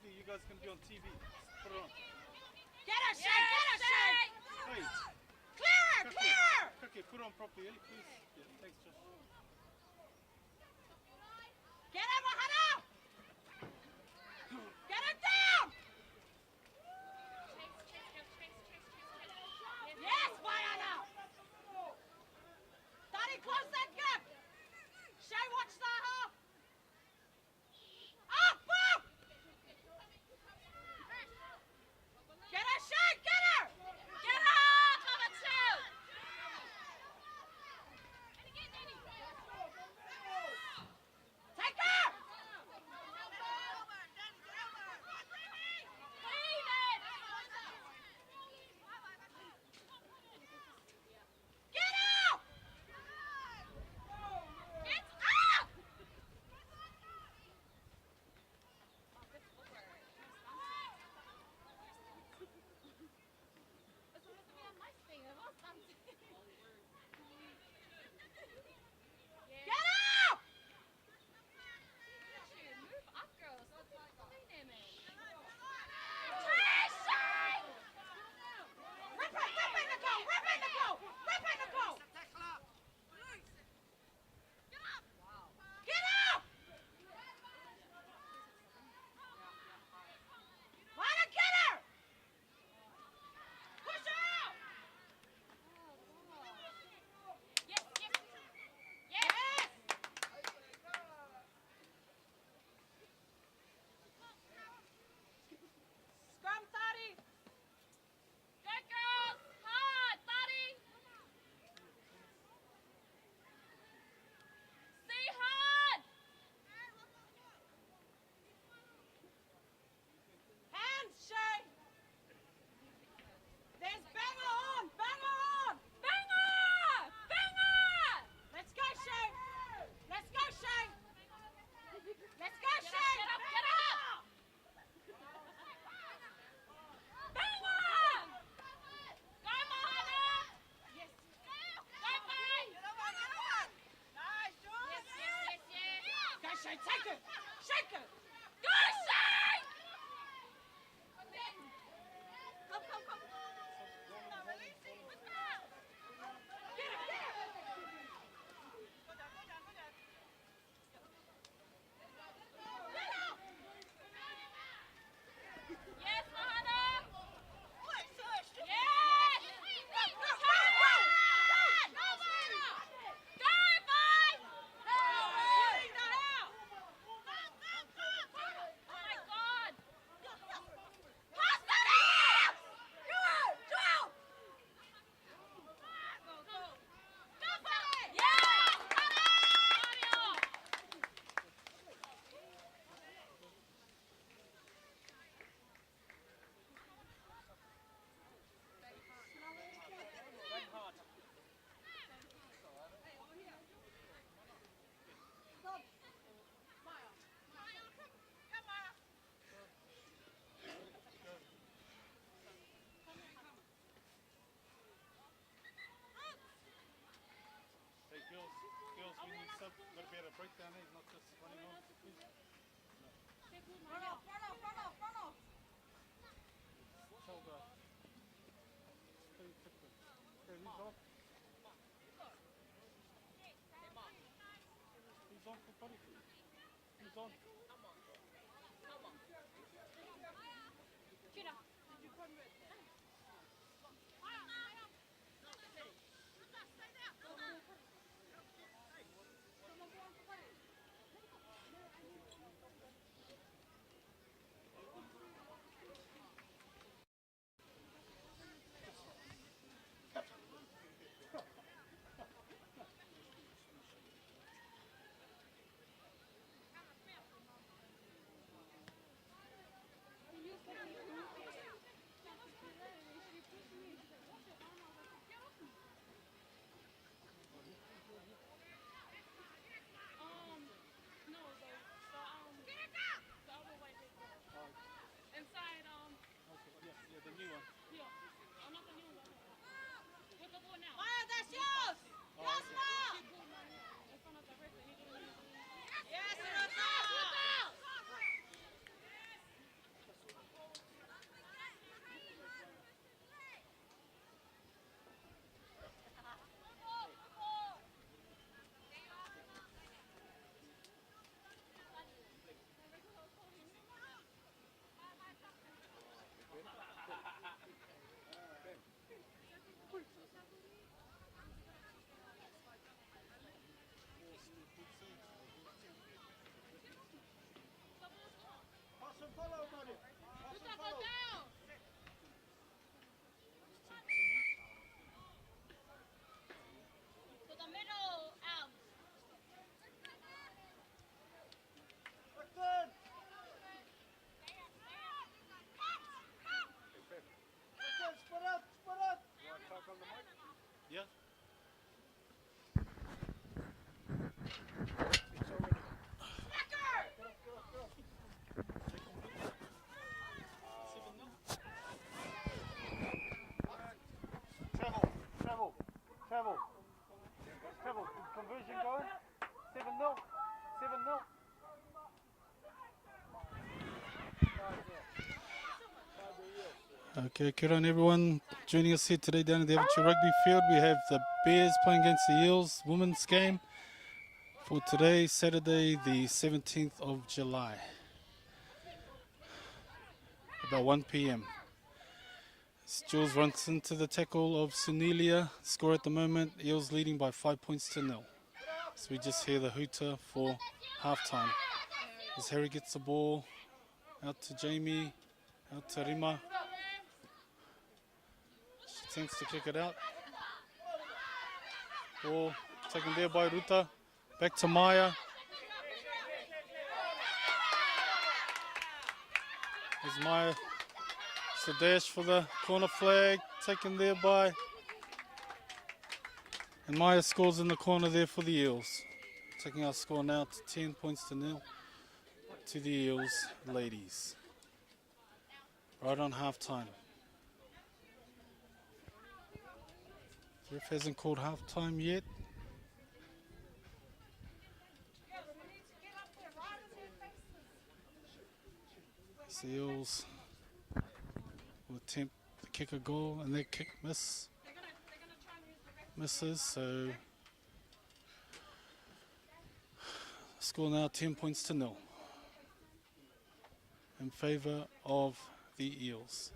properly, you guys can be on TV. Put it on. Get her, Shay! Get her, Shay! Hey. Clear her! Clear her! Okay, put it on properly, please. Yeah, thanks, Josh. Get her, Mahana! Get her down! Yes, Mahana! Daddy, close that gap! Shay, watch the half! Up, up! Get her, Shay! Get her! Get her! Avatiu! Take her! Get out! Get up! Get out! Rip it, Nicole! Rip it, Nicole! Rip it, Nicole! Get out! Lana, get her! Push her out! Yes! Scrum, Toddy! Go, girls! Hard, Toddy! See hard! Hands, Shay! There's banger on! Banger on! Banger! Banger! Let's go, Shay! Let's go, Shay! Let's go, Shay! Get up! Get up! Banger! Go, Mahana! Yes. Go, May! Nice, George! Yes. Go, Shay! Take her! Shake her! Go, Shay! Come. Get her! Yes, Mahana! Yes! Go, Mahana! Go, Mai! Oh my God! Pass that out! Go! Yes! Mario! Bang hard. Hey, girls, we need some bit of a breakdown, eh? Not just running on. Please. Run off! Shoulder. Okay, who's off? Who's on for buddy? Who's on? Okay, kia ora on everyone joining us here today down at the Avatiu Rugby Field. We have the Bears playing against the Eels women's game for today, Saturday the 17th of July, about 1 p.m. Jules runs into the tackle of Sunelia. Score at the moment, Eels leading by 5 points to 0. So we just hear the hooter for halftime. As Harry gets the ball out to Jamie, out to Rima. She attempts to kick it out. Ball taken there by Ruta. Back to Maya. There's Maya. It's a dash for the corner flag. Taken there by. And Maya scores in the corner there for the Eels. Taking our score now to 10 points to 0 to the Eels ladies. Right on half time. The ref hasn't called half time yet. The Eels will attempt to kick a goal and that kick misses, so score now 10 points to 0 in favour of the Eels.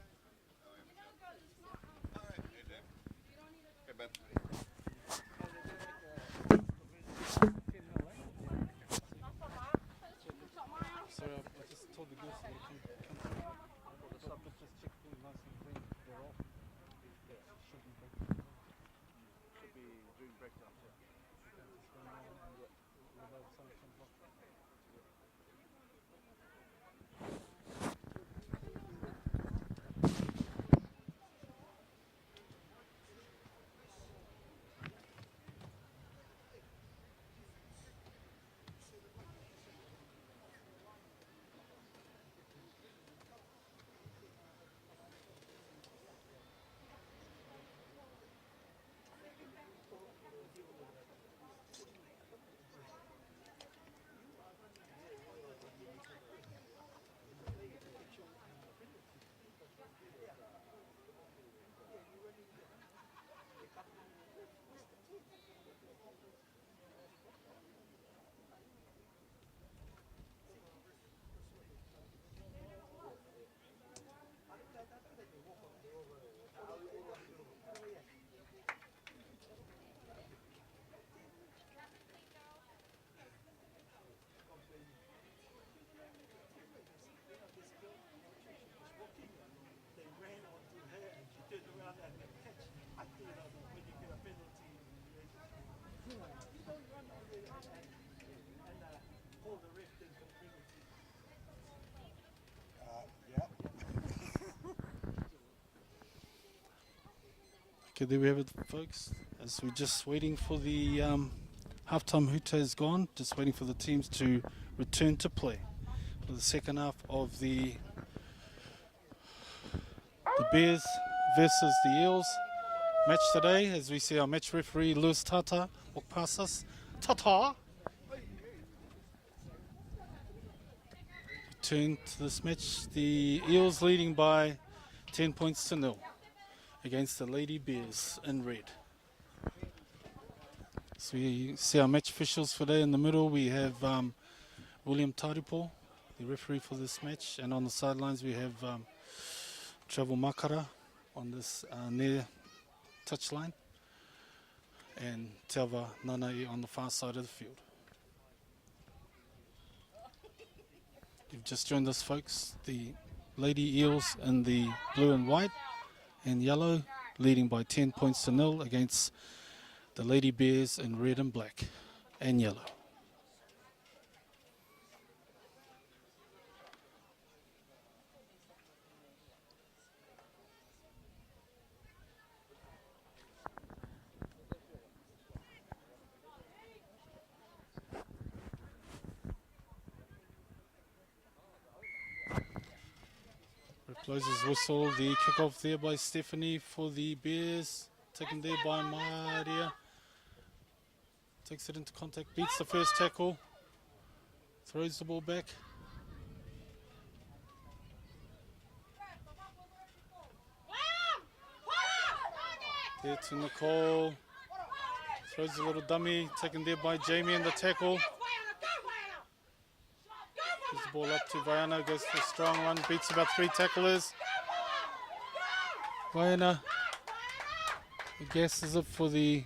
Sorry, I just told the girls to come just check things nice and clean. They're off. Should be doing breakdowns, yeah. Okay, there we have it, folks. As we're just waiting for the halftime hooter is gone, just waiting for the teams to return to play for the second half of the Bears versus the Eels match today. As we see our match referee Lewis Tata walk past us. Tata! Return to this match. The Eels leading by 10 points to 0 against the Lady Bears in red. So we see our match officials for today. In the middle we have William Taripo, the referee for this match, and on the sidelines we have Travel Makara on this near touchline, and Teava Nanai on the far side of the field. You've just joined us, folks. The Lady Eels in the blue and white and yellow, leading by 10 points to 0 against the Lady Bears in red and black and yellow. Blows his whistle, the kick-off there by Stephanie for the Bears, taken there by Maria. Takes it into contact, beats the first tackle, throws the ball back. There to Nicole. Throws a little dummy, taken there by Jamie in the tackle. Gives the ball up to Vaiana, goes for a strong run, beats about 3 tacklers. Vaiana gasses it for the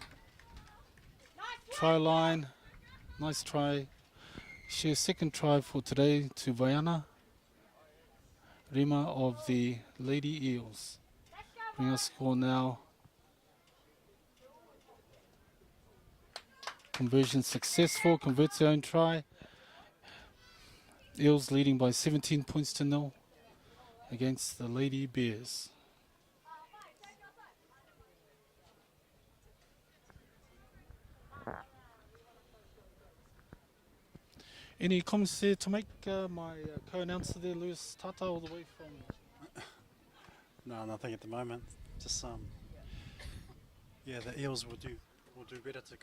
try line. Nice try. She second try for today to Vaiana Rima of the Lady Eels. Bring our score now. Conversion successful, converts their own try. Eels leading by 17 points to 0 against the Lady Bears. Any comments there to make? My co-announcer there, Lewis Tata, all the way from... No, nothing at the moment. Just yeah, the Eels will do better to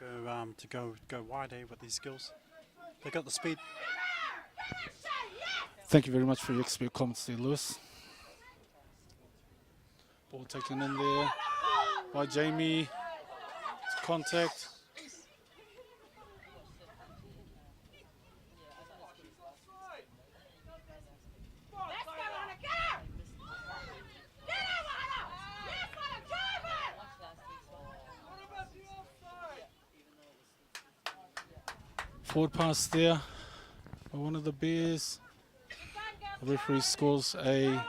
go wide with these skills. They got the speed. Thank you very much for your expert comments there, Lewis. Ball taken in there by Jamie. Contact. Forward pass there by one of the Bears. The referee scores a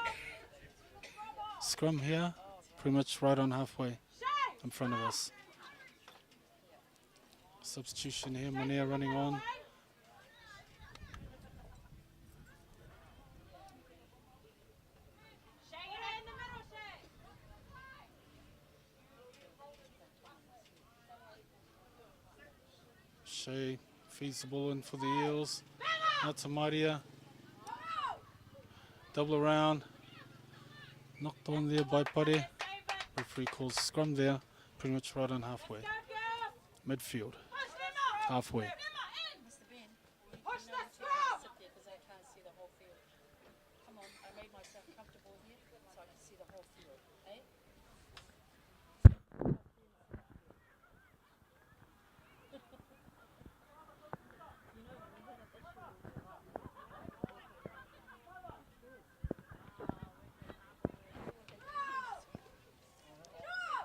scrum here, pretty much right on halfway in front of us. Substitution here, Manea running on. Shea feeds the ball in for the Eels. Out to Maria. Double around. Knocked on there by Pare. Referee calls scrum there. Pretty much right on halfway. Midfield. Halfway.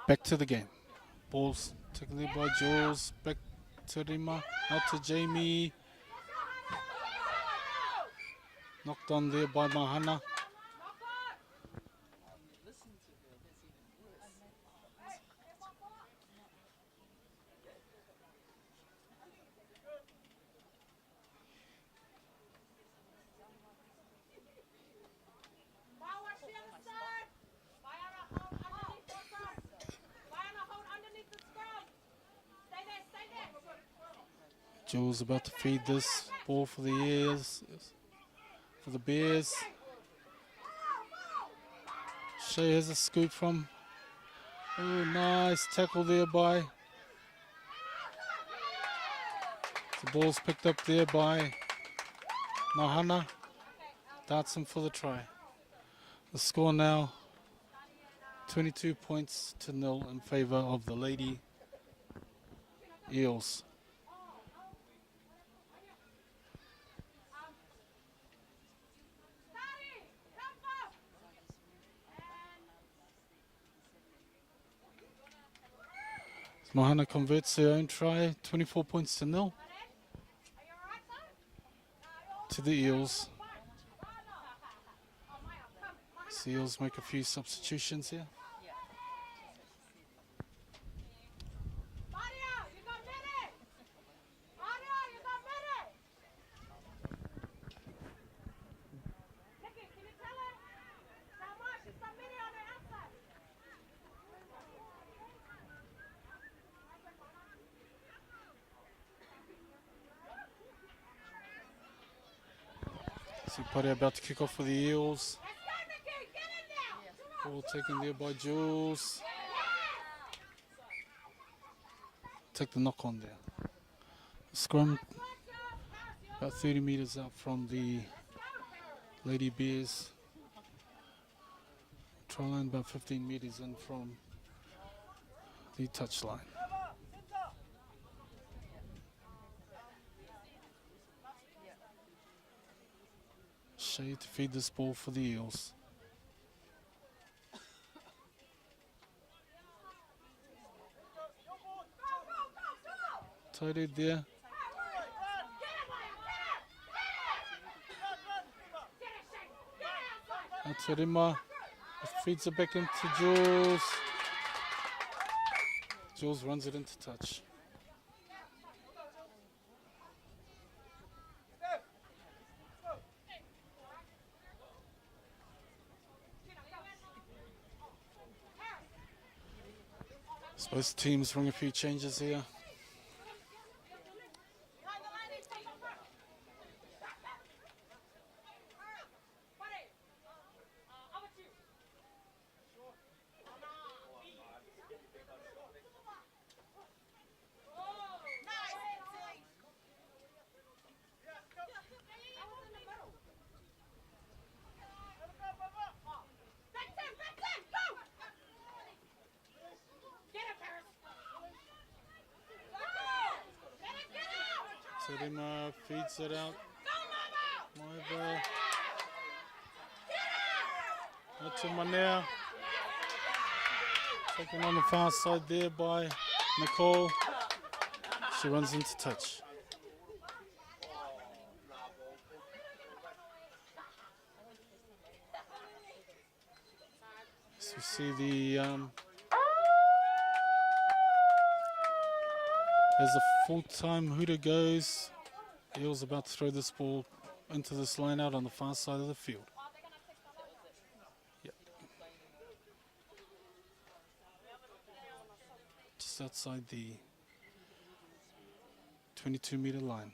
Back to the game. Balls taken there by Jules. Back to Rima. Out to Jamie. Knocked on there by Mahana. Jules about to feed this ball for the Eels, for the Bears. Shea has a scoop from. Oh, nice tackle there by. The ball's picked up there by Mahana. Darts him for the try. The score now 22 points to 0 in favour of the Lady Eels. Mahana converts their own try, 24 points to 0 to the Eels. The Eels make a few substitutions here. See Pare about to kick off for the Eels. Ball taken there by Jules. Take the knock on there. Scrum about 30 metres out from the Lady Bears. Try line about 15 metres in from the touchline. Shea to feed this ball for the Eels. Tight end there. Atarima feeds it back into Jules. Jules runs it into touch. Both teams bring a few changes here. Terima feeds it out. Maiva. Out to Manea. Taken on the far side there by Nicole. She runs into touch. So we see the as the full-time hooter goes, Eels about to throw this ball into this line out on the far side of the field. Yep. Just outside the 22-meter line.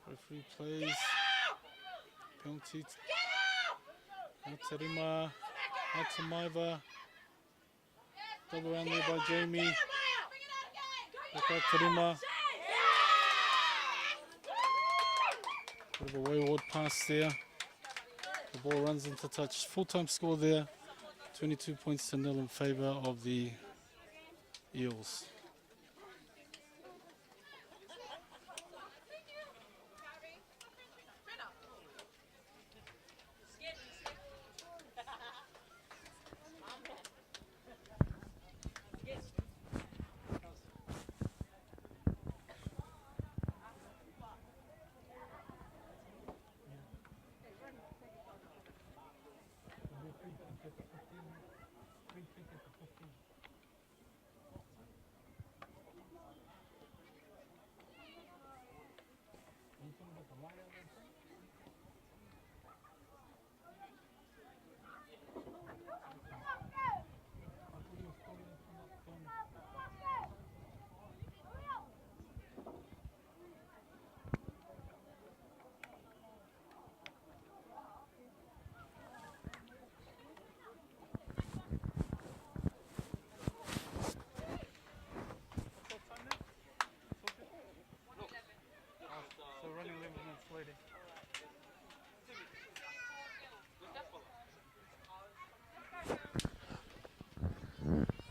Referee plays. Penalty. Out to Rima. Out to Maiva. Double around there by Jamie. Back out to Rima. Bit of a wayward pass there. The ball runs into touch. Full-time score there. 22 points to 0 in favour of the Eels.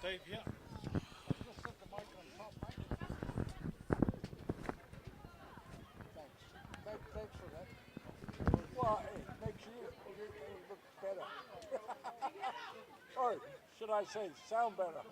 Dave, yeah. Thanks for that. Well, it makes you look better. Or should I say, sound better?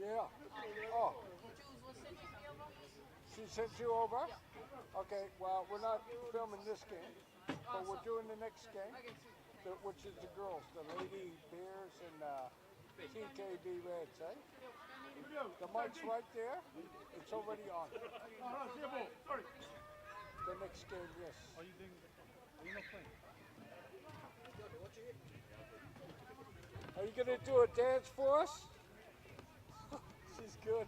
Yeah. Oh. She sent you over? Okay, well, we're not filming this game, but we're doing the next game, which is the girls, the Lady Bears and TKB Reds, eh? The mic's right there. It's already on. The next game, yes. Are you not playing? Are you going to do a dance for us? She's good.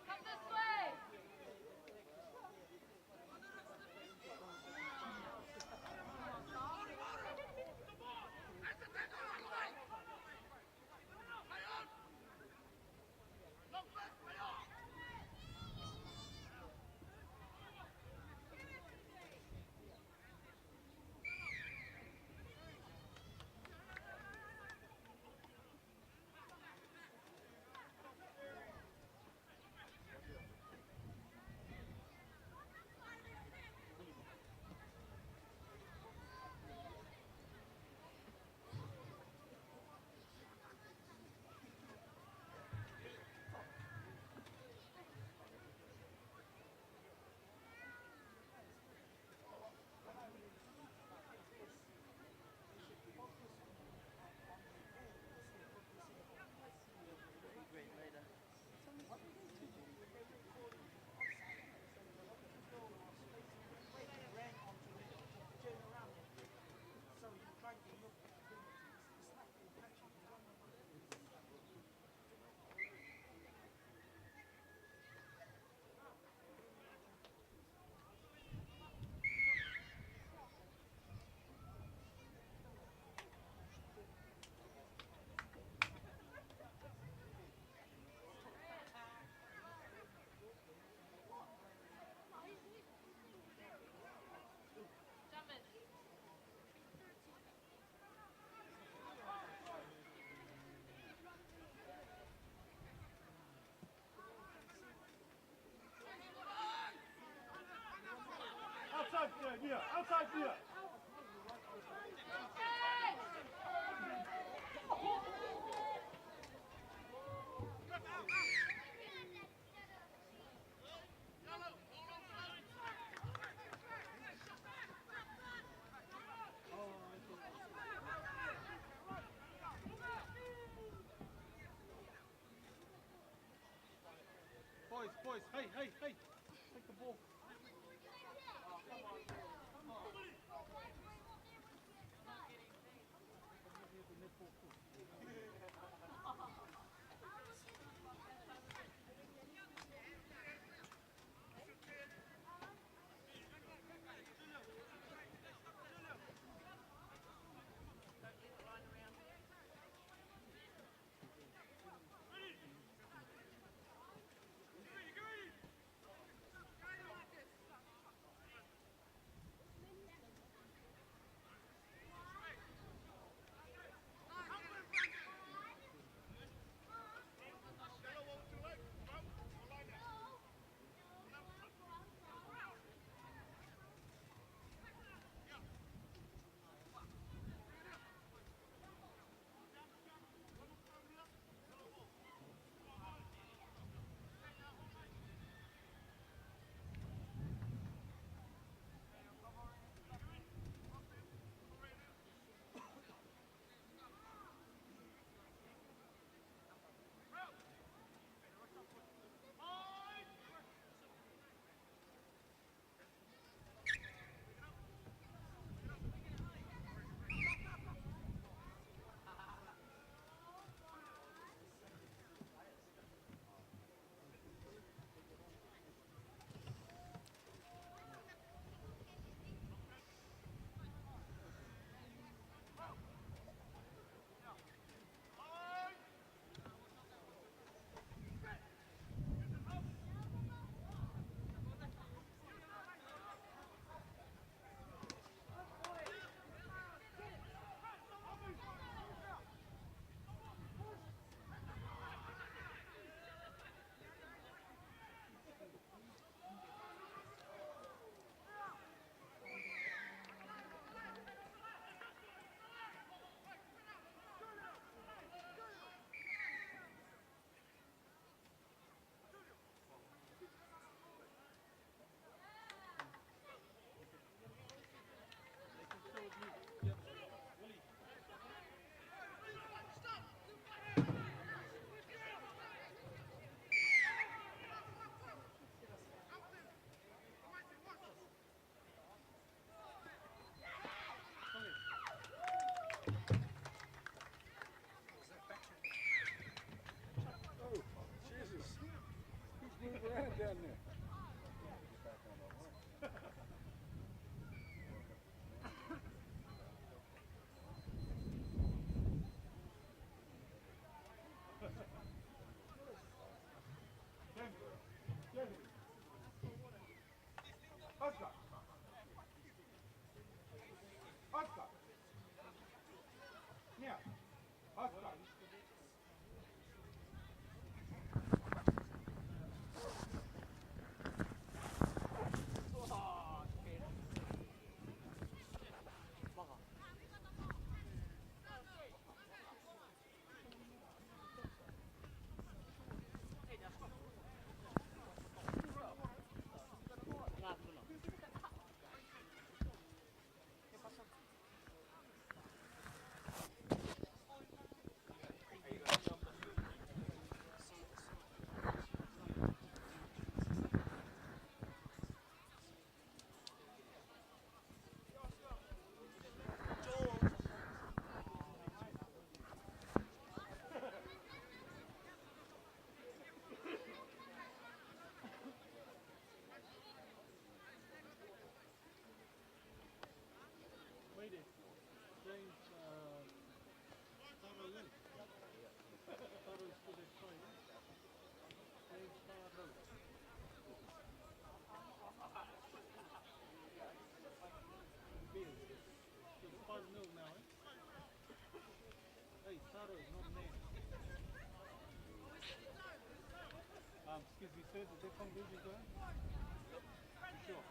Come this way. Outside player, Mia. Outside player. Boys, hey, take the ball. Excuse me, sir, did they come with you going? You sure?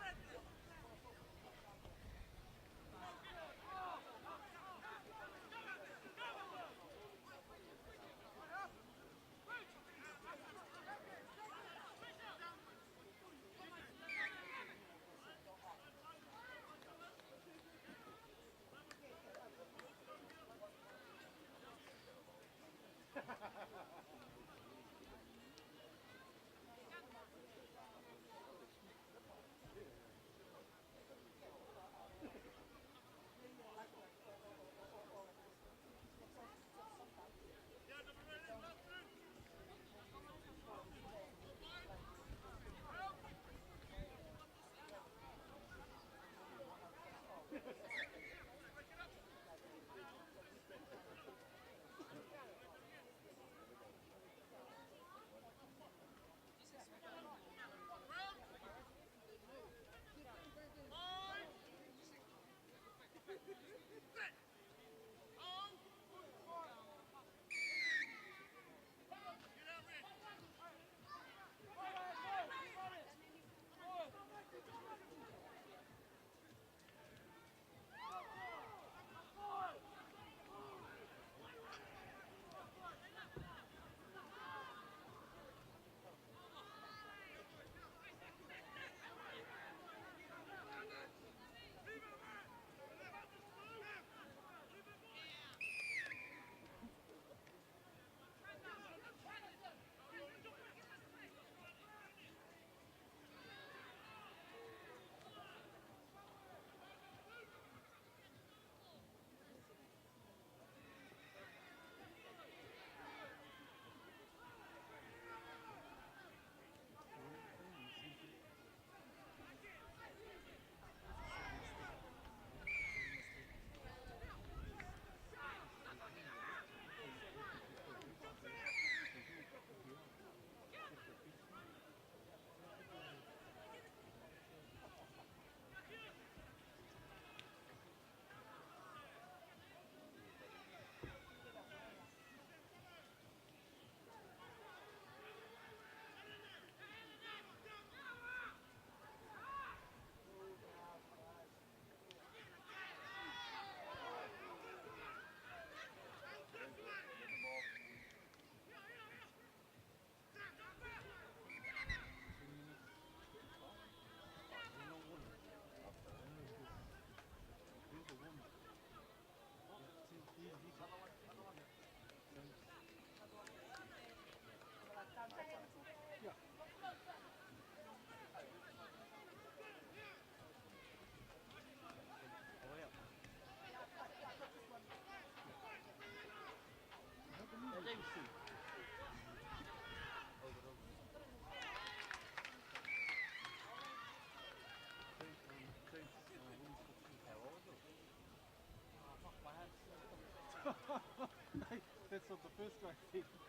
That's what the first guy said. Because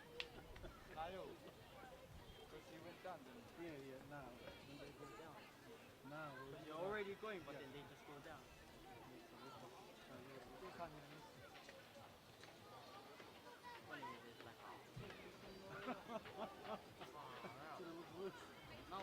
you went down, didn't you? Yeah, no. When they go down. No. You're already going, but then they just go down. They can't even miss. Funny it is like, So it was worse. no.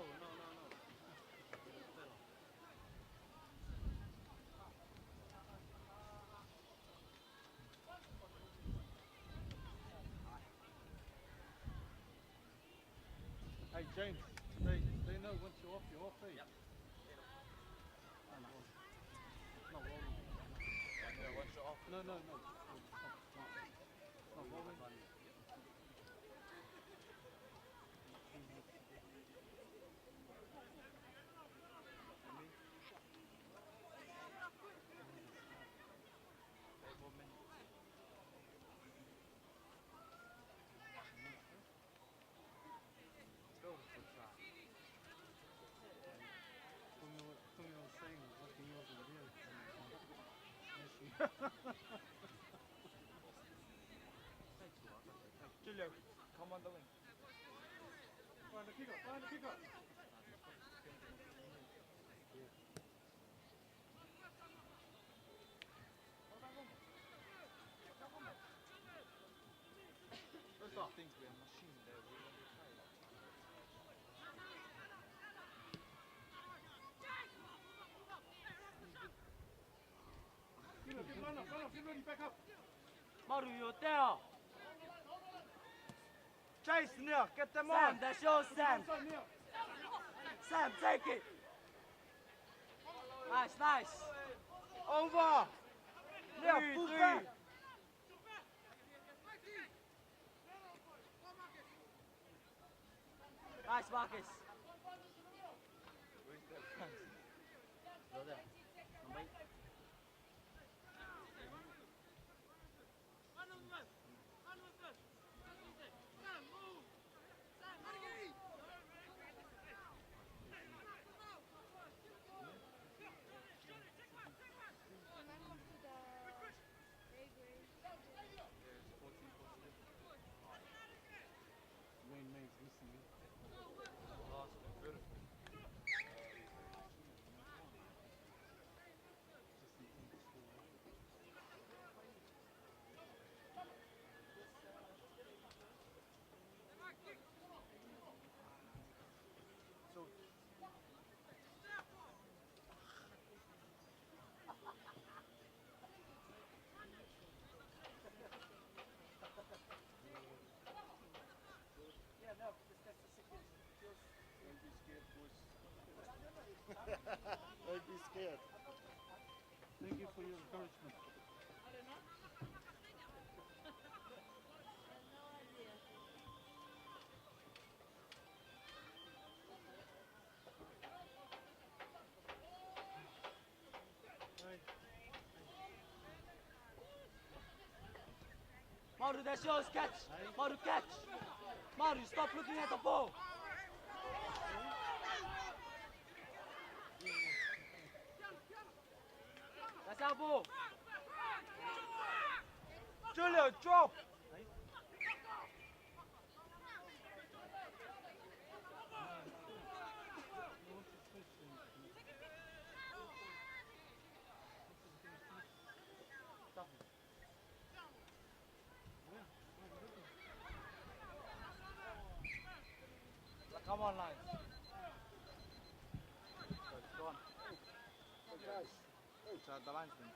Hey James, they know once you're off, you're off, eh? Yep. Oh, no. It's not rolling. Yeah, once you're off. No. It's not rolling. Something I was saying was what the Eels are doing. Julio, come on the wing. Find the kicker. First off, thinks we're a machine there. We won't be tired. Everybody back up. Maru, you're there. Chase, Neil, get them Sam, on. that's yours, Sam. Inside Neil. Sam, take it. Nice, nice. Over. Neil, pull back. Nice, Marcus. You're there. Number 8. Wayne May's recently. Just in the school. Don't be scared. Thank you for your encouragement. Maru, that's yours, catch. Maru, catch. Maru, stop looking at the ball. That's our ball. Julio, drop. Come on, line. Go on. The linesman.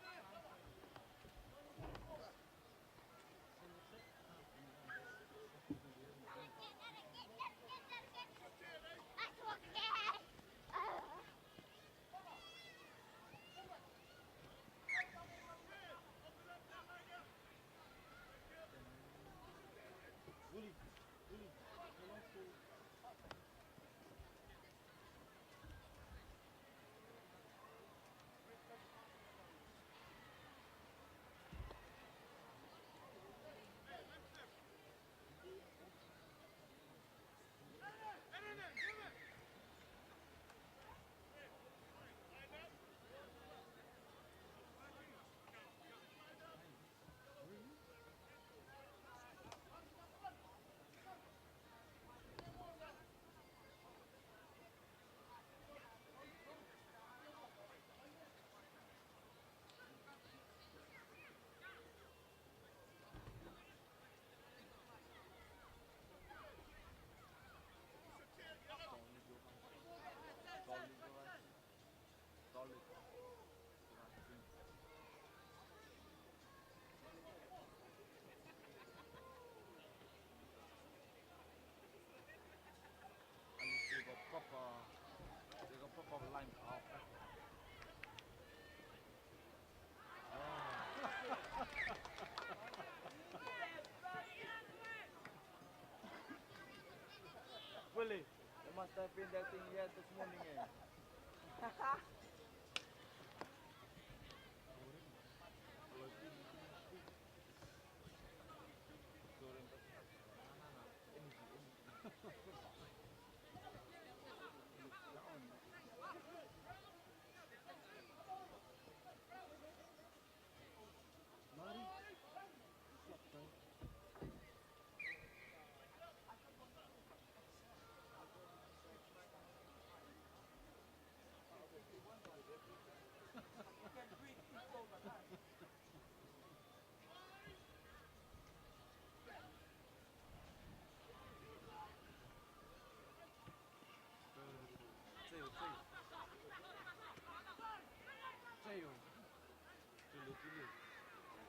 They got proper line out. Willie, they must have been that thing yet this morning.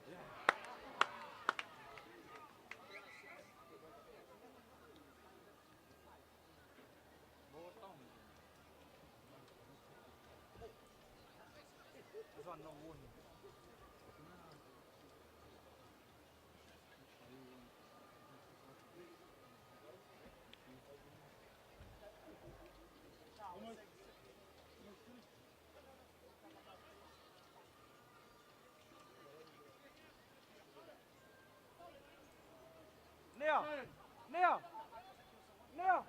This one no wound. Near! Near! Near!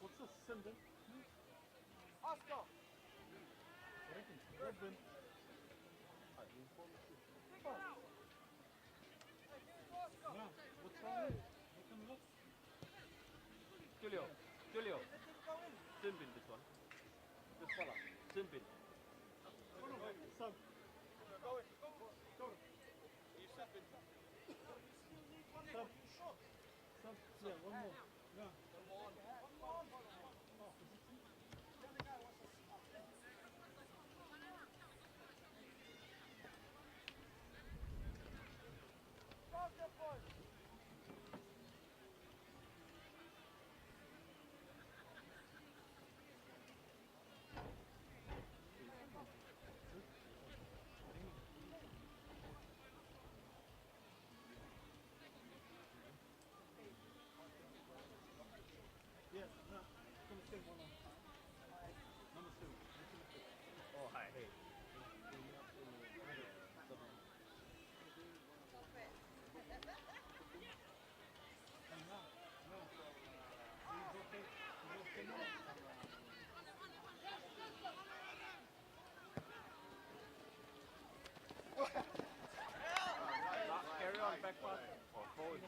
What's this, Simbin? Oscar! Redbin. Yeah, what's wrong with it? How come look? Julio! Julio! Simbin this one. This fella. Simbin. Sub. Sub. Sub. Yeah, one more. Yeah. Yeah, no, it's gonna stay one on. Number 2. Oh, hi, hey. And now, no. He's okay. He's okay now. Carry on, back pass. Or forward.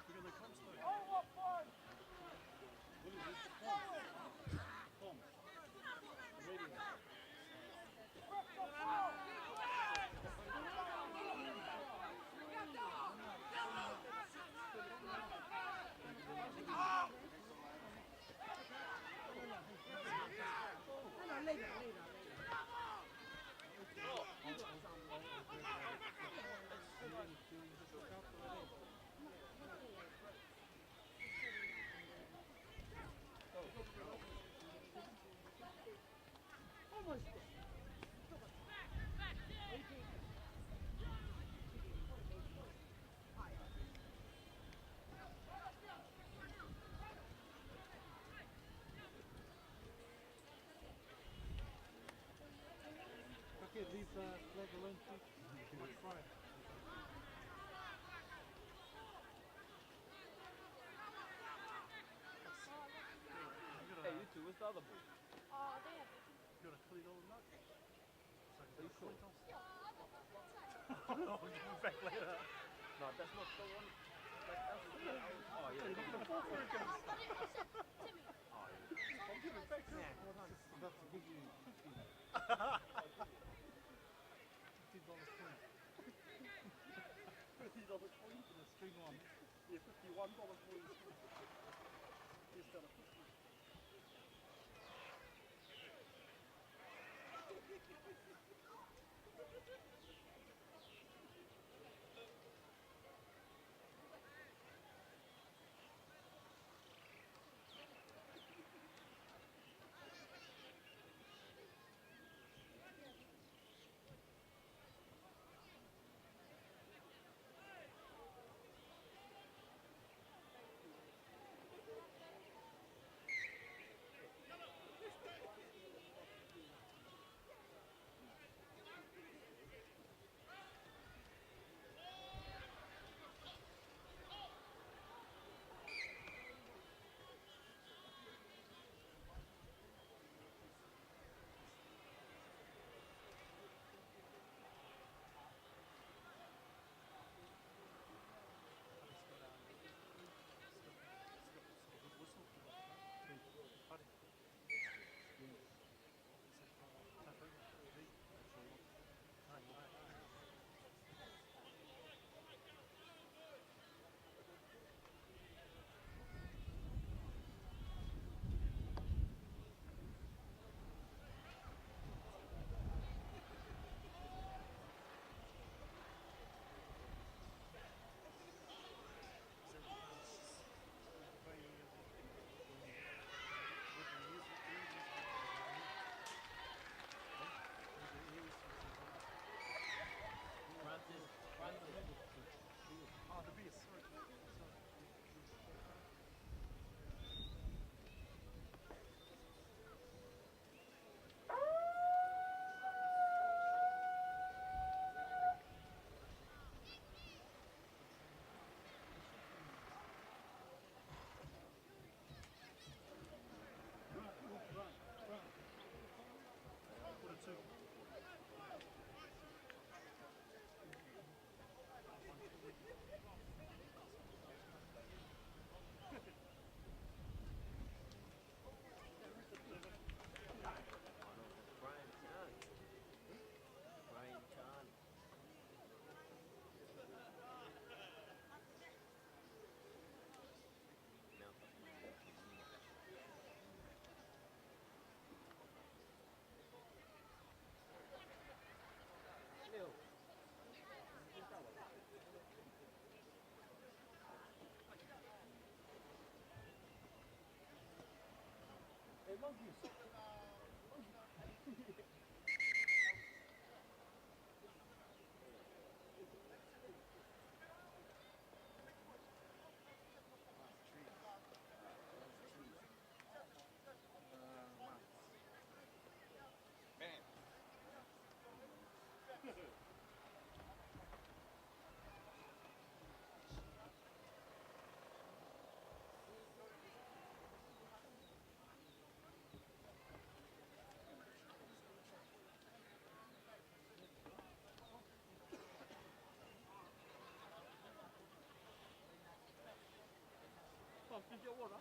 Because they come slow. What is this? Tom. Radio. leave the flag alone, please? Like fire. Hey, you two, where's the other ball? Oh, they have You got a clean all night? So Are you sure? I'll give it back later. No, that's not the one. Like, that's the one. Oh, yeah. You're not going to fall for it, guys. Oh, yeah. I'll give it back. Yeah. I'm about to give you $50. $50 coin. $50 coin for the string one. Yeah, $51 for the string. Here's got a 50. Oh, the beast. Sorry. Brian Chan. Brian Chan. Leo. Hey, monkeys. Oh, can you get water?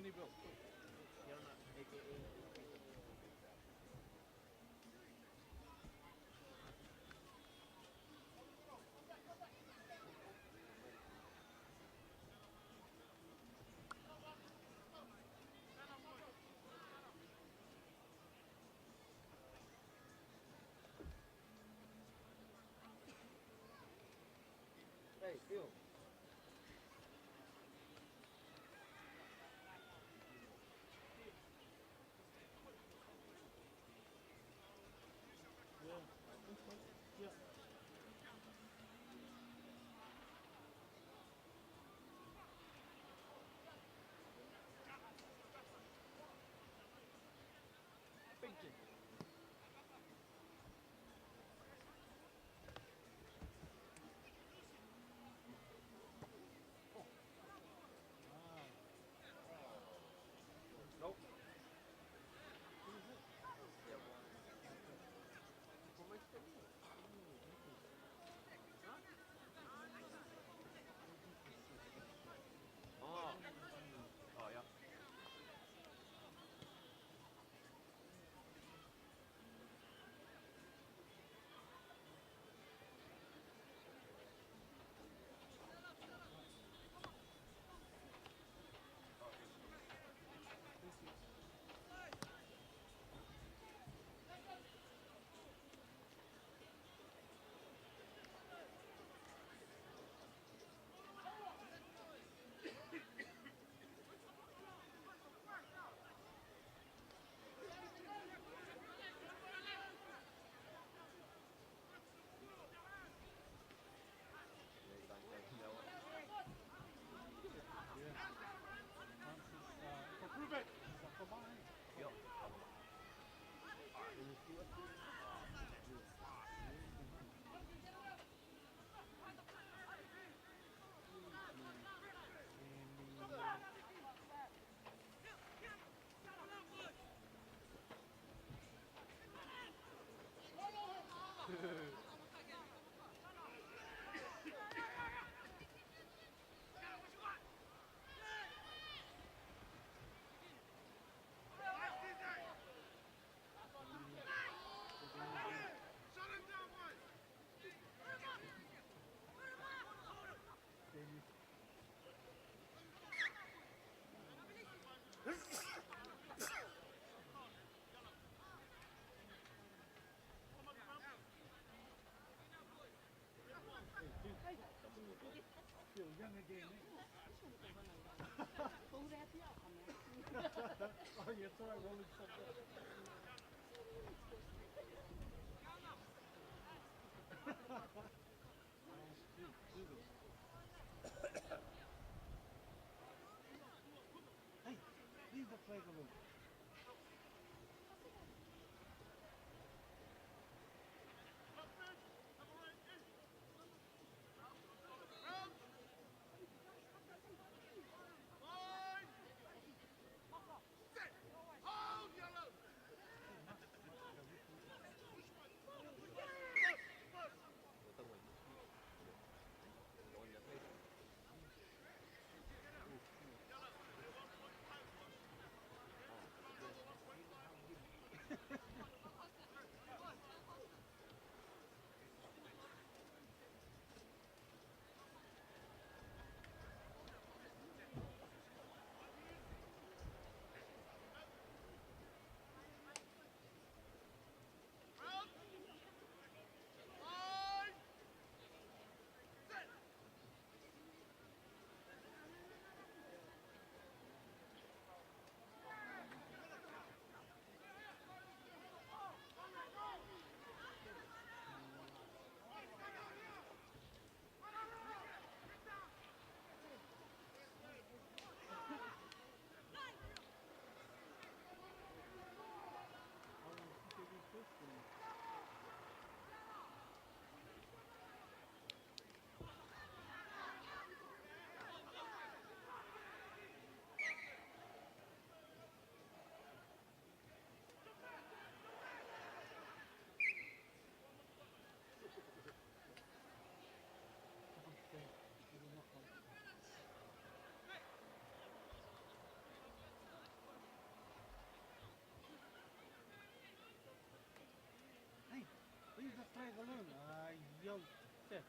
Honey Bill. AKA. Hey, Phil. Nope. Oh. Oh, yeah. Yep. Still young again. Oh, yeah, sorry, rolling something. Hey, leave the flag alone. flag alone. I yelled, Chef.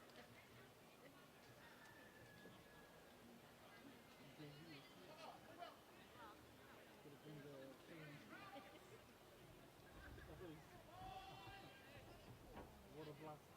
Water blast.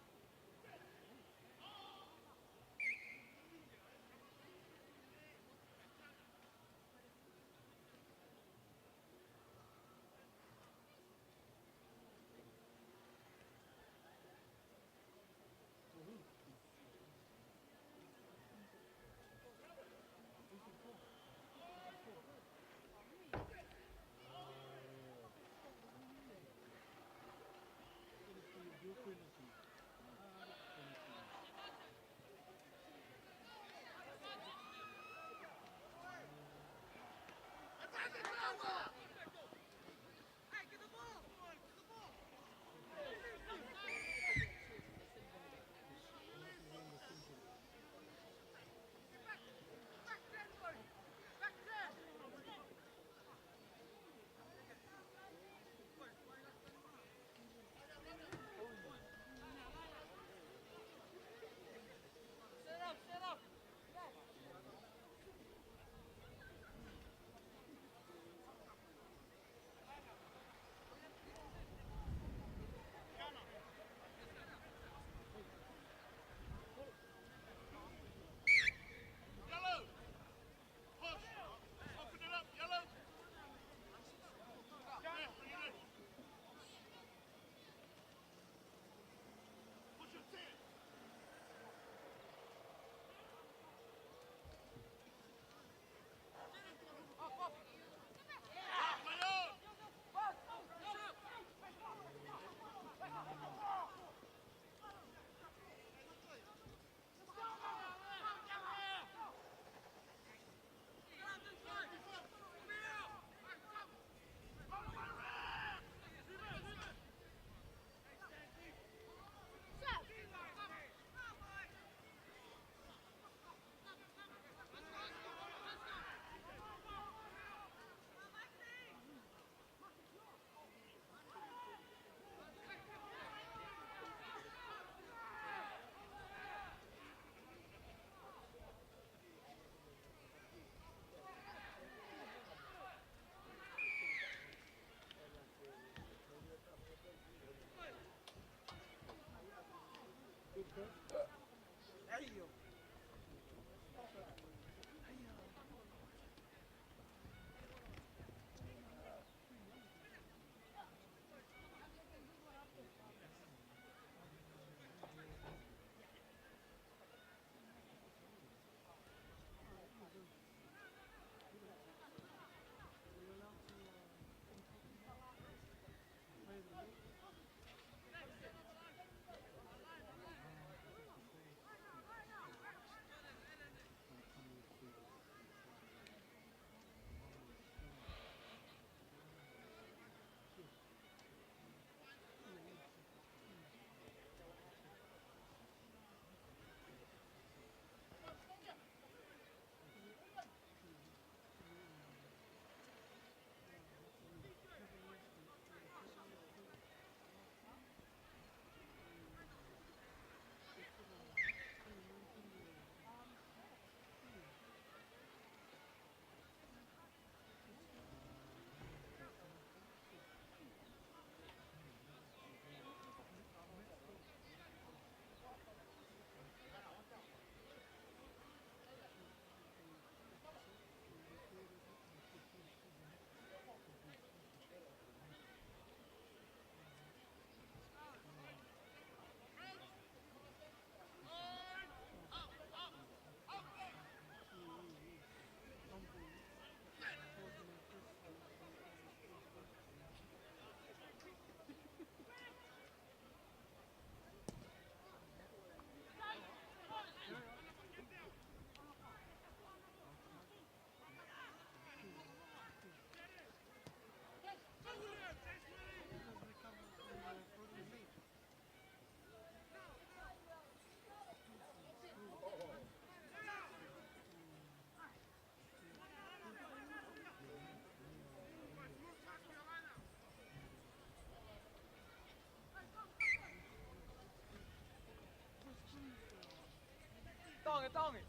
Tommy,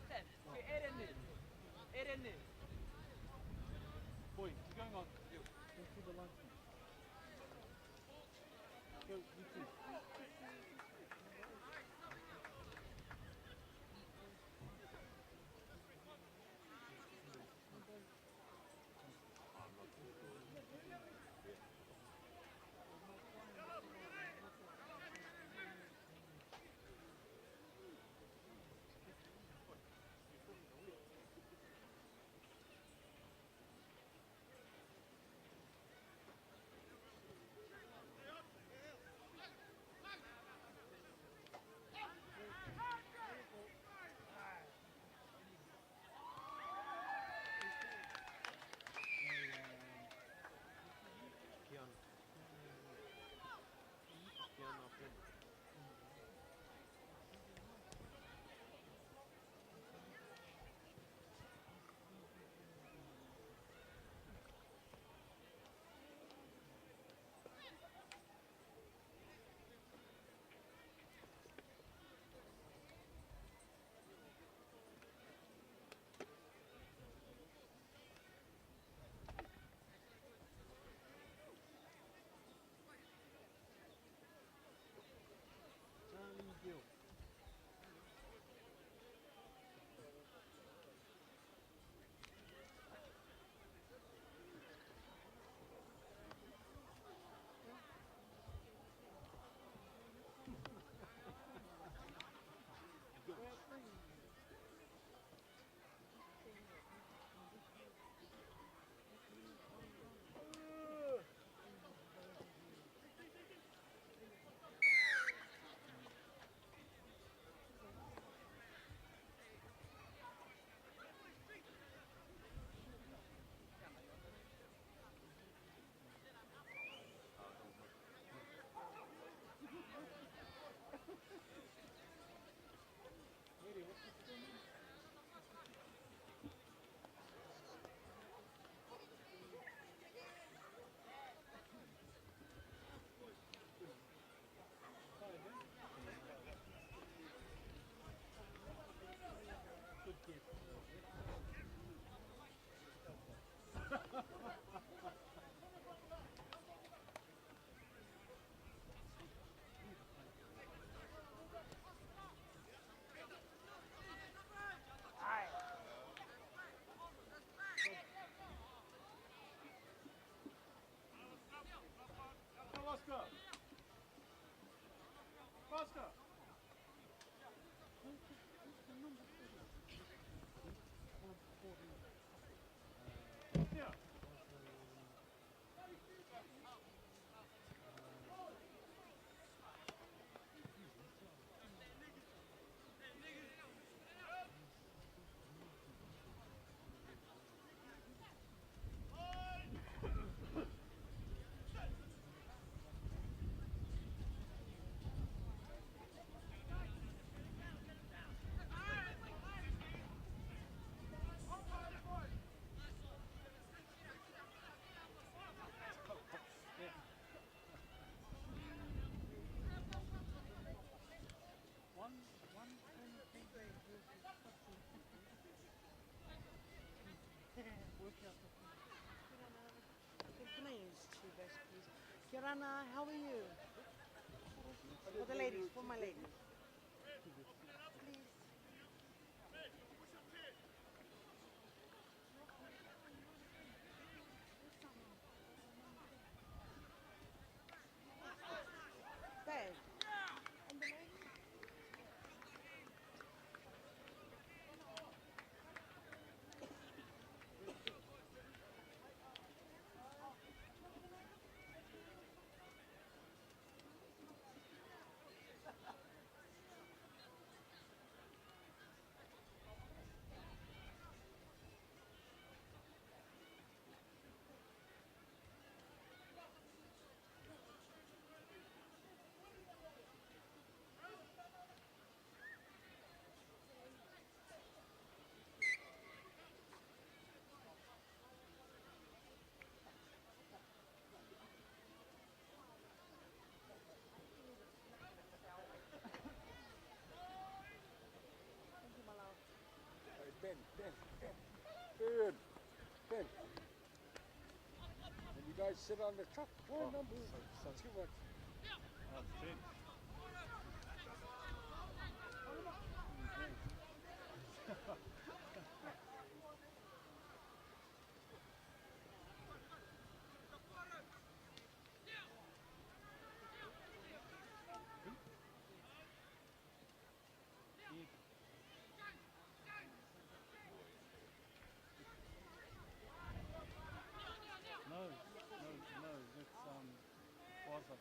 Steph, we Erenni. Erenni. Boy, keep going on. Go through the line. Go, you too. Oscar! Faster! Yeah. Can I use two guys, please? Kirana, how are you? For the ladies, for my ladies. Please. There. And the ladies? 10. Third. 10. And you guys sit on the truck. Oh, no, too much. That's 10. No, that's Waza.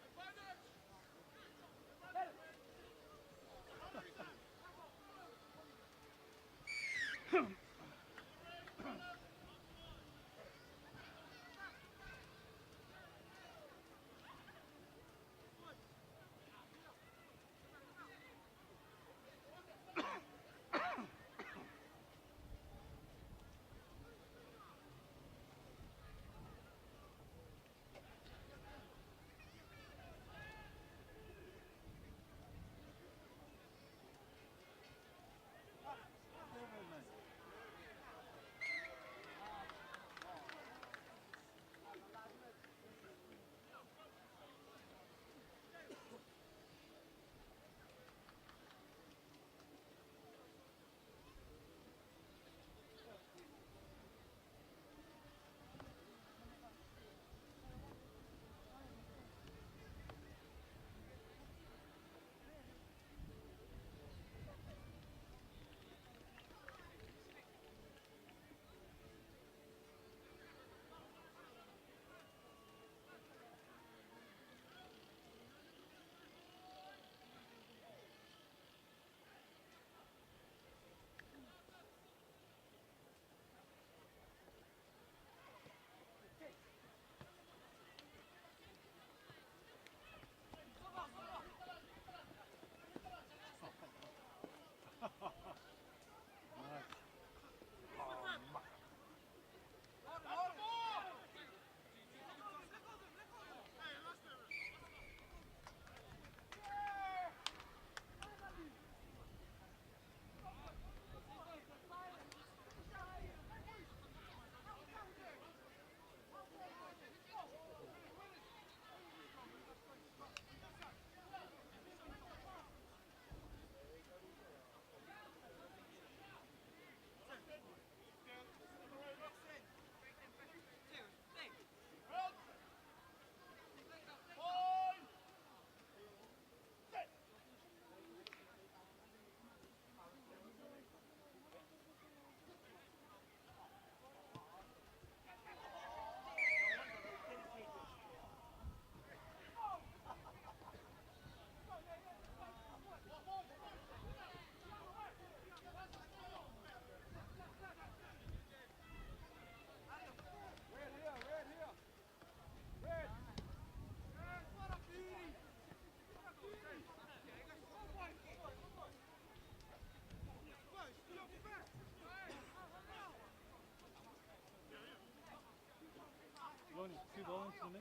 Lonnie, $2 for me.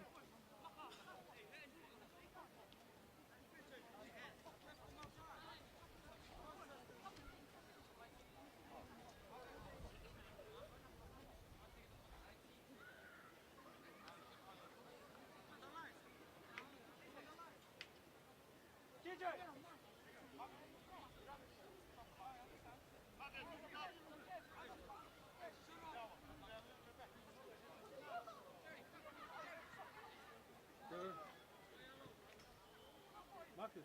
Marcus.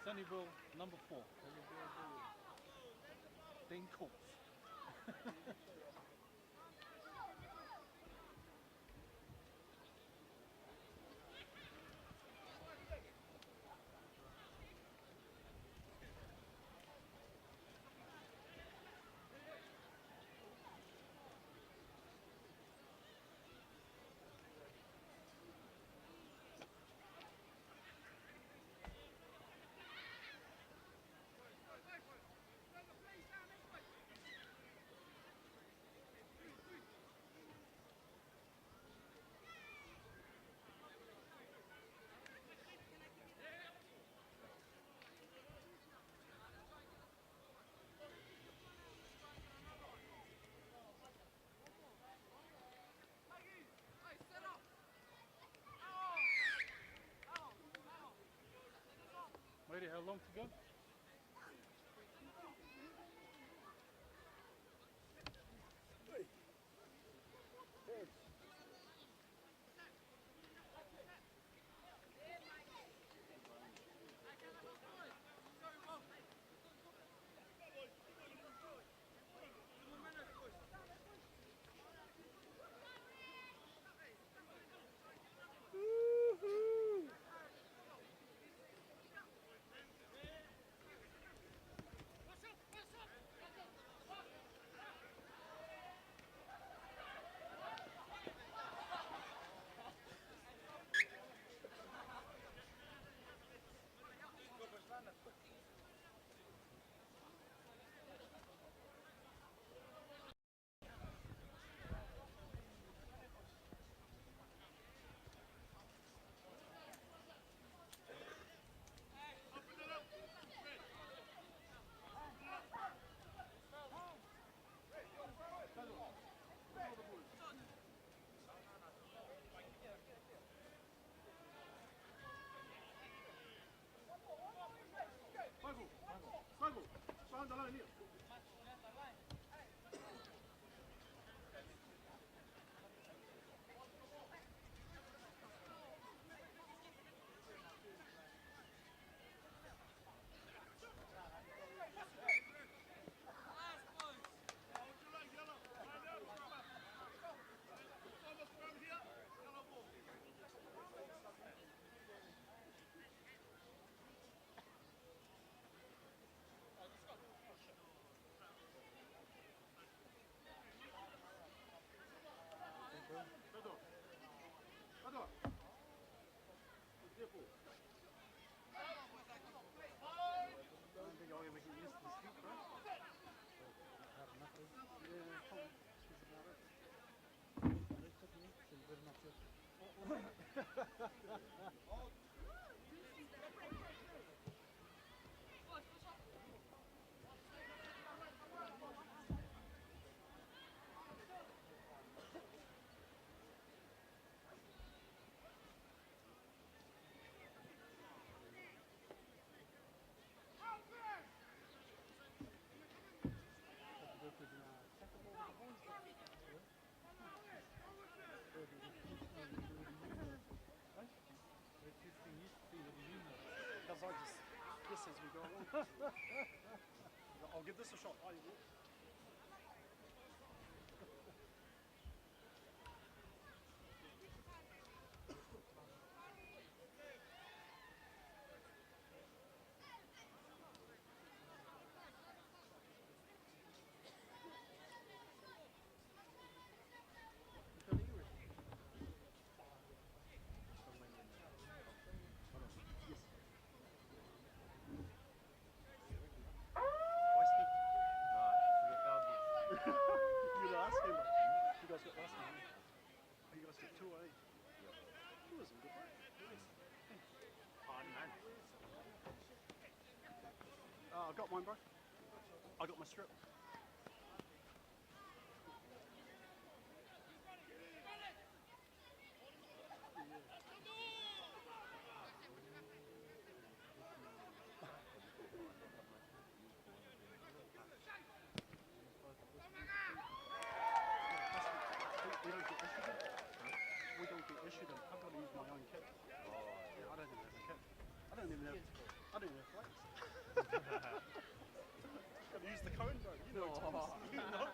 Sunnyville, number 4. Dane Colts. How long to go? Because I just guess as we go along. I'll give this a shot. I got mine, bro. I got my strip. We don't get issued them. I've got to use my own kit. Yeah, I don't even have a kit. I don't even have flags. Got to use the cone, bro. You know what it is. You know.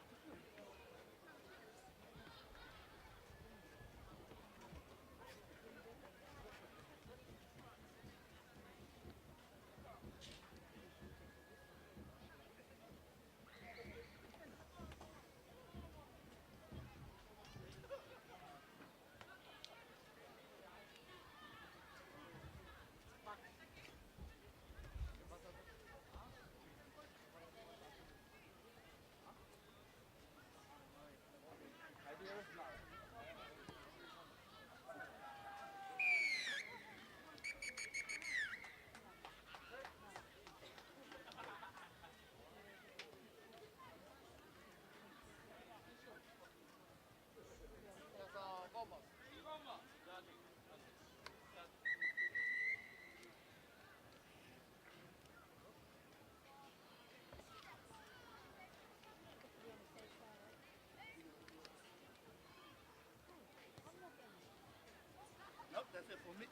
For me,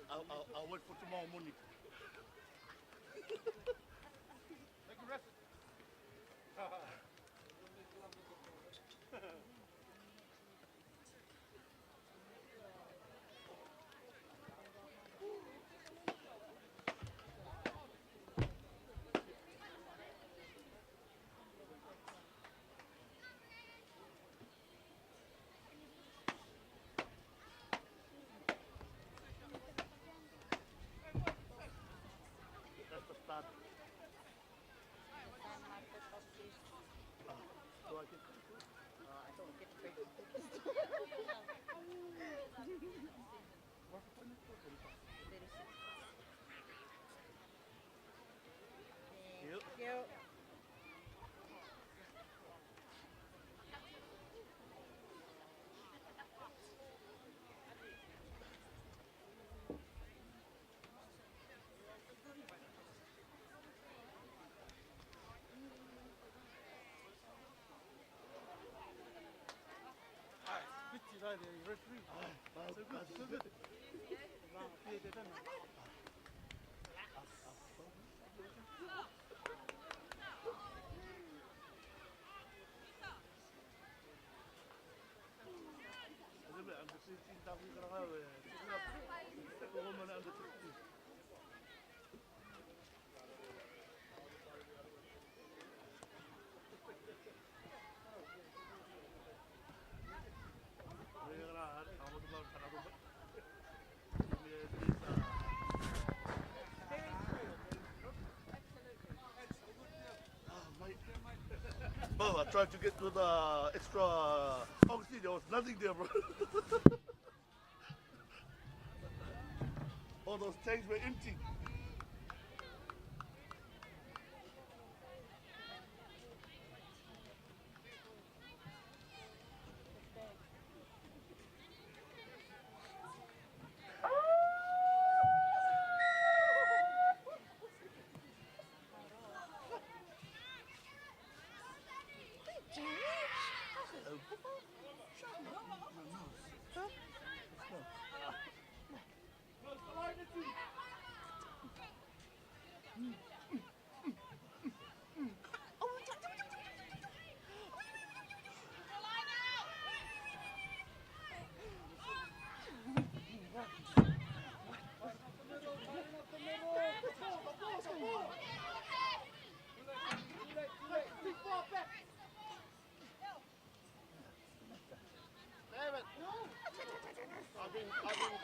I'll wait for tomorrow morning. Take a rest. That's the start. So I can. Yep. Cute. Pitchy right there, referee. So good, so good. Yeah, they're done. Under 16 tak boleh kerang awal. Aku rumah nak under 16. Dia kerang, kamu tu baru tak ada. Bro, I tried to get to the extra oxygen. There was nothing there, bro. All those tanks were empty. I've been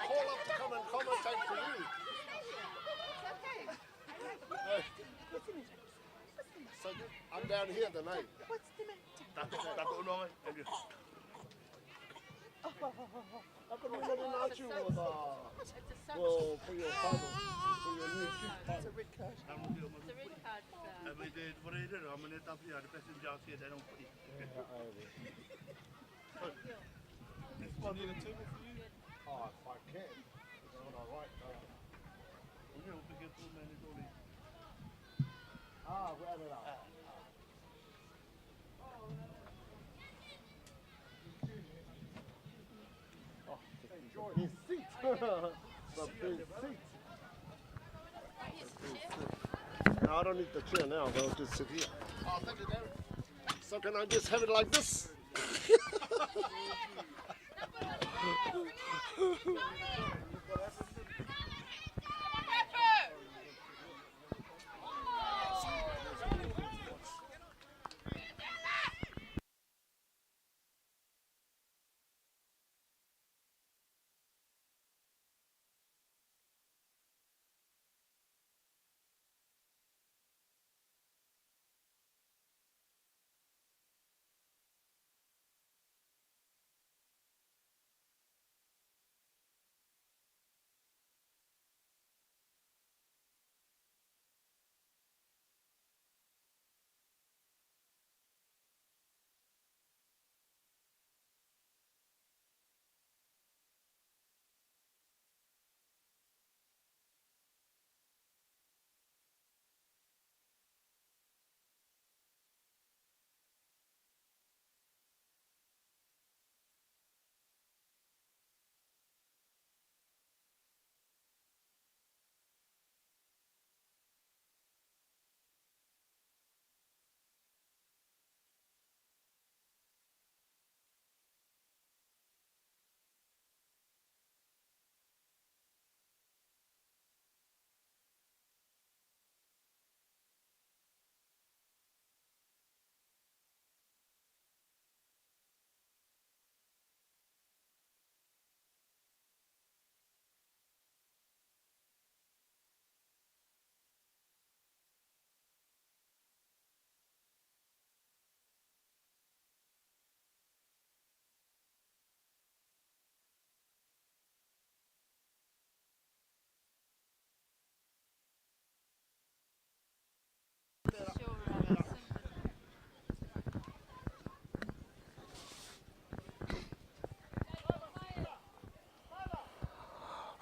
called up to come and commentate for you. So I'm down here tonight. What's the matter? Takut ulang eh. How come you never announced you for your final, for your new shoot? It's a red card. It's a red card. Every day, what do you do? I'm gonna tap you. The passenger here, they don't put it. This one need a table for you? Oh, if I can. All right. You know, we get too many dollars. Where are they? His seat. The big seat. No, I don't need the chair now. I'll just sit here. Oh, thank you, Darren. So can I just have it like this?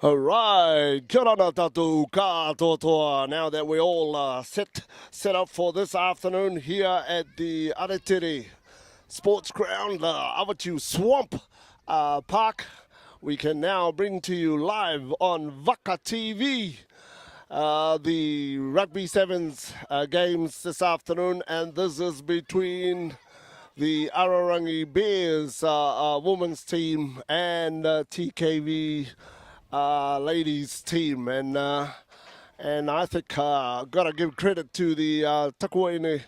All right, kia ora tātou katoa. Now that we're all set up for this afternoon here at the Arorangi Sports Ground, Avatiu Swamp Park, we can now bring to you live on Vaka TV the Rugby Sevens games this afternoon, and this is between the Arorangi Bears women's team and TKV ladies team, and I think gotta give credit to the Takuaine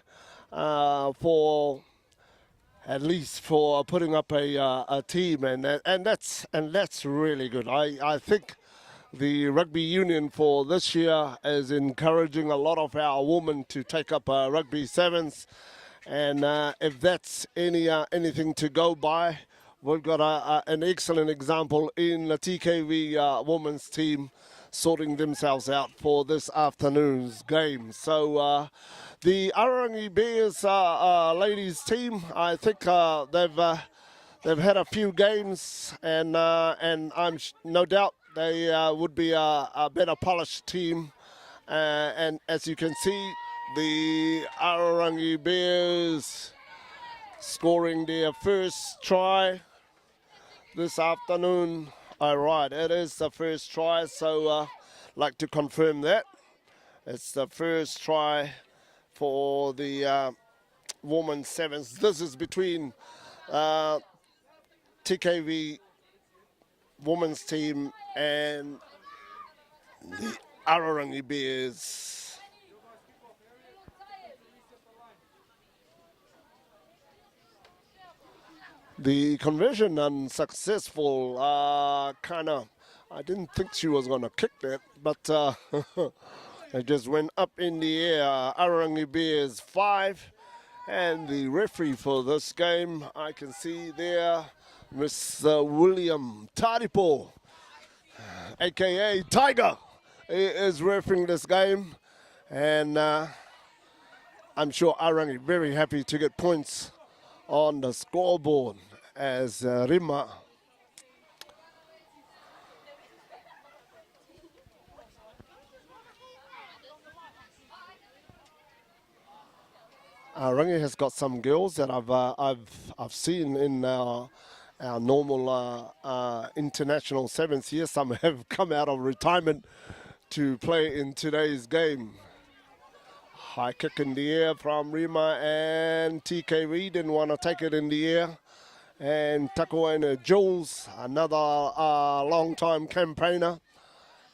for at least for putting up a team, and that's really good. I think the rugby union for this year is encouraging a lot of our women to take up rugby sevens, and if that's anything to go by, we've got an excellent example in the TKV women's team sorting themselves out for this afternoon's game. So the Arorangi Bears ladies team, I think they've had a few games, and I'm no doubt they would be a better polished team. And as you can see, the Arorangi Bears scoring their first try this afternoon. All right, it is the first try, so like to confirm that. It's the first try for the women's sevens. This is between TKV women's team and the Arorangi Bears. The conversion unsuccessful, I didn't think she was going to kick that, but it just went up in the air. Arorangi Bears 5, and the referee for this game, I can see there, Mr. William Taripo, a.k.a. Tiger, is refereeing this game, and I'm sure Arorangi very happy to get points on the scoreboard as Rima Arorangi has got some girls that I've seen in our normal international sevens here. Some have come out of retirement to play in today's game. High kick in the air from Rima, and TKV didn't want to take it in the air. And Takuaine Jules, another long-time campaigner,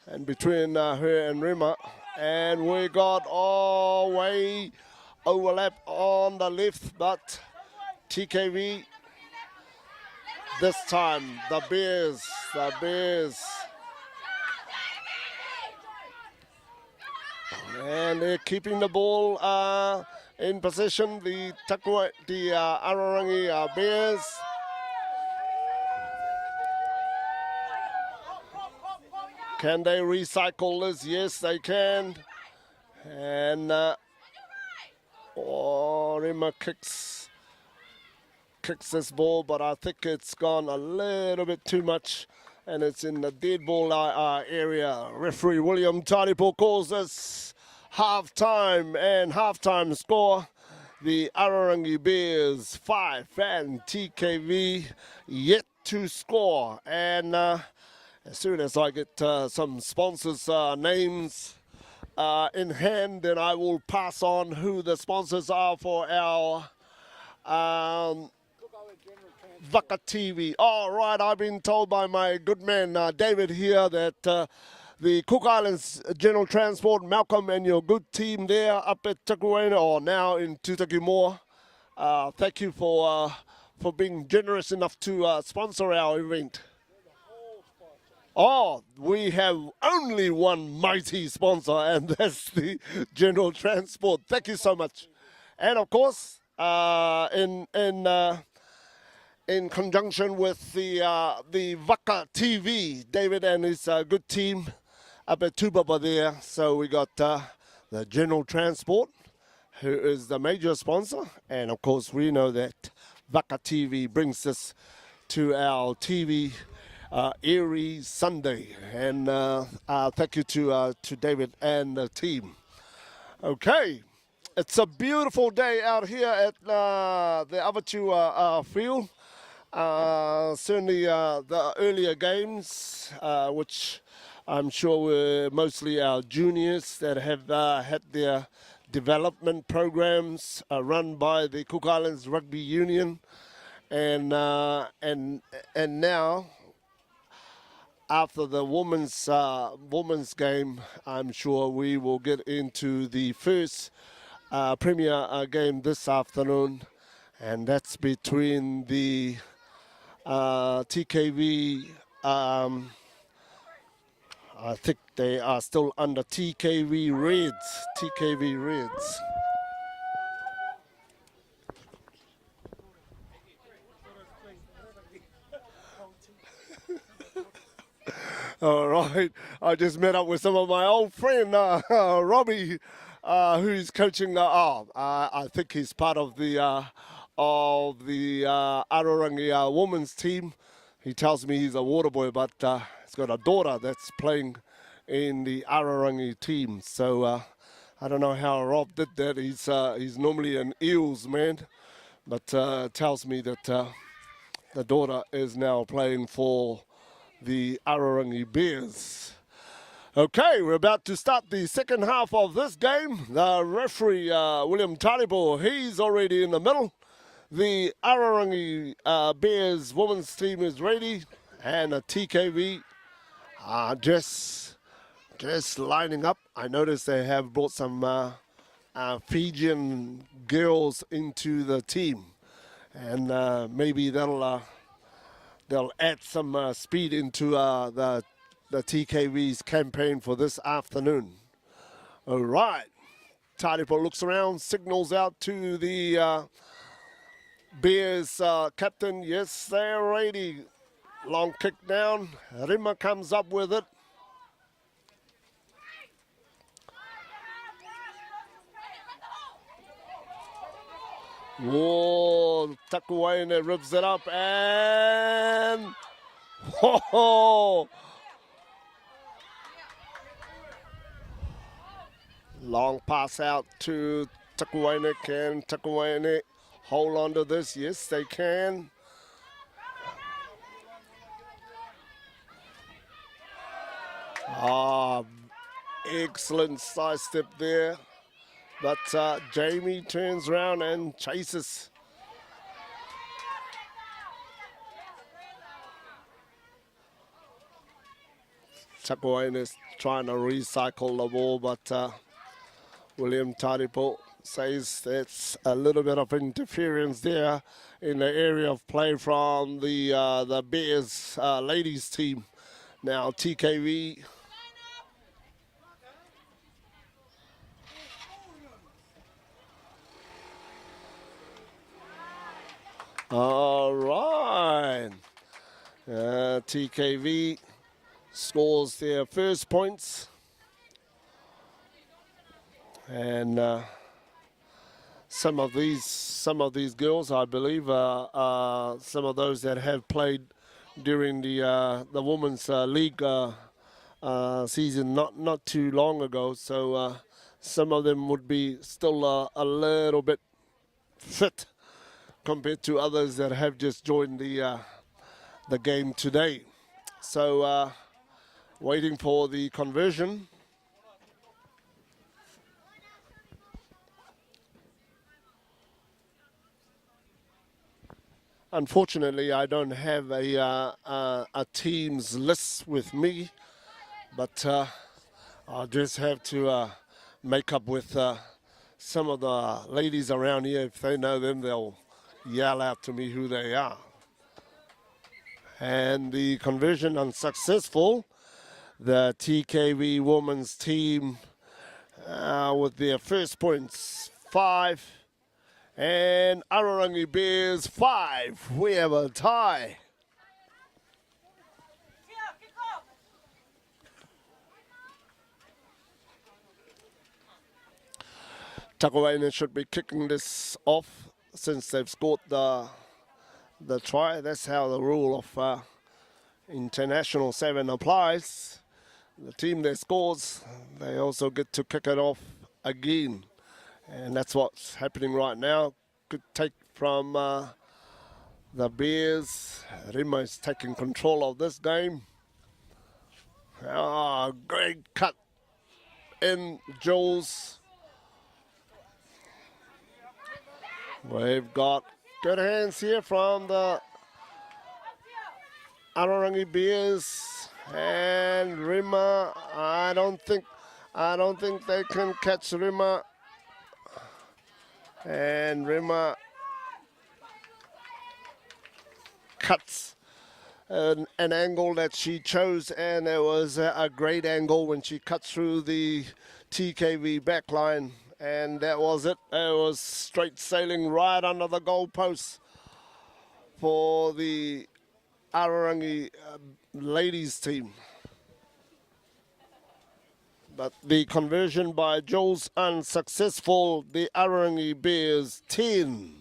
and between her and Rima. And we got way overlap on the left, but TKV this time, the Bears. And they're keeping the ball in possession, the Arorangi Bears. Can they recycle this? Yes, they can. And Rima kicks this ball, but I think it's gone a little bit too much, and it's in the dead ball area. Referee William Taripo calls this half-time, and half-time score, the Arorangi Bears 5 and TKV yet to score. And as soon as I get some sponsors' names in hand, then I will pass on who the sponsors are for our Vaka TV. All right, I've been told by my good man David here that the Cook Islands General Transport, Malcolm and your good team there up at Takuaine, or now in Tutakimoa, thank you for being generous enough to sponsor our event. Oh, we have only one mighty sponsor, and that's the General Transport. Thank you so much. And of course, in conjunction with the Vaka TV, David and his good team up at Tupapa there. So we got the General Transport, who is the major sponsor, and of course we know that Vaka TV brings us to our TV eerie Sunday. And thank you to David and the team. Okay, it's a beautiful day out here at the Avatiu field. Certainly the earlier games, which I'm sure were mostly our juniors that have had their development programs run by the Cook Islands Rugby Union, and now after the women's game, I'm sure we will get into the first premier game this afternoon, and that's between the TKV. I think they are still under TKV Reds. TKV Reds. All right. I just met up with some of my old friend, Robbie, who's coaching. I think he's part of the Arorangi women's team. He tells me he's a water boy, but he's got a daughter that's playing in the Arorangi team. So I don't know how Rob did that. He's normally an Eels man, but tells me that the daughter is now playing for the Arorangi Bears. Okay, we're about to start the second half of this game. The referee, William Talibo, he's already in the middle. The Arorangi Bears women's team is ready, and the TKV are just lining up. I noticed they have brought some Fijian girls into the team, and maybe they'll add some speed into the TKV's campaign for this afternoon. All right, Taripo looks around, signals out to the Bears captain. Yes, they're ready. Long kick down. Rima comes up with it. Whoa, Takuaine rips it up and ho. Long pass out to Takuaine. Can Takuaine hold on to this? Yes, they can. Excellent side step there. But Jamie turns around and chases. Takuaine is trying to recycle the ball, but William Taripo says that's a little bit of interference there in the area of play from the Bears ladies team. Now TKV. All right. TKV scores their first points. And some of these girls, I believe, some of those that have played during the women's league season not too long ago. So some of them would be still a little bit fit compared to others that have just joined the game today. So waiting for the conversion. Unfortunately, I don't have a team's list with me, but I'll just have to make up with some of the ladies around here. If they know them, they'll yell out to me who they are. And the conversion unsuccessful. The TKV women's team with their first points, 5. And Arorangi Bears 5. We have a tie. Takuaine should be kicking this off since they've scored the try. That's how the rule of International 7 applies, the team that scores, they also get to kick it off again. And that's what's happening right now. Good take from the Bears. Rima is taking control of this game. Great cut in Jules. We've got good hands here from the Arorangi Bears and Rima. I don't think they can catch Rima. And Rima cuts an angle that she chose, and it was a great angle when she cut through the TKV backline, and that was it. It was straight sailing right under the goalpost for the Arorangi ladies team. But the conversion by Jules unsuccessful. The Arorangi Bears 10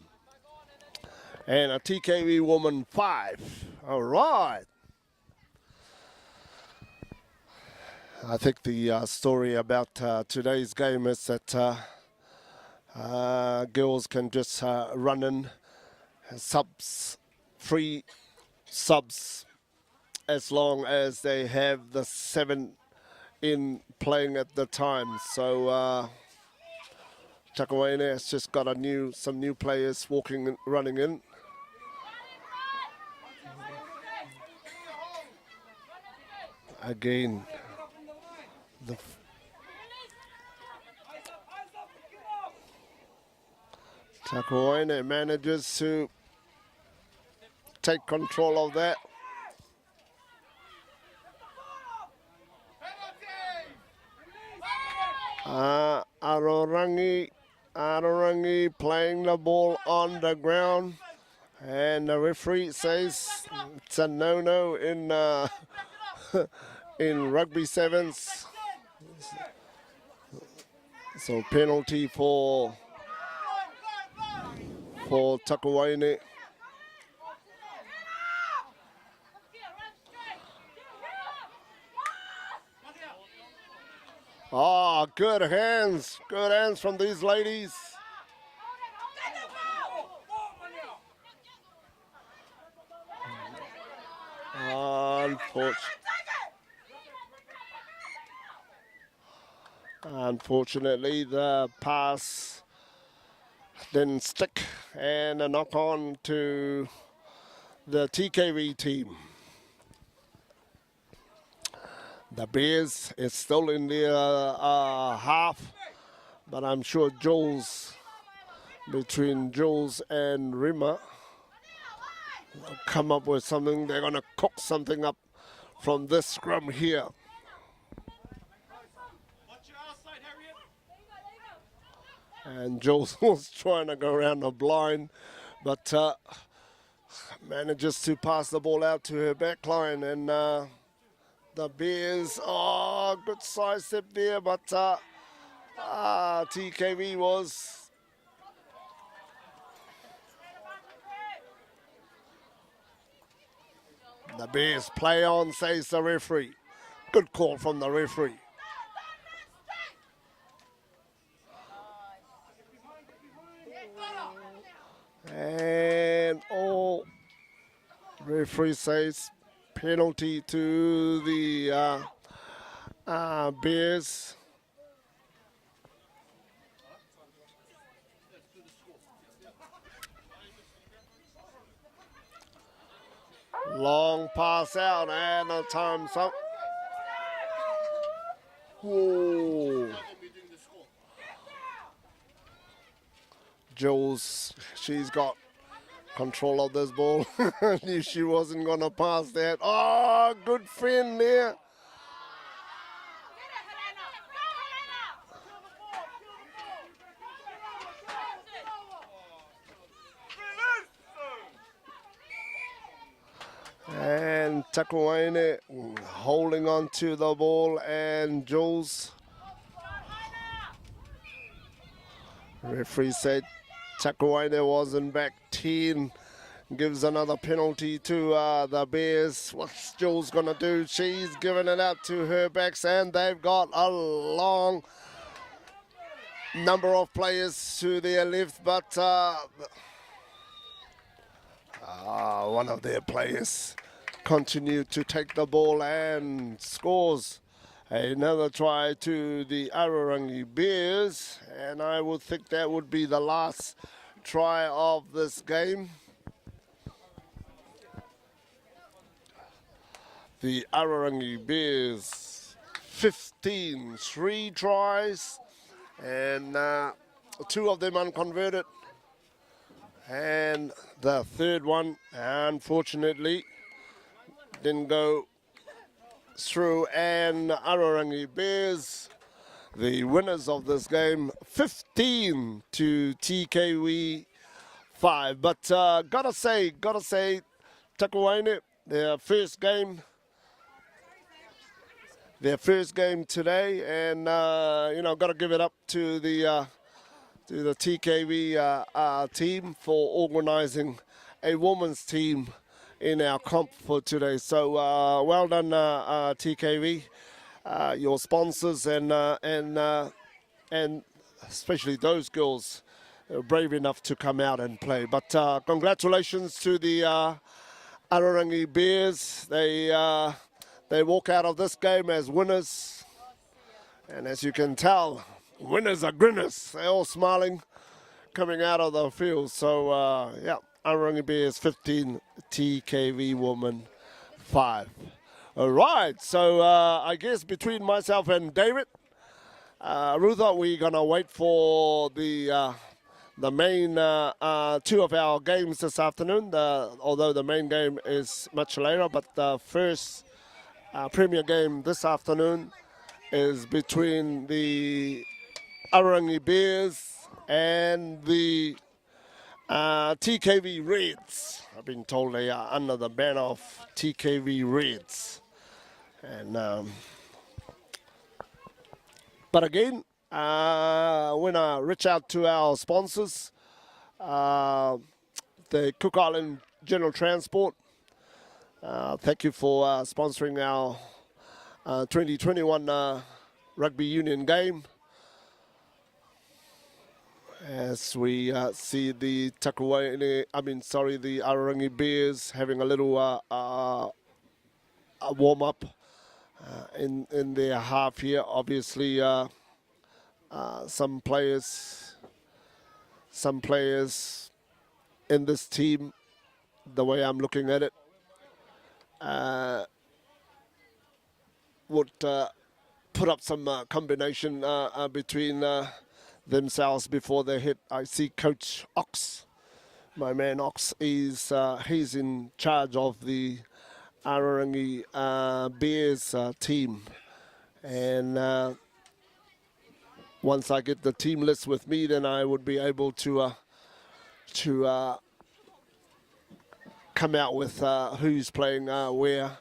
and a TKV woman 5. All right. I think the story about today's game is that girls can just run in subs, free subs, as long as they have the 7 in playing at the time. So Chakawaine has just got some new players running in. Again, the Chakawaine manages to take control of that. Arorangi playing the ball on the ground, and the referee says it's a no-no in in rugby sevens. So penalty for Takawaine. Oh, good hands from these ladies. Unfortunately, the pass didn't stick, and a knock on to the TKV team. The Bears is still in their half, but I'm sure between Jules and Rima, they'll come up with something. They're going to cook something up from this scrum here. And Jules was trying to go around the blind, but manages to pass the ball out to her back line, and the Bears, good side step there, but TKV was. The Bears play on, says the referee. Good call from the referee. And referee says penalty to the Bears. Long pass out and a time's up. Whoa. Jules, she's got control of this ball. Knew she wasn't going to pass that. Oh, good fin there. And Takawaine holding on to the ball, and Jules. Referee said Takawaine wasn't back 10. gives another penalty to the Bears. What's Jules going to do? She's giving it out to her backs, and they've got a long number of players to their left, but one of their players continued to take the ball and scores another try to the Arorangi Bears, and I would think that would be the last try of this game. The Arorangi Bears 15, 3 tries, and 2 of them unconverted. And the third one, unfortunately, didn't go through. And Arorangi Bears, the winners of this game, 15 to TKW 5. But gotta say, Takuaine, their first game today, and gotta give it up to the TKW team for organising a women's team in our comp for today. So well done, TKW, your sponsors, and especially those girls brave enough to come out and play. But congratulations to the Arorangi Bears. They walk out of this game as winners, and as you can tell, winners are grinners. They're all smiling coming out of the field. So, Arorangi Bears 15, TKV Woman 5. All right, so I guess between myself and David, Rutha, we're going to wait for the main 2 of our games this afternoon, although the main game is much later, but the first premier game this afternoon is between the Arorangi Bears and the TKV Reds. I've been told they are under the banner of TKV Reds. And but again, when I reach out to our sponsors, the Cook Island General Transport, thank you for sponsoring our 2021 rugby union game. As we see the the Arorangi Bears having a little a warm-up in their half here. Obviously, some players in this team, the way I'm looking at it, would put up some combination between themselves before they hit. I see Coach Ox, my man Ox, he's in charge of the Arorangi Bears team, and once I get the team list with me, then I would be able to come out with who's playing where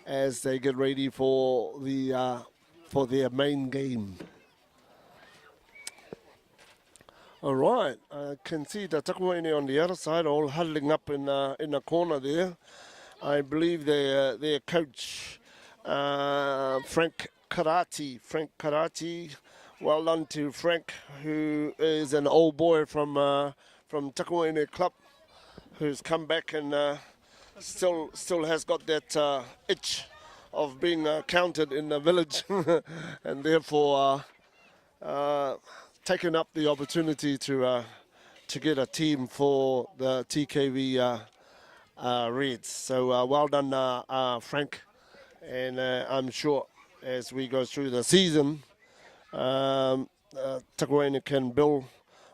as they get ready for their main game. All right, I can see the Takuaine on the other side, all huddling up in a corner there. I believe their coach, Frank Karate. Well done to Frank, who is an old boy from Takuaine Club, who's come back and still has got that itch of being counted in the village, and therefore taken up the opportunity to get a team for the TKV Reds. So well done, Frank, and I'm sure as we go through the season, Takuaine can build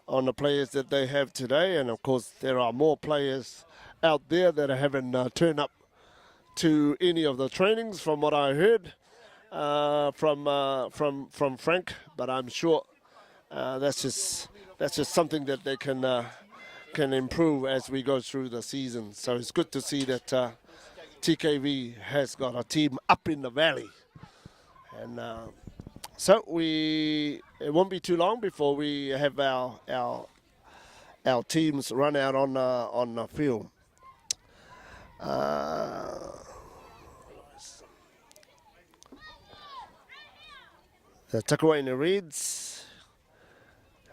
on the players that they have today, and of course there are more players out there that haven't turned up to any of the trainings, from what I heard from Frank. But I'm sure that's just something that they can improve as we go through the season. So it's good to see that TKV has got a team up in the valley, and so it won't be too long before we have our teams run out on the field. The Takuaina Reds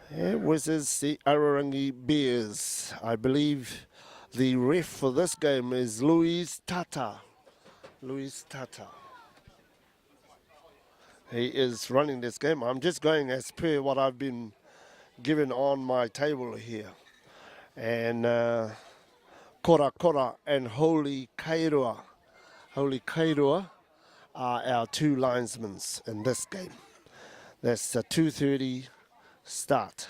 versus the Arorangi Bears. I believe the ref for this game is Luis Tata. Luis Tata. He is running this game. I'm just going as per what I've been given on my table here. And Kora Kora and Holy Kairua. Holy Kairua are our two linesmen in this game. That's a 2:30 start.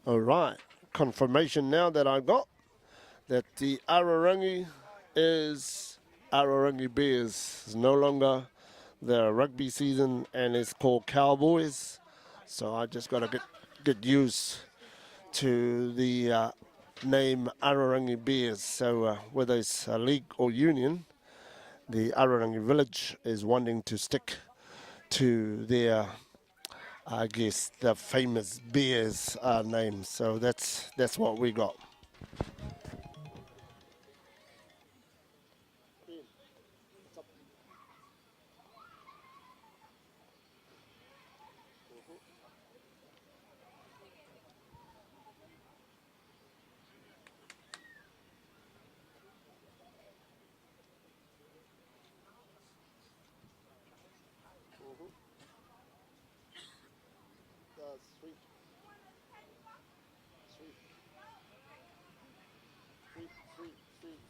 All right, confirmation now that I got that the Arorangi is Arorangi Bears. It's no longer the rugby season and it's called Cowboys. So I just got to get used to the name Arorangi Bears. So whether it's a league or union, the Arorangi village is wanting to stick to their, I guess, the famous Bears name. So that's what we got.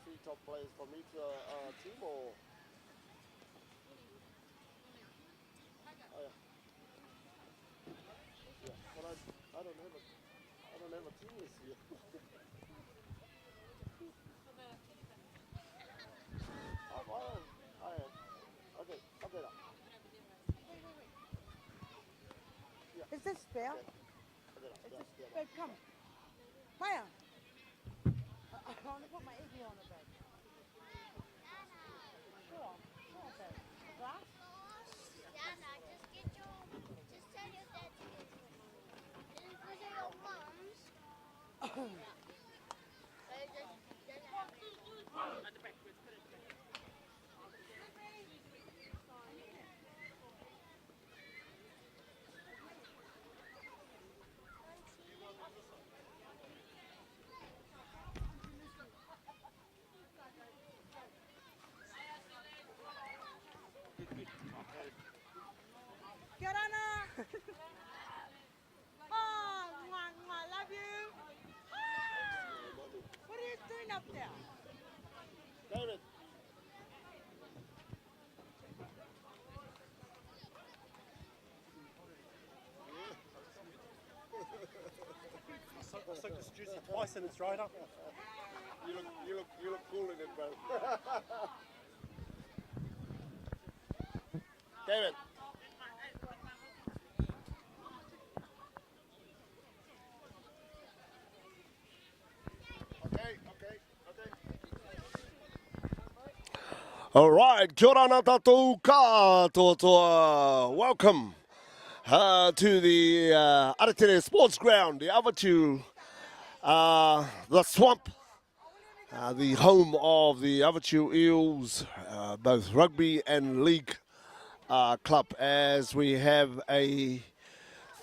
Three top players from each team, or? Oh, yeah. Yeah, but I don't have a team this year. I am. Okay, now. Yeah. Is this fair? Babe, come. Maya. I want to put my igloo on the bed. Sure, babe. Glass? Diana, just tell your dad to get you. Was it your mum's? Kirana! Oh, mwah, love you. Ah, what are you doing up there? David. I soaked this juicy twice and it's dried up. You look cool in it, bro. David. All right, kia ora na tātou katoa. Welcome to the Arorangi Sports Ground, the Avatiu, the Swamp, the home of the Avatiu Eels, both rugby and league club, as we have a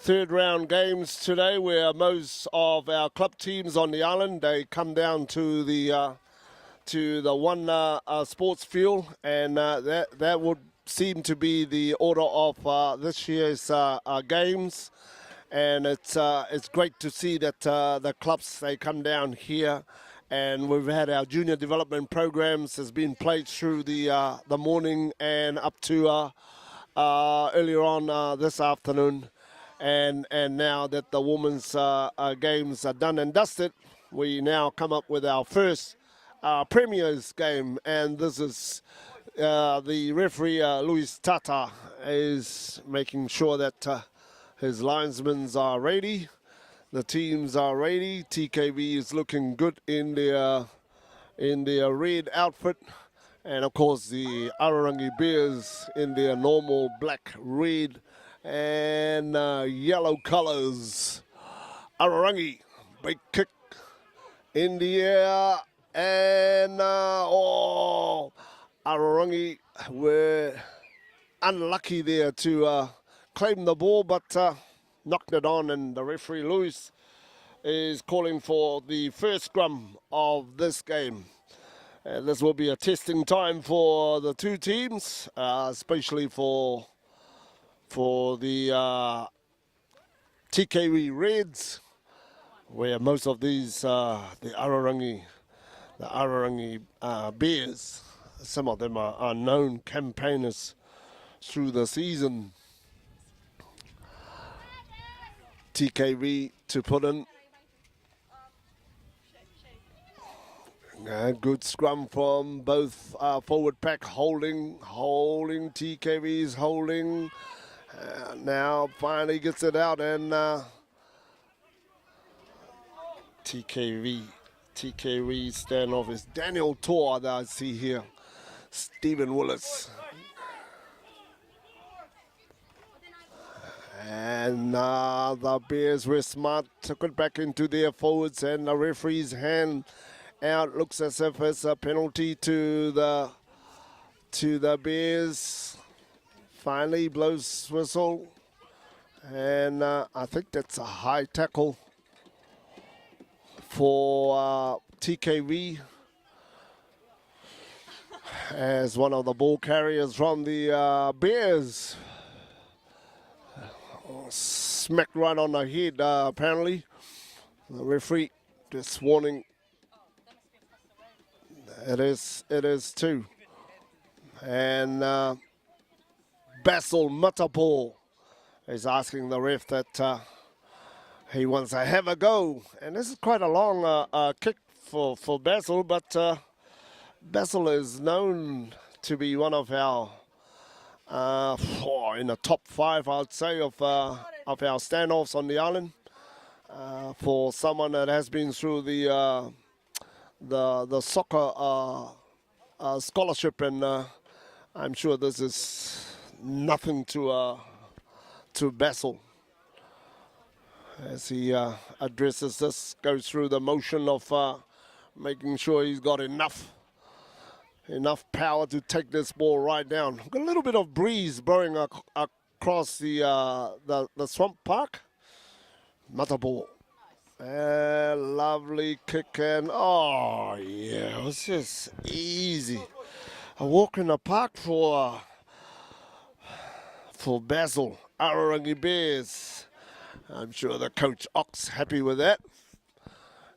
third round games today where most of our club teams on the island, they come down to the one sports field, and that would seem to be the order of this year's games. And it's great to see that the clubs, they come down here, and we've had our junior development programs has been played through the morning and up to earlier on this afternoon, and now that the women's games are done and dusted, we now come up with our first Premier's game, and this is the referee Luis Tata is making sure that his linesmen are ready, the teams are ready. TKV is looking good in their red outfit, and of course the Arorangi Bears in their normal black, red, and yellow colors. Arorangi, big kick. in the air, and Arorangi were unlucky there to claim the ball, but knocked it on, and the referee Lewis is calling for the first scrum of this game. And this will be a testing time for the two teams, especially for the TKW Reds, where most of these the Arorangi Bears, some of them are known campaigners through the season. TKV to put in. A good scrum from both forward pack, holding. TKV's holding. Now finally gets it out, and TKV standoff is Daniel Tor that I see here. Stephen Willis. And the Bears were smart, took it back into their forwards, and the referee's hand out. Looks as if it's a penalty to the Bears. Finally blows whistle, and I think that's a high tackle for TKV, as one of the ball carriers from the Bears smacked right on the head, apparently. The referee just warning. It is too. And Basil Matapo is asking the ref that he wants to have a go. And this is quite a long kick for Basil, but Basil is known to be one of our in the top 5, I'd say, of our standoffs on the island. For someone that has been through the soccer scholarship, and I'm sure this is nothing to Basil as he addresses this, goes through the motion of making sure he's got enough power to take this ball right down. Got a little bit of breeze blowing across the swamp park. Matabo. Lovely kick, and oh yeah, it was just easy. A walk in the park for Basil. Arorangi Bears. I'm sure the coach Ox happy with that.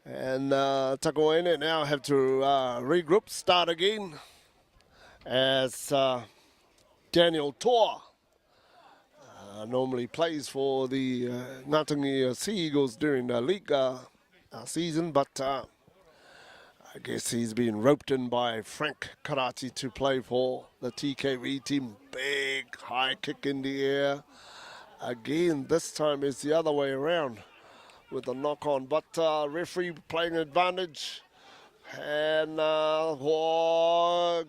And Takawene now have to regroup, start again, as Daniel Tor normally plays for the Ngatangi Sea Eagles during the league season, but I guess he's been roped in by Frank Karate to play for the TKV team. Big high kick in the air. Again, this time it's the other way around with the knock-on, but referee playing advantage. And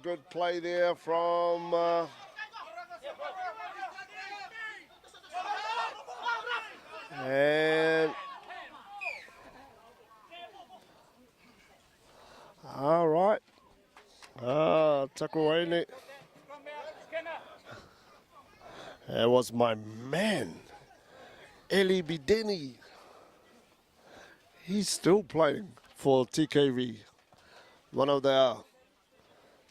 good play there from and all right, Takawene. That was my man, Eli Bideni. He's still playing for TKV. One of the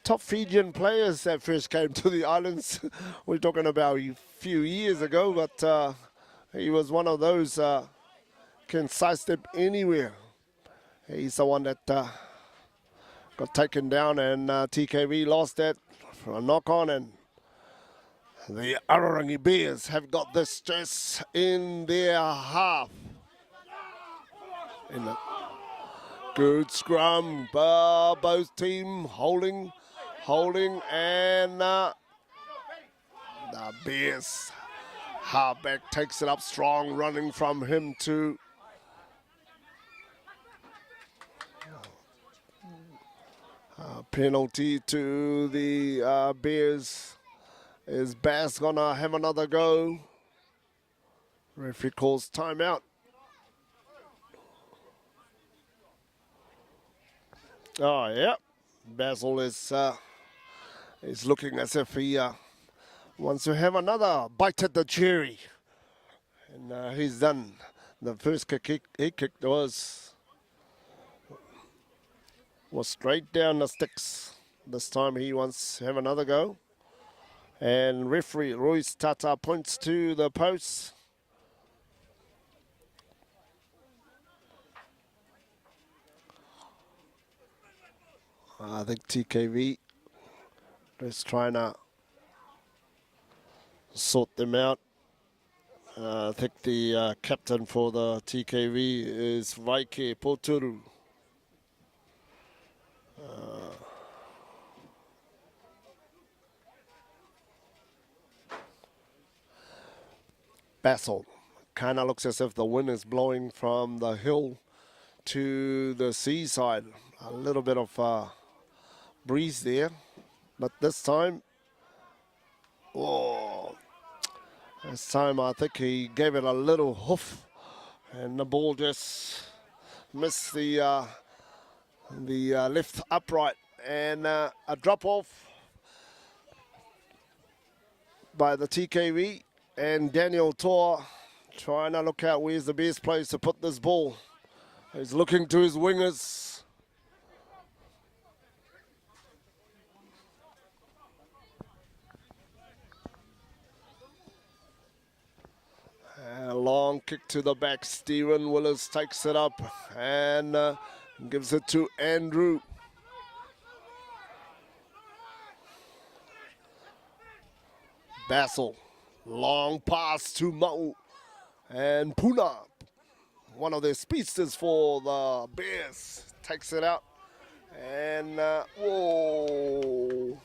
top Fijian players that first came to the islands. We're talking about a few years ago, but he was one of those can sidestep anywhere. He's the one that got taken down, and TKV lost that for a knock-on, and the Arorangi Bears have got the stress in their half. In the good scrum, both team holding, and the Bears halfback takes it up strong, running from him to penalty to the Bears. Is Bass gonna have another go? Referee calls timeout. Oh, yeah. Basil is looking as if he wants to have another bite at the cherry. And he's done. The first kick he kicked was straight down the sticks. This time he wants to have another go. And referee Ruiz Tata points to the post. I think TKV is trying to sort them out. I think the captain for the TKV is Vaike Poturu. Basil. Kind of looks as if the wind is blowing from the hill to the seaside. A little bit of breeze there. But this time, I think he gave it a little hoof. And the ball just missed the left upright. And a drop off by the TKV. And Daniel Tor trying to look out where's the best place to put this ball. He's looking to his wingers. A long kick to the back. Stephen Willis takes it up and gives it to Andrew. Basil. Long pass to Mau and Puna, one of the speedsters for the Bears, takes it out. And whoa,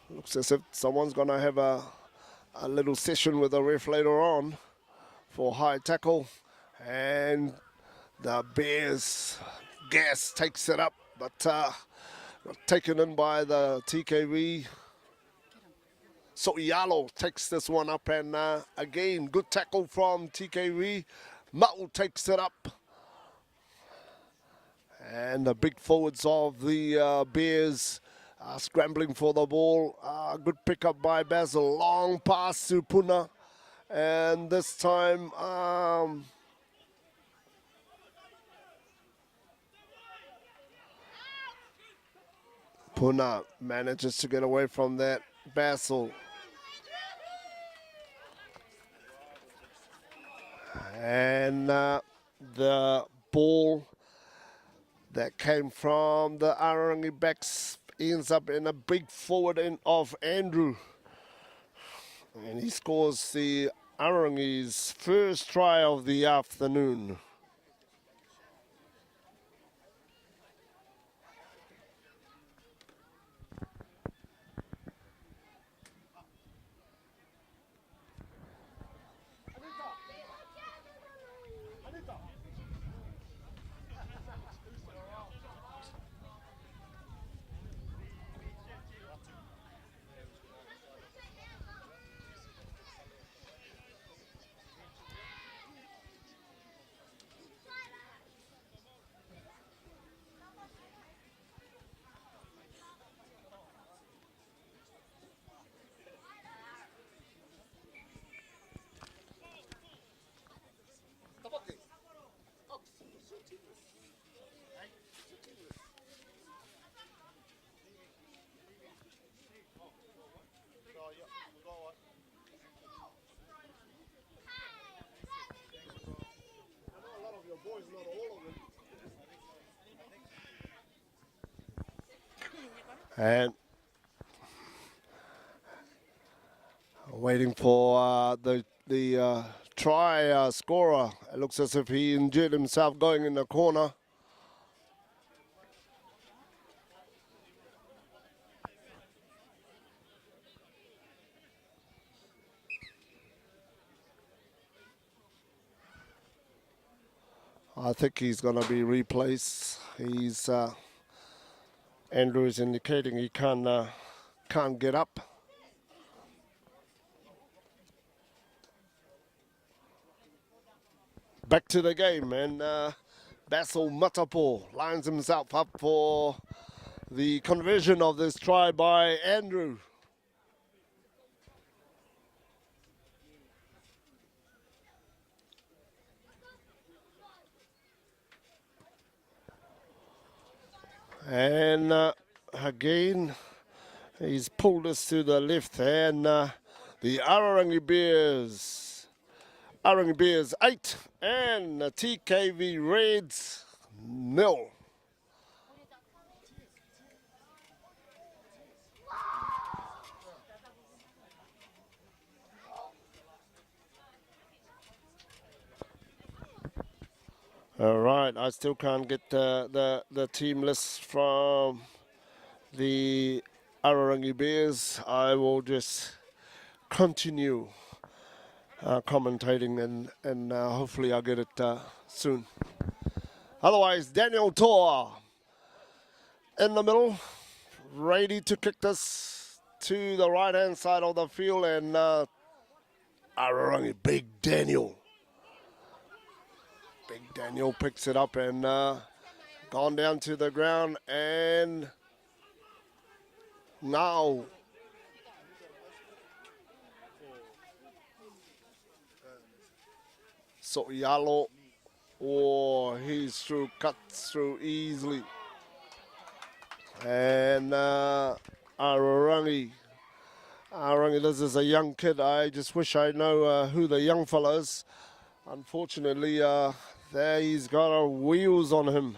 looks as if someone's gonna have a little session with the ref later on for high tackle. And the Bears gas takes it up, but taken in by the TKV. So Yalo takes this one up, and again, good tackle from TKV. Ma'u takes it up. And the big forwards of the Bears are scrambling for the ball. Good pickup by Basil. Long pass to Puna. And this time, Puna manages to get away from that. Basil. And the ball that came from the Arorangi backs ends up in a big forward end of Andrew. And he scores the Arorangi's first try of the afternoon. And waiting for the try scorer. It looks as if he injured himself going in the corner. I think he's going to be replaced. He's Andrew is indicating he can't get up. Back to the game, and Basil Matapo lines himself up for the conversion of this try by Andrew. And again, he's pulled us to the left, and the Arorangi Bears 8 and the TKV Reds 0. All right, I still can't get the team list from the Arorangi Bears. I will just continue commentating and hopefully I'll get it soon. Otherwise, Daniel Toa in the middle, ready to kick this to the right-hand side of the field, and Arorangi, Big Daniel picks it up and gone down to the ground, and now So'Yalo, he's through, cuts through easily. And Arorangi, this is a young kid. I just wish I know who the young fella is. Unfortunately, there he's got wheels on him.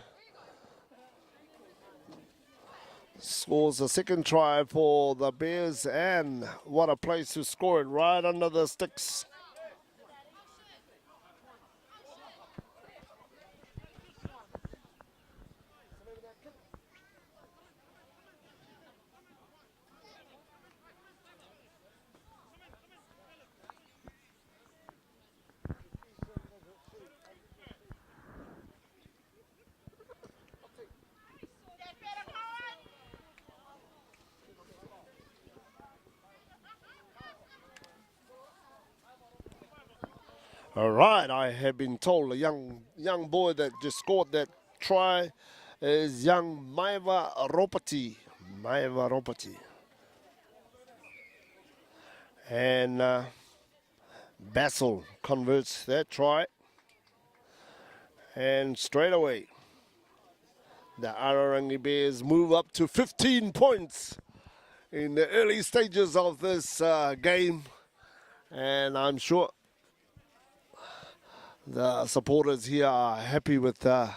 Scores a second try for the Bears, and what a place to score it, right under the sticks. All right, I have been told a young boy that just scored that try is young Maiva Ropati. And Basil converts that try. And straight away, the Arorangi Bears move up to 15 points in the early stages of this game. And I'm sure the supporters here are happy with that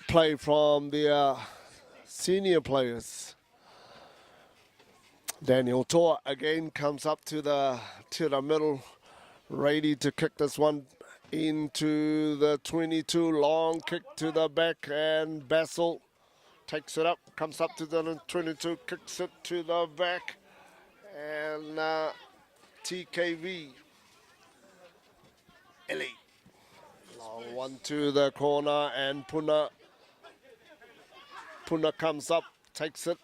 play from the senior players. Daniel Toa again comes up to the middle, ready to kick this one into the 22. Long kick to the back, and Basil takes it up, comes up to the 22, kicks it to the back, and TKV Ellie. Long one to the corner, and Puna comes up, takes it,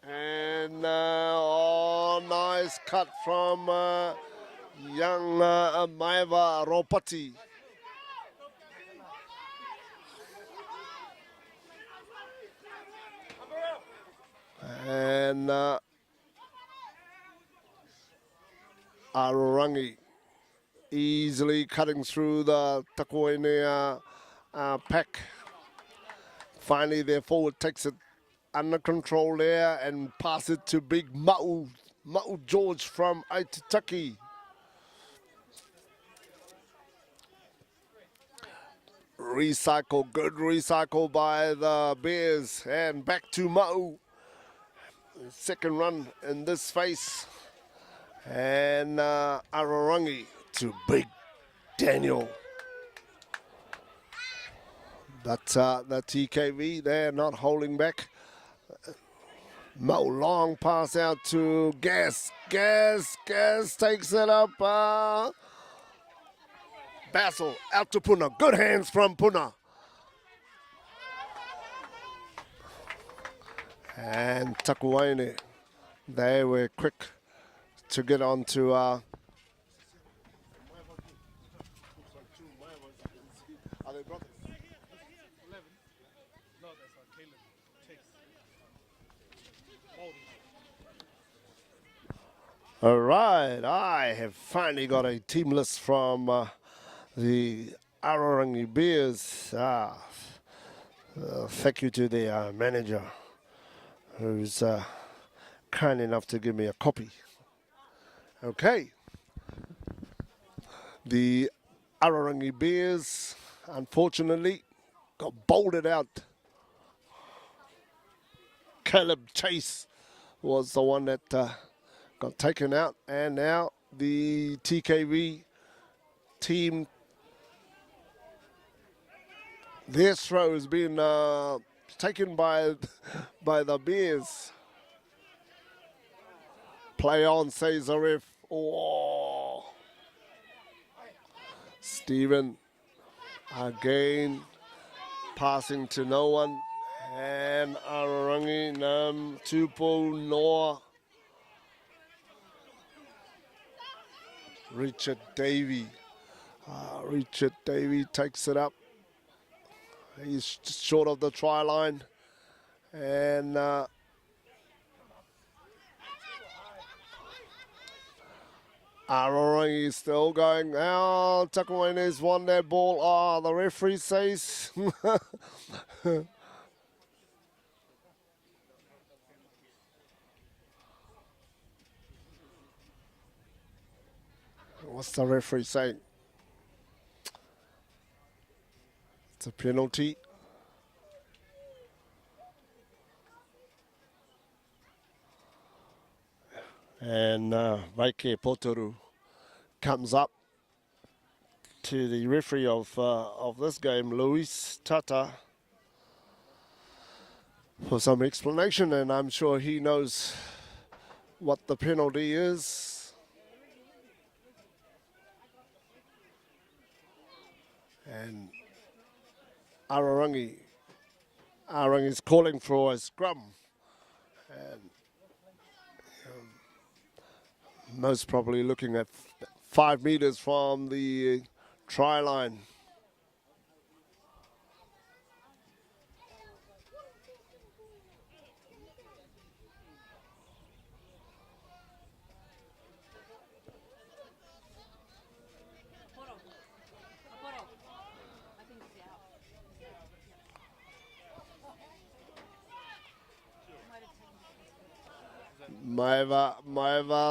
and nice cut from young Maiva Ropati. And Arorangi easily cutting through the Takuene pack. Finally, their forward takes it under control there and pass it to big Ma'u George from Aitutaki. Good recycle by the Bears, and back to Ma'u. Second run in this phase, and Arorangi to big Daniel. But the TKV, they're not holding back. Ma'u, long pass out to Gas takes it up. Basil out to Puna. Good hands from Puna. And Takuaine, they were quick to get on to out as Caleb Chase. Balding. All right, I have finally got a team list from the Arorangi Bears. Thank you to the manager who's kind enough to give me a copy. Okay. The Arorangi Bears, unfortunately, got bolted out. Caleb Chase was the one that got taken out, and now the TKV team, their throw has been taken by the Bears. Play on, says the ref. Oh. Stephen again passing to no one, and Arorangi Tupo Noah. Richard Davey. Richard Davey takes it up. He's just short of the try line. And Arorangi is still going. Now Takuane's won that ball. Oh, the referee says. What's the referee saying? It's a penalty. And Vaike Potoru comes up to the referee of this game, Luis Tata, for some explanation, and I'm sure he knows what the penalty is. And Arorangi is calling for a scrum, and most probably looking at 5 meters from the try line. Maeva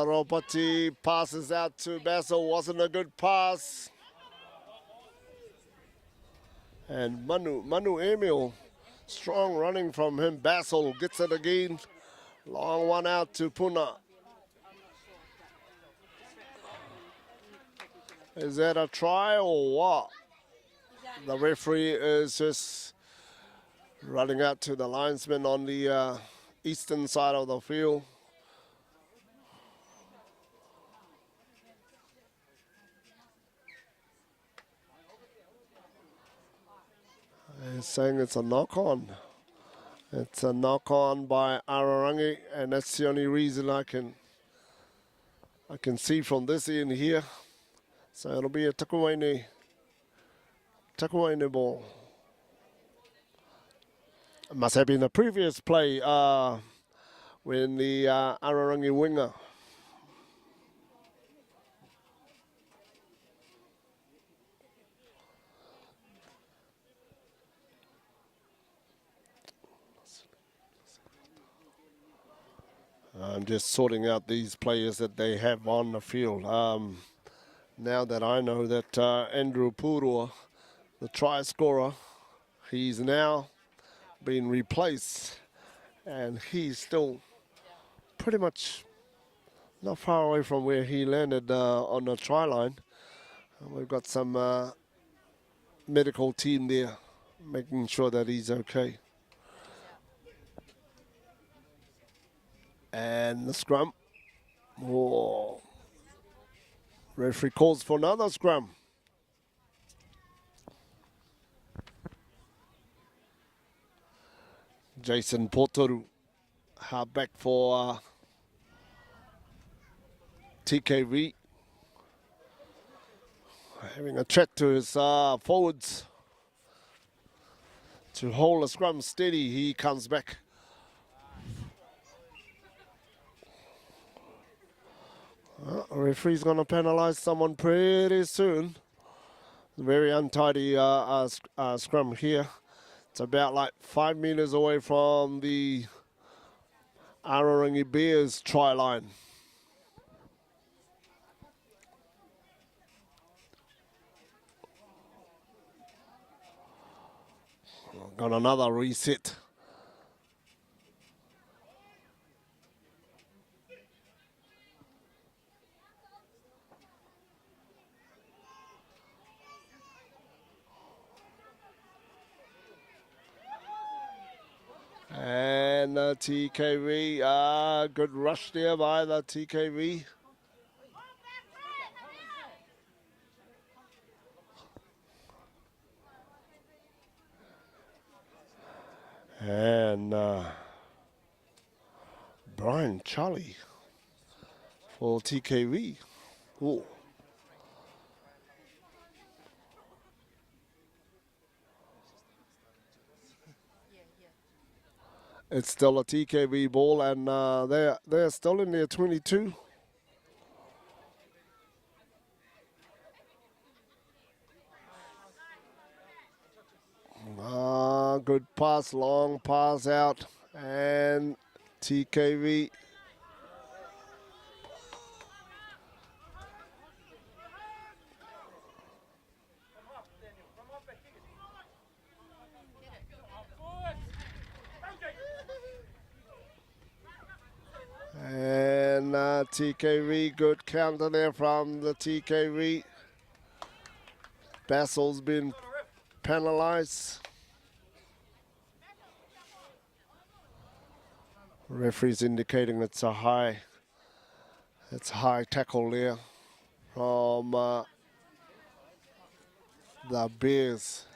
Ropati passes out to Basil. Wasn't a good pass. And Manu Emil, strong running from him. Basil gets it again. Long one out to Puna. Is that a try or what? The referee is just running out to the linesman on the eastern side of the field. He's saying it's a knock-on. It's a knock-on by Arorangi, and that's the only reason I can see from this end here. So it'll be a Takuaine ball. It must have been a previous play when the Arorangi winger I'm just sorting out these players that they have on the field. Now that I know that Andrew Purua, the try scorer, he's now been replaced, and he's still pretty much not far away from where he landed on the try line. We've got some medical team there making sure that he's okay. And the scrum. Oh. Referee calls for another scrum. Jason Potoru, halfback for TKV. Having a chat to his forwards. to hold the scrum steady. He comes back. Referee's going to penalise someone pretty soon. Very untidy scrum here. It's about like 5 meters away from the Arorangi Bears try line. Got another reset. And the TKV, good rush there by the TKV. And Brian Charlie for TKV. Ooh. It's still a TKV ball, and they're still in their 22. Good pass, long pass out, and TKV. And TKV, good counter there from the TKV. Bassel's been penalized. Referee's indicating it's a high tackle there from the Bears.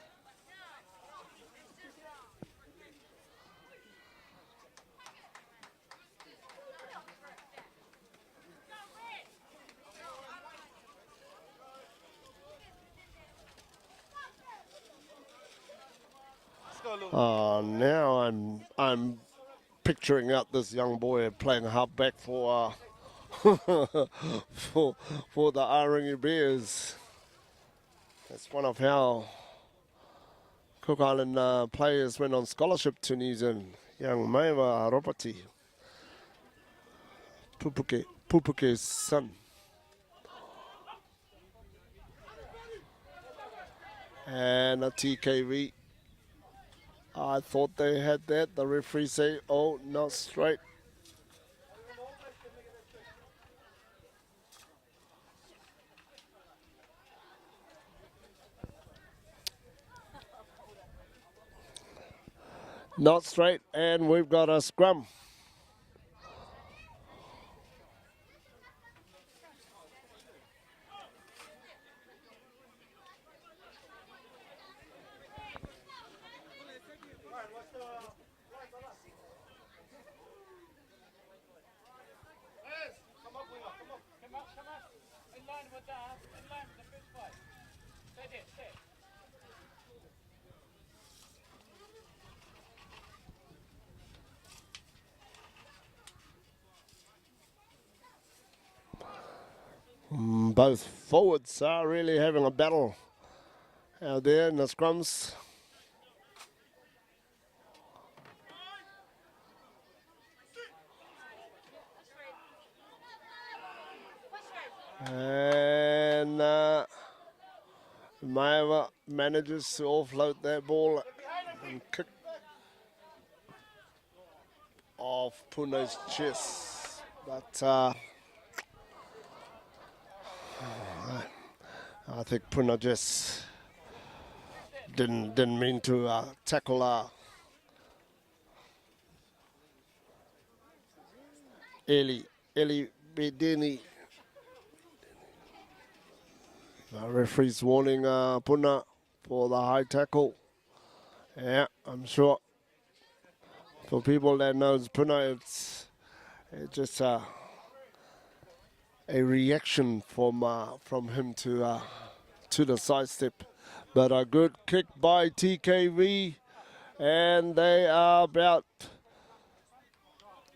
Now I'm picturing out this young boy playing halfback for for the Arorangi Bears. That's one of how Cook Island players went on scholarship to New Zealand. Young Maiva Ropati, Pupuke's son. And a TKV. I thought they had that. The referee say, oh, not straight. Not straight, and we've got a scrum. Both forwards are really having a battle out there in the scrums. And Maeva manages to offload that ball and kick off Puna's chest. But I think Puna just didn't mean to tackle Eli Bedini. Referee's warning Puna for the high tackle. Yeah, I'm sure for people that knows Puna, it's just a reaction from him to the sidestep. But a good kick by TKV, And they are about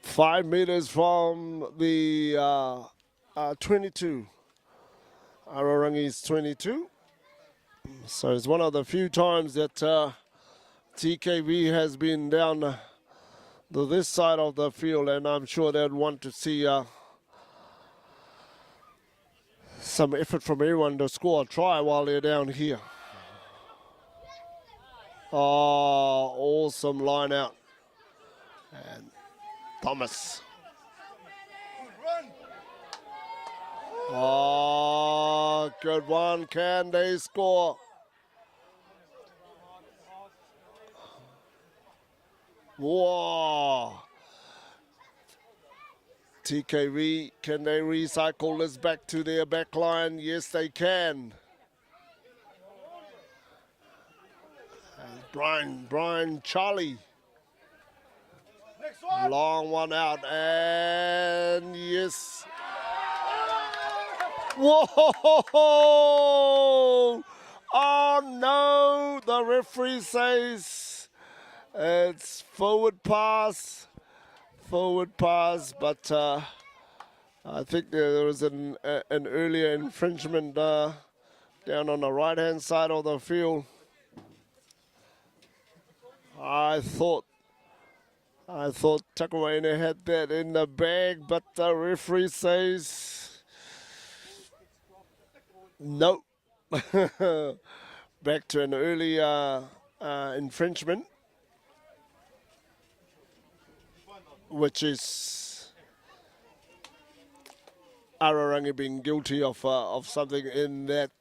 5 meters from the 22. Arorangi's 22. So it's one of the few times that TKV has been down to this side of the field, and I'm sure they'd want to see some effort from everyone to score a try while they're down here. Oh, awesome line out. And Thomas. Oh, good one. Can they score? Whoa. TKV, can they recycle this back to their back line? Yes, they can. And Brian Charlie. Long one out, and yes. Whoa! Oh no, the referee says it's forward pass, but I think there was an earlier infringement down on the right-hand side of the field. I thought Takawaina had that in the bag, but the referee says no. Back to an early infringement, which is Arorangi being guilty of something in that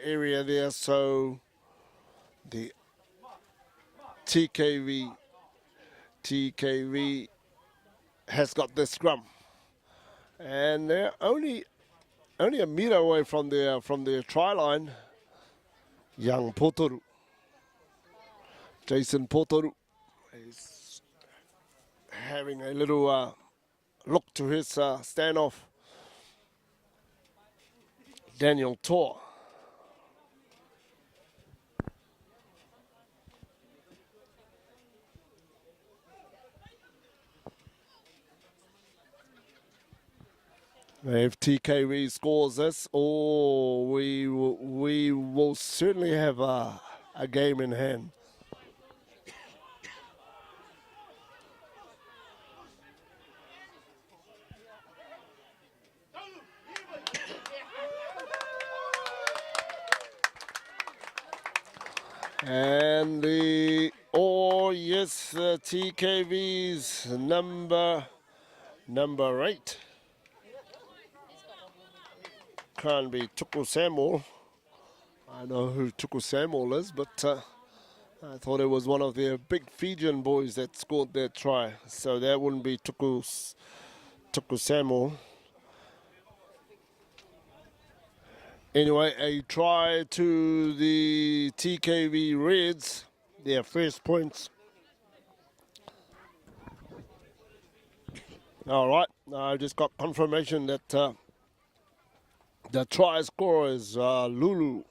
area there. So the TKV has got the scrum, and they're only a meter away from their try line. Young Potoru, Jason Potoru, is having a little look to his standoff. Daniel Tor. If TKV scores this, we will certainly have a game in hand. And the TKV's number 8. Can't be Tuku Samuel. I know who Tuku Samuel is, but I thought it was one of their big Fijian boys that scored that try. So that wouldn't be Tuku Samuel. Anyway, a try to the TKV Reds, their first points. All right, I just got confirmation that the try scorer is Lulu.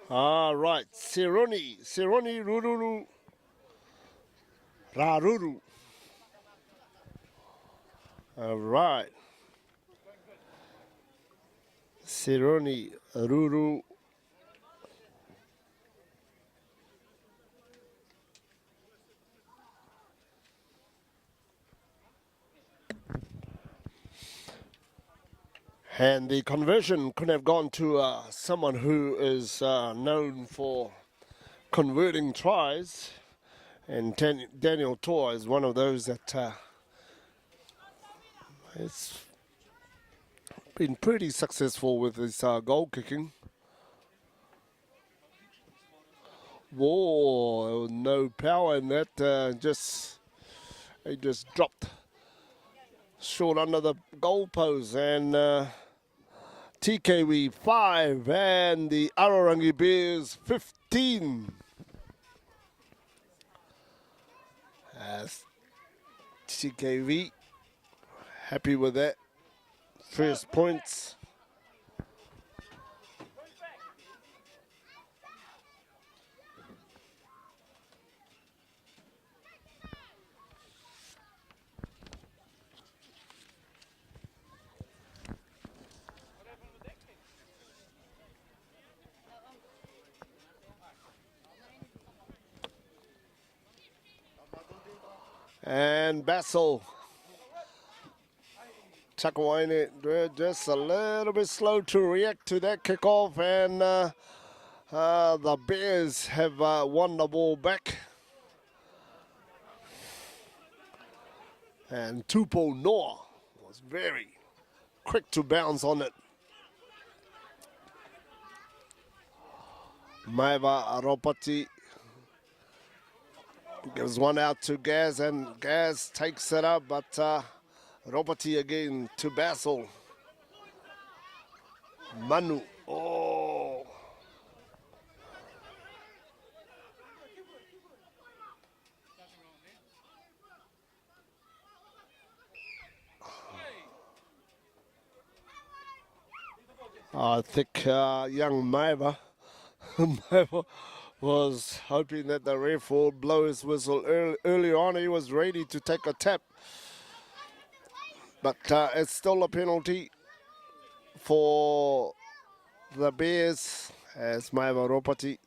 All right, Sironi Rururu, Raruru. All right, Sironi Ruru. And the conversion could have gone to someone who is known for converting tries. And Daniel Tor is one of those that has been pretty successful with his goal kicking. Whoa, no power in that. He just dropped short under the goal post, and TKV 5 and the Arorangi Bears 15. As TKV happy with that. First points. And Basil. Chakawaine just a little bit slow to react to that kickoff, and the Bears have won the ball back. And Tupapa Noah was very quick to bounce on it. Maiva Aropati gives one out to Gaz, and Gaz takes it up, but Ropati again to Basil. Manu, oh. I think young Maiva was hoping that the ref will blow his whistle early on. He was ready to take a tap. But it's still a penalty for the Bears as Maiva Ropati.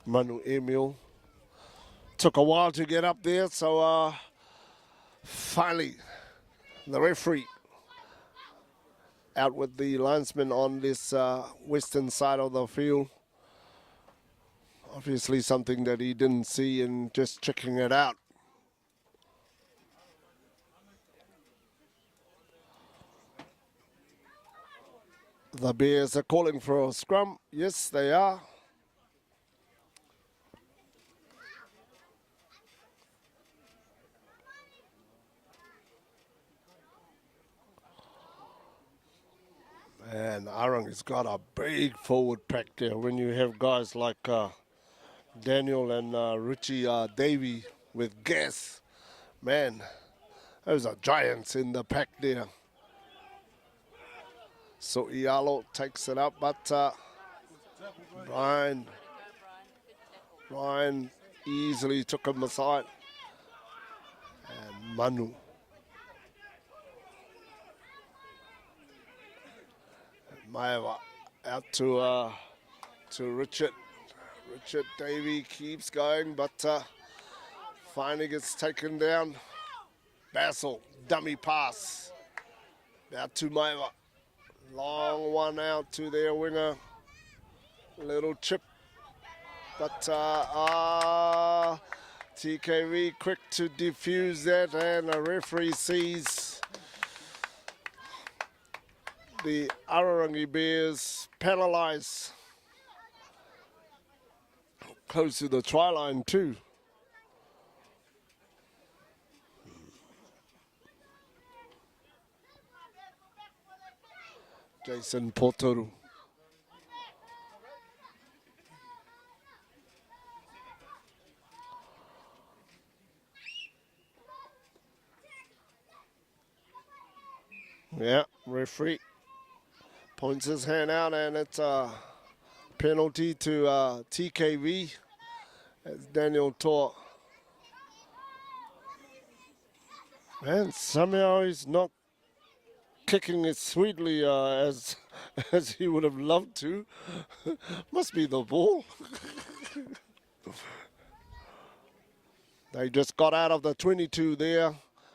Manu Emil took a while to get up there, so finally the referee out with the linesman on this western side of the field. Obviously something that he didn't see and just checking it out. The Bears are calling for a scrum. Yes, they are. And Arorangi's got a big forward pack there. When you have guys like Daniel and Richie Davey with gas, man, those are giants in the pack there. So Ialo takes it up, but Brian easily took him aside. And Manu. Maiva out to Richard. Richard Davey keeps going, but finally gets taken down. Basil, dummy pass. Out to Maiva. Long one out to their winger. Little chip. But TKV quick to defuse that, and the referee sees the Arorangi Bears penalised close to the try line too. Jason Portoru. Yeah, referee points his hand out, and it's a penalty to TKV as Daniel tore. Man, somehow he's not kicking it sweetly as he would have loved to. Must be the ball. They just got out of the 22 there,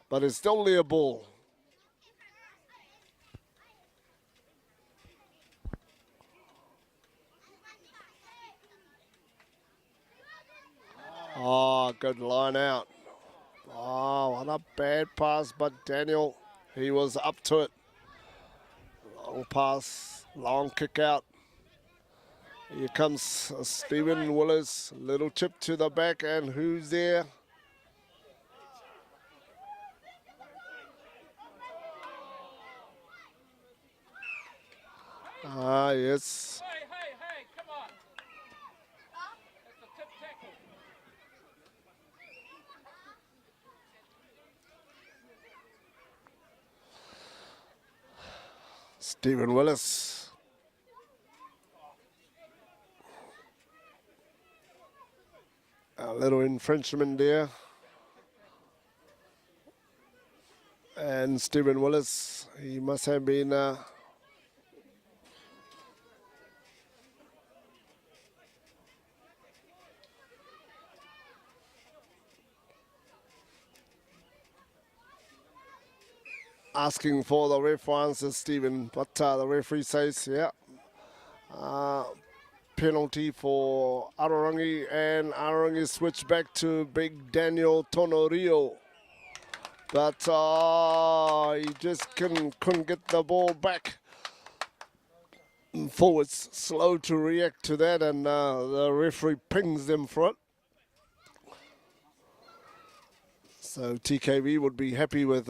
but it's still their ball. Oh, good line out. Oh, what a bad pass, but Daniel, he was up to it. Long pass, long kick out. Here comes Stephen Willis, little chip to the back, and who's there? Ah, yes. Hey, come on. That's a tip tackle. Stephen Willis. A little infringement there. And Stephen Willis, he must have been asking for the ref answers, Stephen. But the referee says, yeah, penalty for Arorangi, and Arorangi switch back to Big Daniel Tonorio. But he just couldn't get the ball back. Forwards slow to react to that, and the referee pings them for it. So TKV would be happy with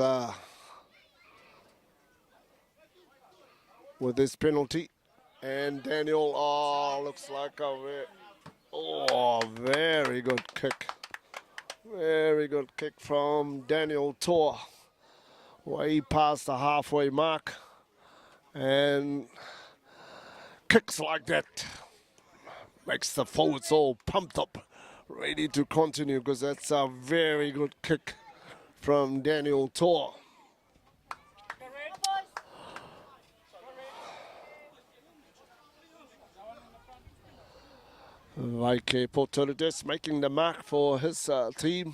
this penalty. And Daniel, looks like a very good kick. Very good kick from Daniel Tor. Way past the halfway mark. And kicks like that makes the forwards all pumped up, ready to continue, because that's a very good kick from Daniel Tor. Vaike Poturides making the mark for his team.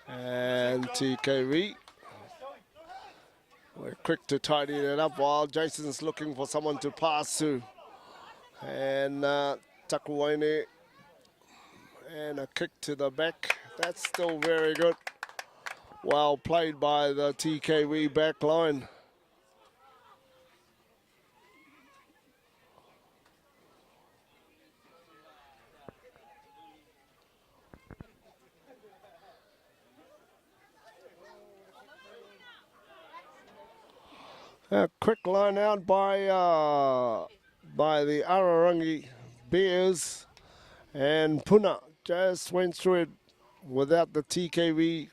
And TKV, we're quick to tidy it up while Jason's looking for someone to pass to. And Takuaine, and a kick to the back. That's still very good. Well played by the TKV back line. A quick line out by the Arorangi Bears, and Puna just went through it without the TKV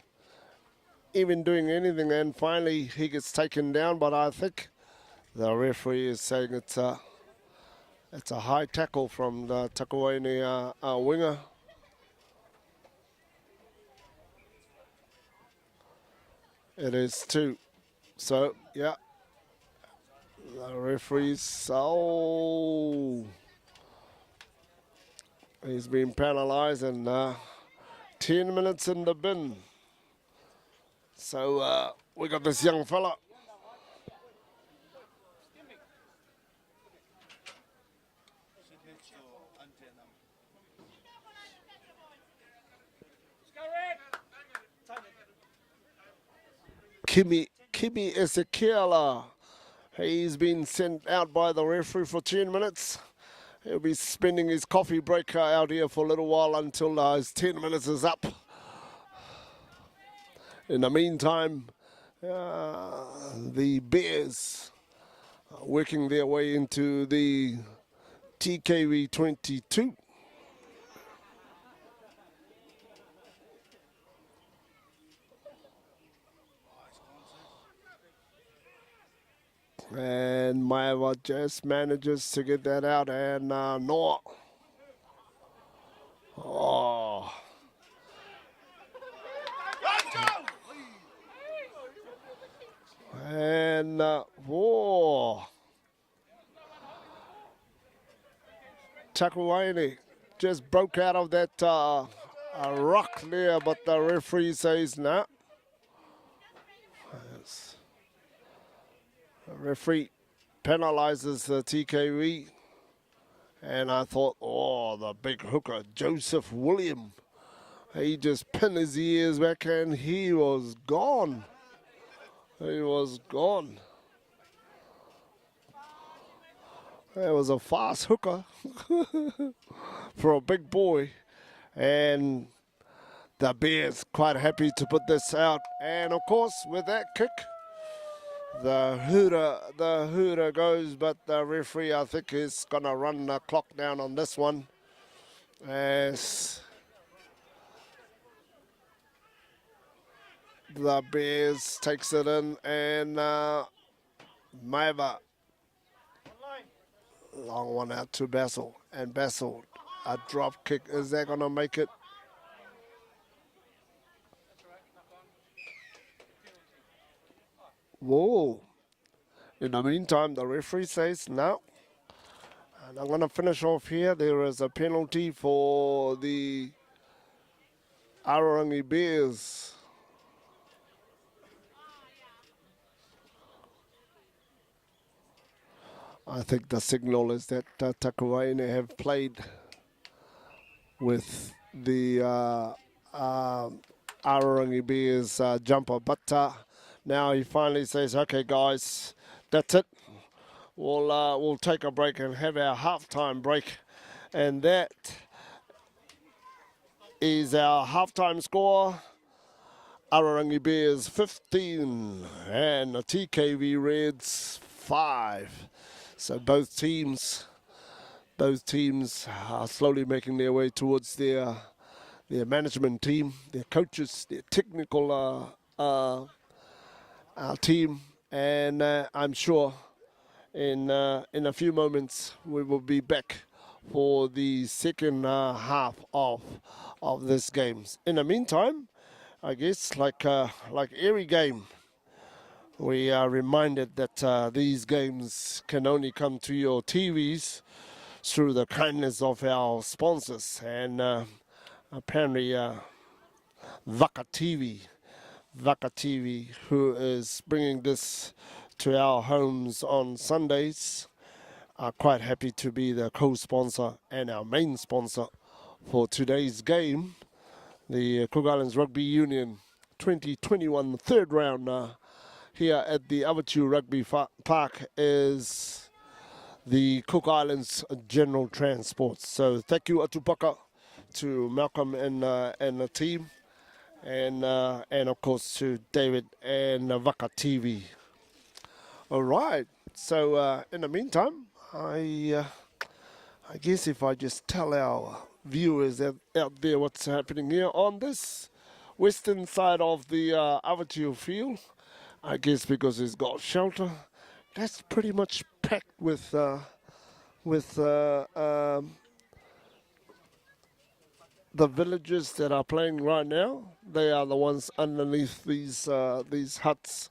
even doing anything, and finally he gets taken down. But I think the referee is saying it's a high tackle from the Takuaine winger. It is too. So yeah, the referee's he's been penalised, and 10 minutes in the bin. So we got this young fella. Kimi Ezekiela. He's been sent out by the referee for 10 minutes. He'll be spending his coffee break out here for a little while until his 10 minutes is up. In the meantime, the Bears are working their way into the TKV 22. And Maiva just manages to get that out, and Noah. Oh. And Takuaine just broke out of that rock there, but the referee says no. Yes. The referee penalizes the TKV, and I thought, the big hooker, Joseph William, he just pinned his ears back and he was gone. He was gone. It was a fast hooker for a big boy. And the Bears quite happy to put this out. And of course, with that kick, the hooter goes, but the referee, I think, is going to run the clock down on this one. As the Bears takes it in, and Maiva, long one out to Basil, and Basil A drop kick. Is that going to make it? Whoa. In the meantime, the referee says no. And I'm going to finish off here. There is a penalty for the Arorangi Bears. I think the signal is that Takawaine have played with the Arorangi Bears jumper. But now he finally says, okay, guys, that's it. We'll take a break and have our halftime break. And that is our halftime score. Arorangi Bears 15 and the TKV Reds 5. So both teams are slowly making their way towards their management team, their coaches, their technical team, and I'm sure in a few moments we will be back for the second half of this game. In the meantime, I guess like every game, we are reminded that these games can only come to your TVs through the kindness of our sponsors, and apparently Vaka TV, who is bringing this to our homes on Sundays, are quite happy to be the co-sponsor and our main sponsor for today's game. The Cook Islands Rugby Union 2021 third round here at the Avatiu Rugby Park is the Cook Islands General Transport. So thank you, Atupaka, to Malcolm and the team, and of course to David and Vaka TV. All right. So in the meantime, I guess if I just tell our viewers out there what's happening here on this western side of the Avatiu field, I guess because it's got shelter, that's pretty much packed with the villagers that are playing right now. They are the ones underneath these huts,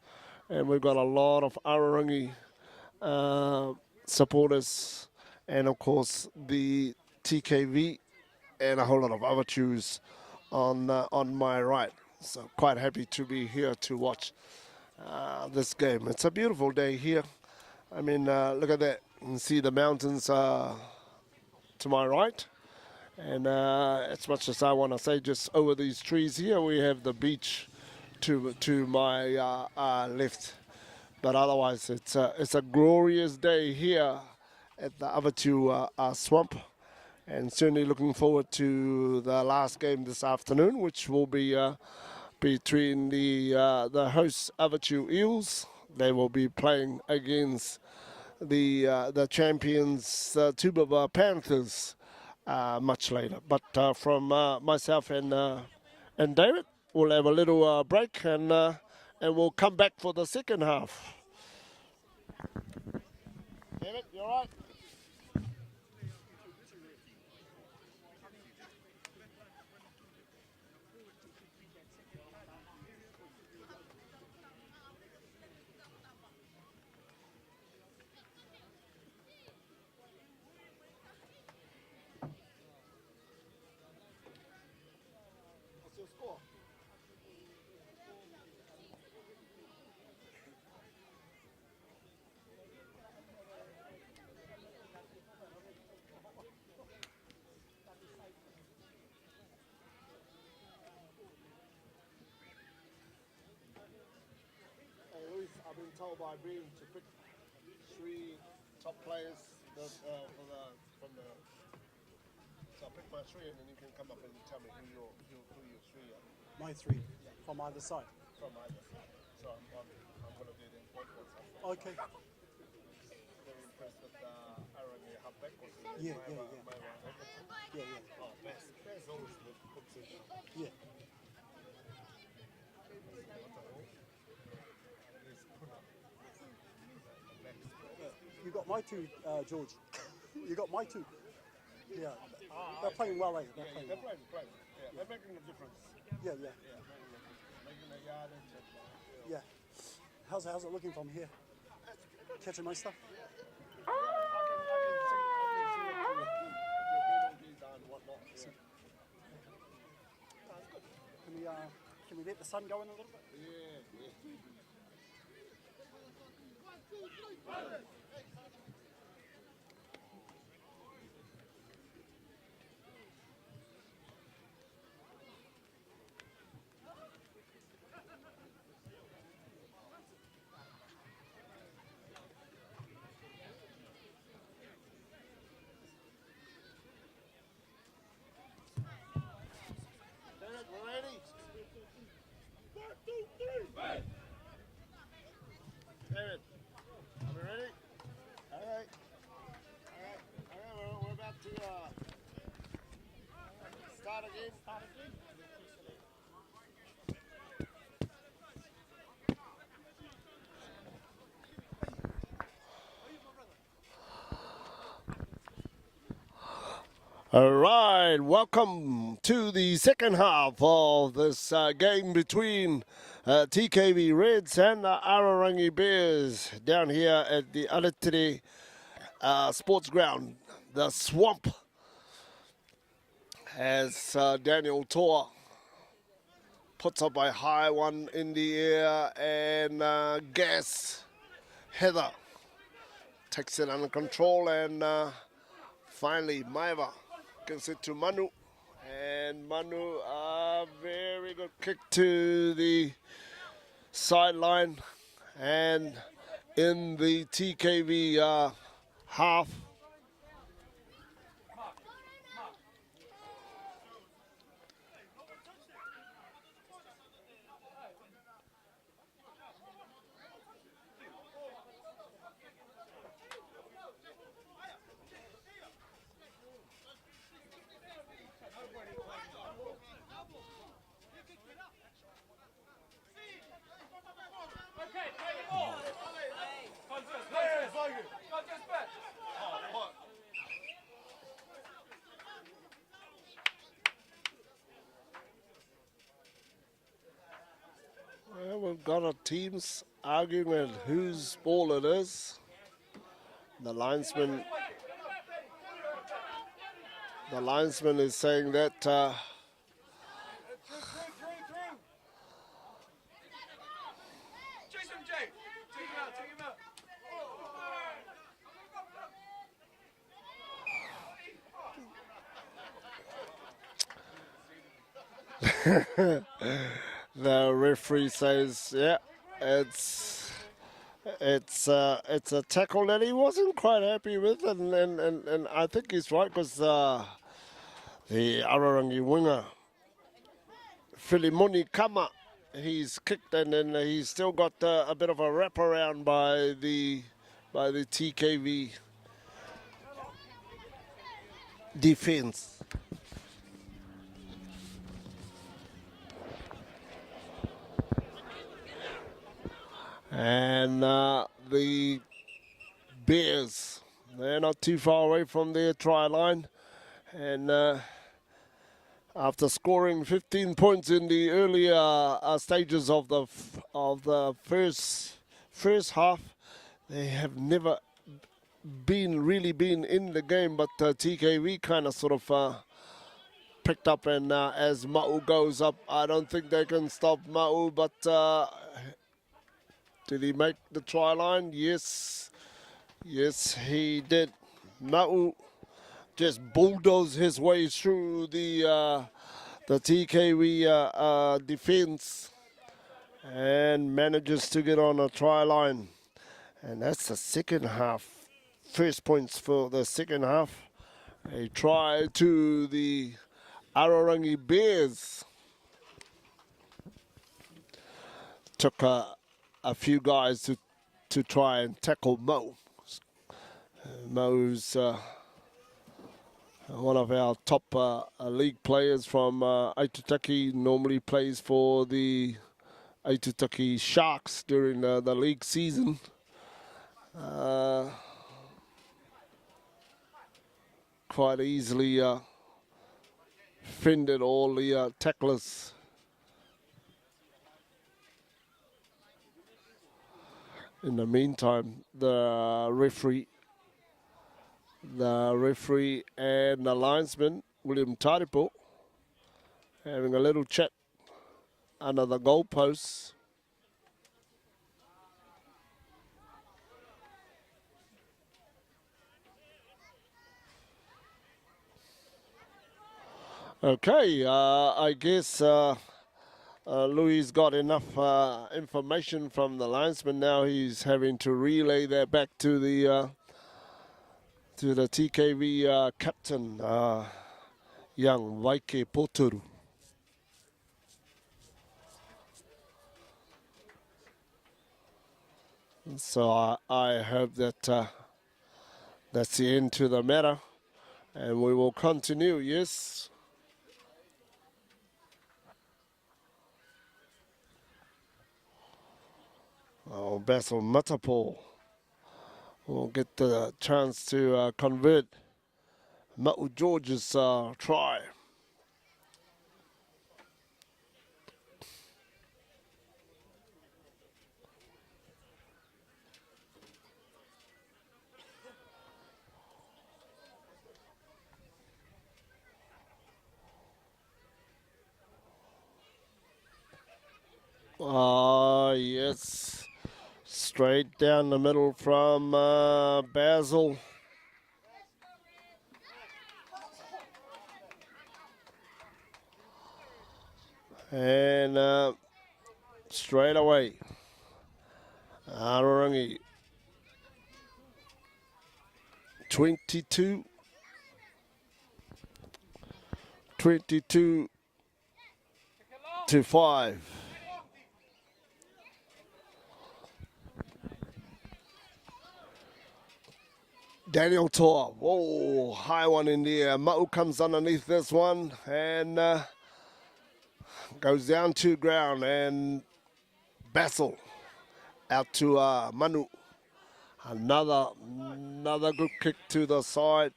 and we've got a lot of Arorangi supporters, and of course the TKV, and a whole lot of Avatius on my right. So quite happy to be here to watch this game. It's a beautiful day here. I mean, look at that. You can see the mountains to my right. And as much as I want to say, just over these trees here, we have the beach to my left. But otherwise, it's a glorious day here at the Avatiu swamp. And certainly looking forward to the last game this afternoon, which will be between the hosts Avatiu Eels. They will be playing against the champions Tupapa Panthers much later. But from myself and David, we'll have a little break, and we'll come back for the second half. David, you all right? What's your score? Hey, Luis, I've been told by Bean to pick 3 top players that, from the. So I'll pick my 3, and then you can come up and tell me who your 3 are. My 3 from either side. From either side. So I'm going to do them both. Okay. Very impressed with Aaron halfback. Yeah. Yeah. Oh, best always puts it. Yeah. You got my 2, George. You got my 2. Yeah. They're playing well, eh? They're playing They're well. playing. Yeah, they're making a difference. Yeah, yeah, Making a yardage. yeah. How's it looking from here? Catching my stuff? I can see your penalties and whatnot. Yeah. Can we let the sun go in a little bit? Yeah. We're ready. 1, 2, 3. David, are we ready? All right. We're about to start again. All right, welcome to the second half of this game between TKV Reds and the Arorangi Bears down here at the Aratiri Sports Ground, the Swamp, as Daniel Toa puts up a high one in the air, and Gas Heather takes it under control, and finally Maiva gives it to Manu, and Manu, a very good kick to the sideline, and in the TKV half. Well, we've got our teams arguing at whose ball it is. The linesman is saying that the referee says, yeah, it's a tackle that he wasn't quite happy with, and I think he's right, because the Arorangi winger Filimoni Kama, he's kicked, and then he's still got a bit of a wraparound by the TKV defense. And the Bears, they're not too far away from their try line, and after scoring 15 points in the earlier stages of the first half, they have never really been in the game. But TKV kind of sort of picked up, and as Ma'u goes up, I don't think they can stop Ma'u. But did he make the try line? Yes, he did. Ma'u just bulldozed his way through the TKV defense and manages to get on a try line. And that's the second half. First points for the second half. A try to the Arorangi Bears. Took a few guys to try and tackle Mo. Mo's one of our top league players from Aitutaki, normally plays for the Aitutaki Sharks during the league season. Quite easily fended all the tacklers. In the meantime, the referee and the linesman, William Taripo, having a little chat under the goalposts. Okay, I guess Louis got enough information from the linesman. Now he's having to relay that back to the TKV captain, young Waike Poturu. So I hope that that's the end to the matter, and we will continue. Yes. Oh, Basil Matapo will get the chance to convert Ma'u George's try. Yes. Straight down the middle from Basil. And straight away, Arorangi 22 to 5. Daniel Tor, whoa, high one in the air. Ma'u comes underneath this one and goes down to ground, and Basil out to Manu. Another good kick to the side.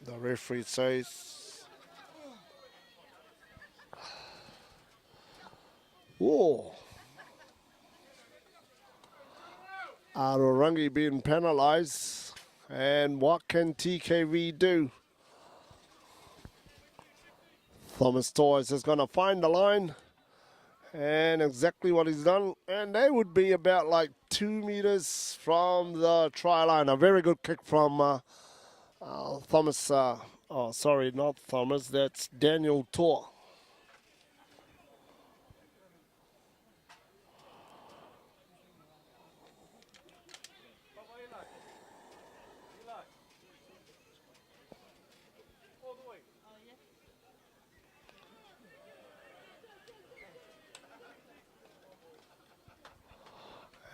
The referee says, whoa. Arorangi being penalised, and what can TKV do? Thomas Toys is going to find the line, and exactly what he's done, and they would be about like 2 meters from the try line. A very good kick from Thomas, oh sorry, not Thomas, that's Daniel Tor.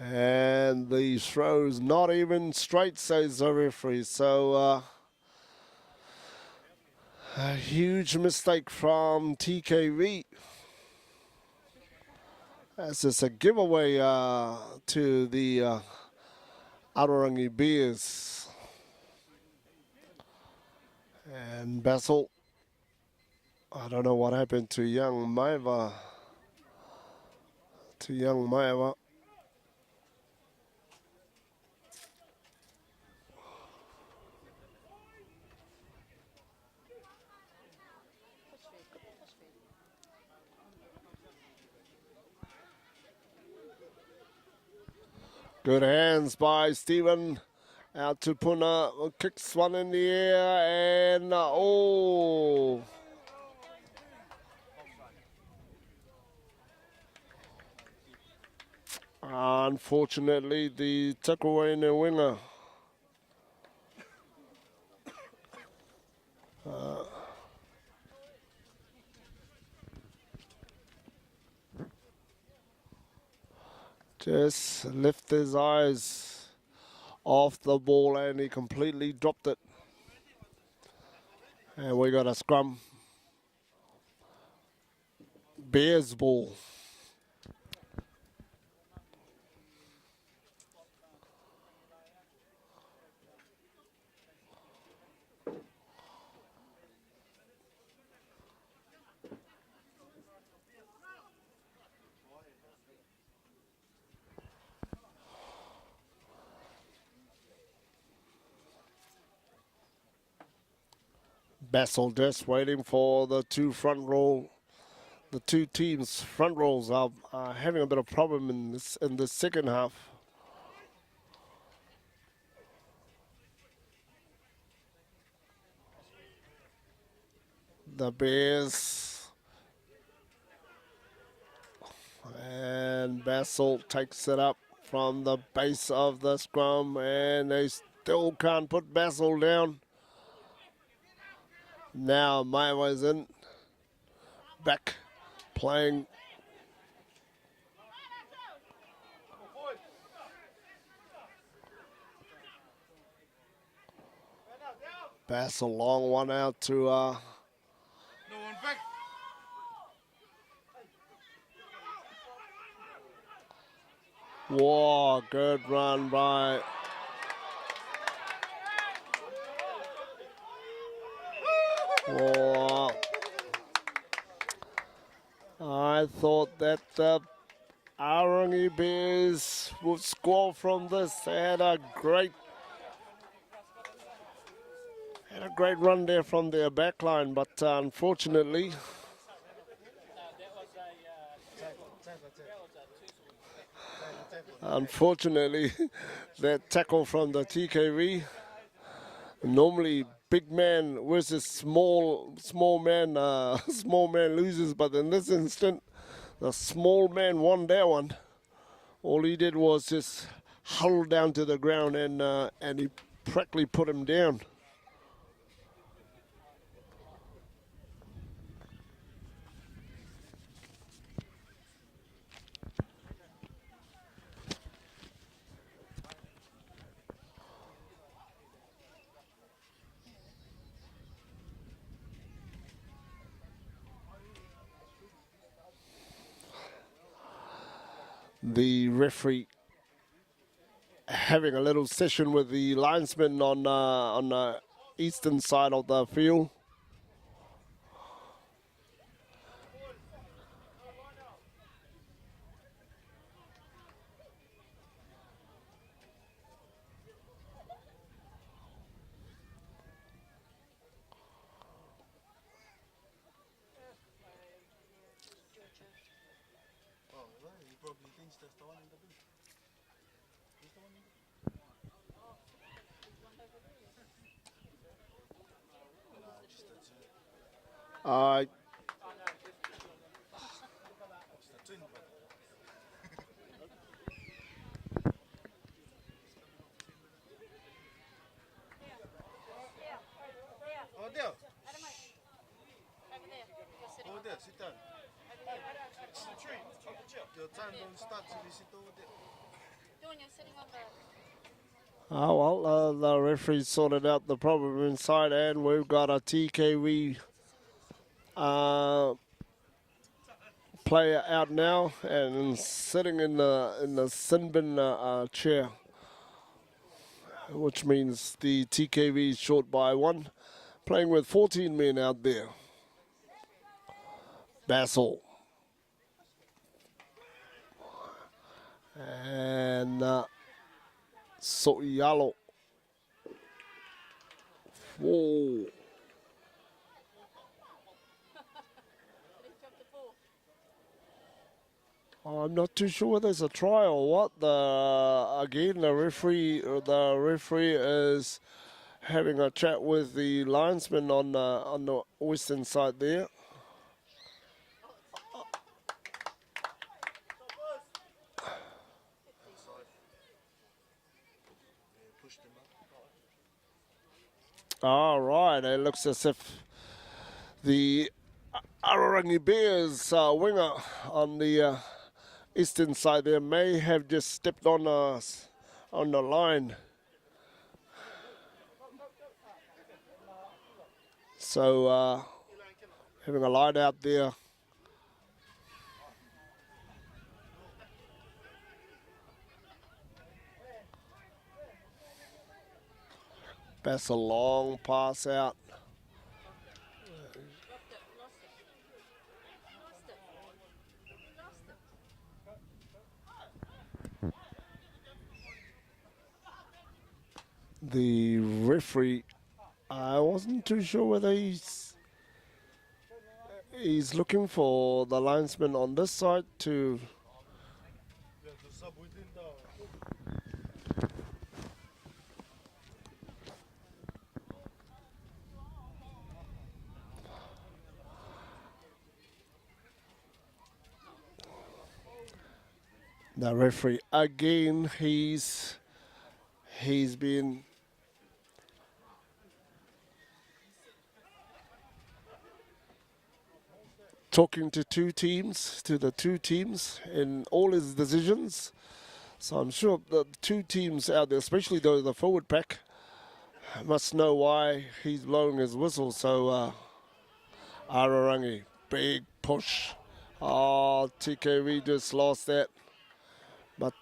And the throw's not even straight, says the referee. So a huge mistake from TKV. That's just a giveaway to the Arorangi Bears. And Basil, I don't know what happened to young Maiva. Good hands by Stephen. Out to Puna, kicks one in the air, and oh. Unfortunately, the takeaway in the winger. Just lift his eyes off the ball, and he completely dropped it. And we got a scrum. Bears ball. Bassel just waiting for the two front row. The two teams' front rows are having a bit of problem in the second half. The Bears and Bassel takes it up from the base of the scrum, and they still can't put Bassel down. Now Maiwa's in, back playing. Bassel long one out to No one back. Whoa, good run by Whoa. I thought that the Arorangi Bears would score from this. They had a great run there from their back line, but unfortunately that tackle from the TKV, normally big man versus small man small man loses, but in this instant the small man won that one. All he did was just huddle down to the ground, and he practically put him down. The referee having a little session with the linesman on the eastern side of the field. Uh, Oh, there. Over there, sit down. It's the tree. Your time don't start till you sit over there. well, the referee sorted out the problem inside, and we've got a TKV player out now and sitting in the sin bin chair, which means the TKV is short by one, playing with 14 men out there. Bassel and So'Yalo. Whoa. I'm not too sure whether it's a try or what. The referee is having a chat with the linesman on the western side there. All right, it looks as if the Arorangi Bears winger on the eastern side there may have just stepped on the line. So having a line out there. That's a long pass out. The referee I wasn't too sure whether he's looking for the linesman on this side to. The referee again, he's been talking to the two teams in all his decisions. So I'm sure the two teams out there, especially the forward pack, must know why he's blowing his whistle. So Arorangi, big push. Oh, TKV just lost that. But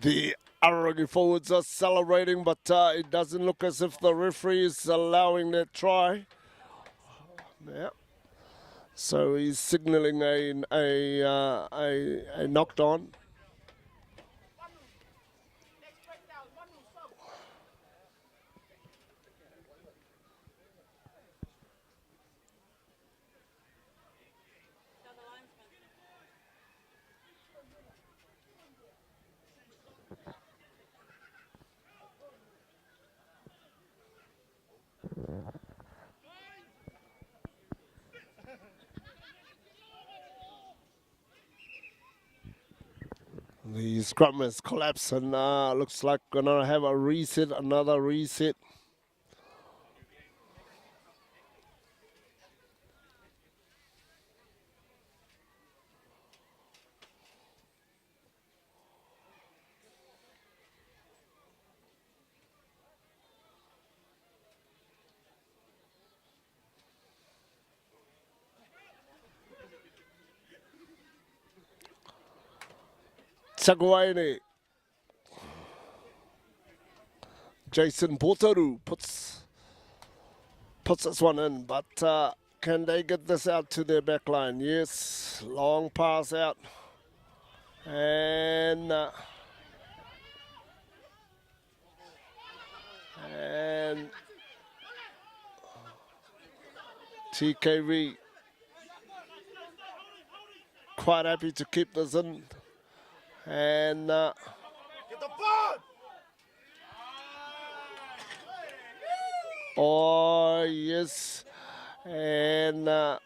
the Arorangi forwards are celebrating, but it doesn't look as if the referee is allowing that try. Yeah. So he's signalling a knocked on. The scrum has collapsed and looks like gonna have a reset, another reset. Chaguaini. Jason Portaru puts this one in, but can they get this out to their back line? Yes, long pass out. And TKV quite happy to keep this in. And Get the ball! oh yes, and the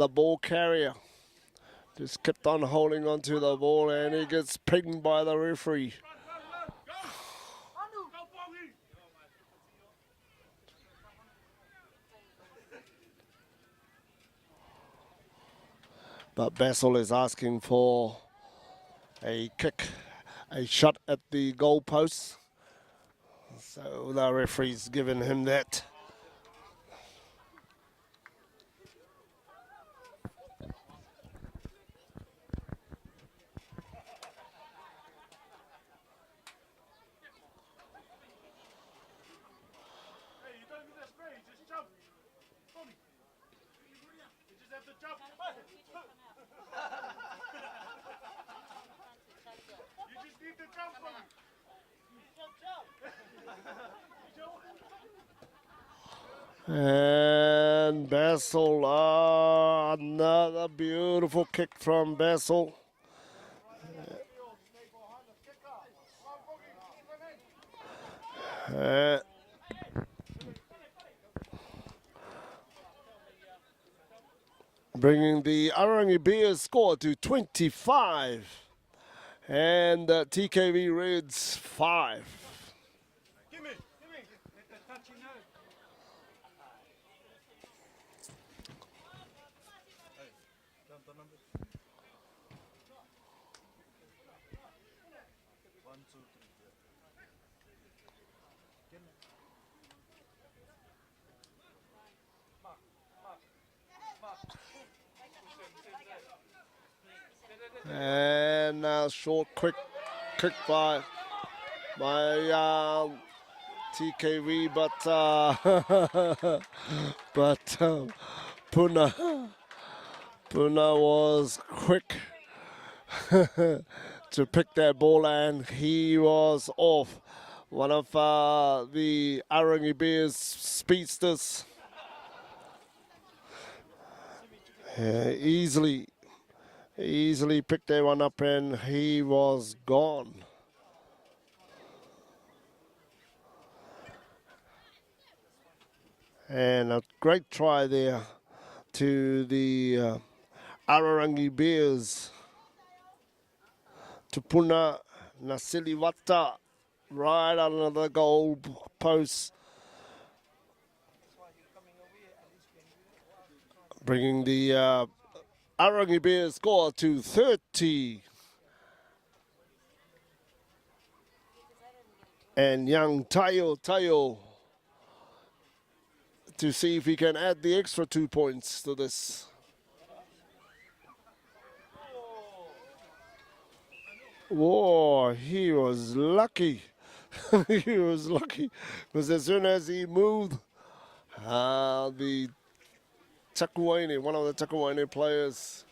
ball carrier just kept on holding onto the ball, and he gets pinged by the referee. But Basil is asking for a kick, a shot at the goal post. So the referee's given him that. Hey, you don't need that spray, just jump. Tommy. You just have to jump. You just need to jump, Tommy. And Basil, another beautiful kick from Basil. Bringing the Arorangi Bears score to 25 and TKV Reds 5. Give me. Count the numbers. 1, 2, 3. Give me. And short, quick kick by TKV, but Puna was quick to pick that ball, and he was off. One of the Arorangi Bears speedsters. Easily picked that one up, and he was gone. And a great try there to the Arorangi Bears. Tupuna Nasiliwata right under the goal post, bringing the Arorangi Bears score to 30. And young Tayo to see if he can add the extra 2 points to this. Whoa, he was lucky. He was lucky because as soon as he moved, the Takuaine, one of the Takuaine players,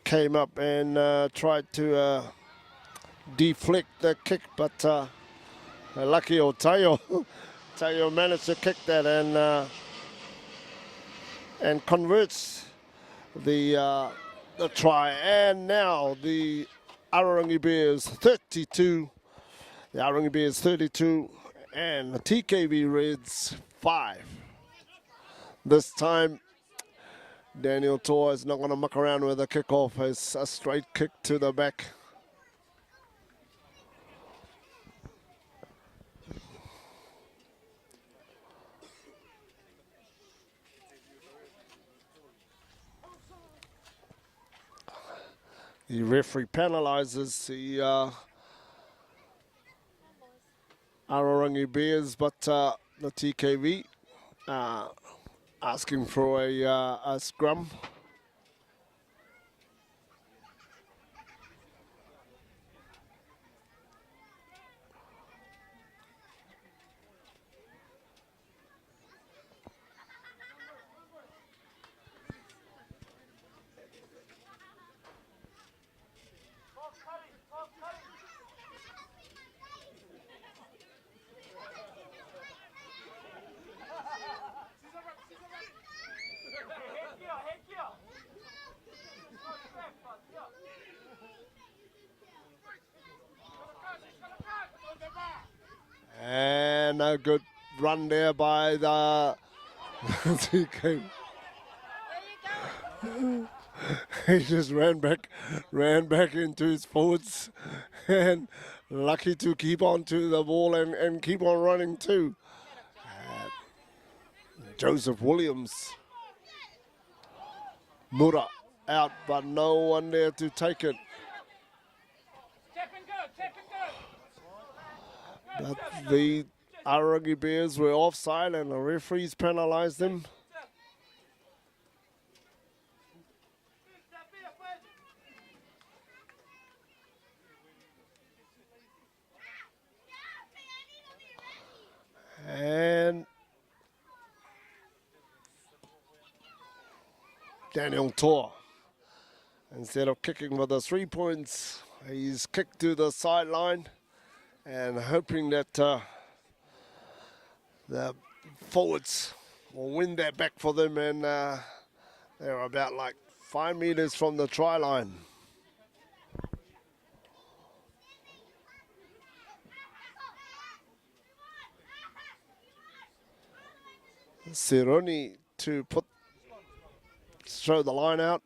came up and tried to deflect the kick, but lucky old Tayo. Tayo managed to kick that and converts the try. And now the Arorangi Bears 32, the Arorangi Bears 32, and the TKV Reds 5. This time, Daniel Toa is not going to muck around with a kickoff. It's a straight kick to the back. The referee penalizes the Arorangi Bears, but the TKV asking for a scrum. And a good run there by the TK. He just ran back into his forwards, and lucky to keep on to the ball and keep on running too. Joseph Williams. Mura out, but no one there to take it. But the Arorangi Bears were offside and the referees penalised them. And Daniel Tor, instead of kicking for the 3 points, he's kicked to the sideline and hoping that the forwards will win that back for them, and they're about like 5 meters from the try line. Sironi to throw the line out.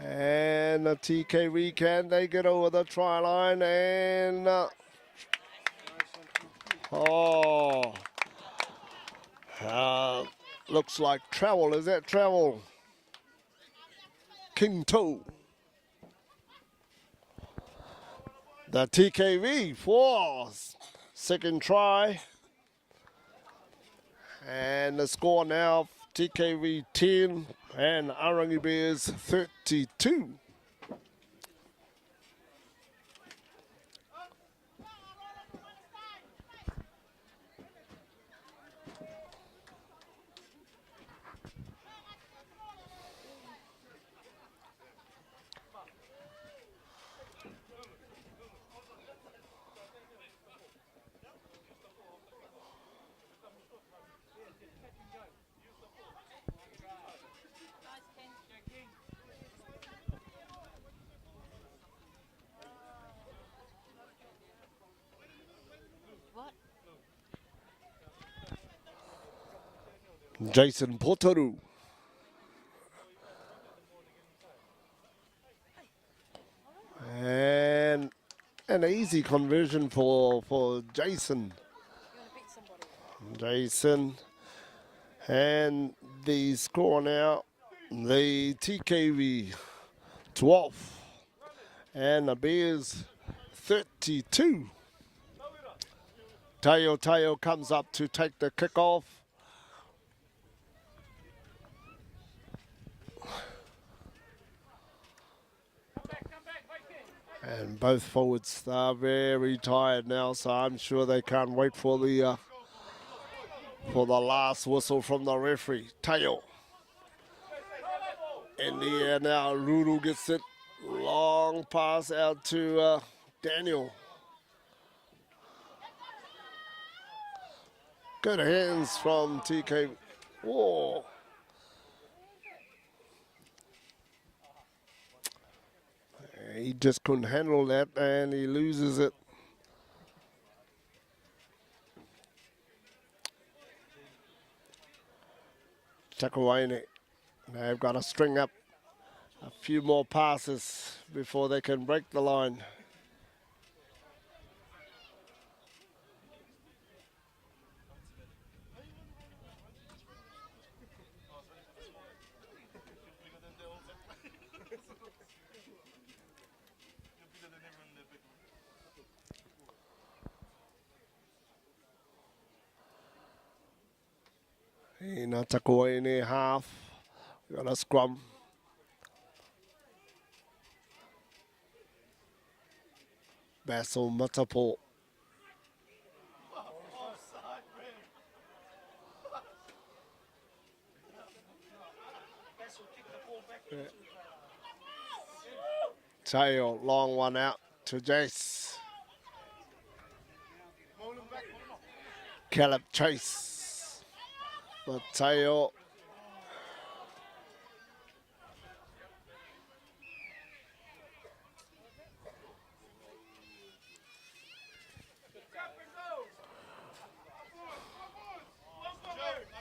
And the TKV, can they get over the try line? And looks like travel. Is that travel? King Toe. The TKV for second try. And the score now, TKV 10 and Arorangi Bears 32. Jason Potaru. And an easy conversion for Jason. Jason. And the score now, the TKV 12 and the Bears 32. Teo comes up to take the kickoff. And both forwards are very tired now, so I'm sure they can't wait for the last whistle from the referee. Teo in the air now. Ruru gets it. Long pass out to Daniel. Good hands from TK. Whoa. He just couldn't handle that and he loses it. Chakawaine. They've got to string up a few more passes before they can break the line. In a Chakawaine half. We got a scrum. Basil Matapo. Tail, long one out to Jace. Caleb Chase. But Tail.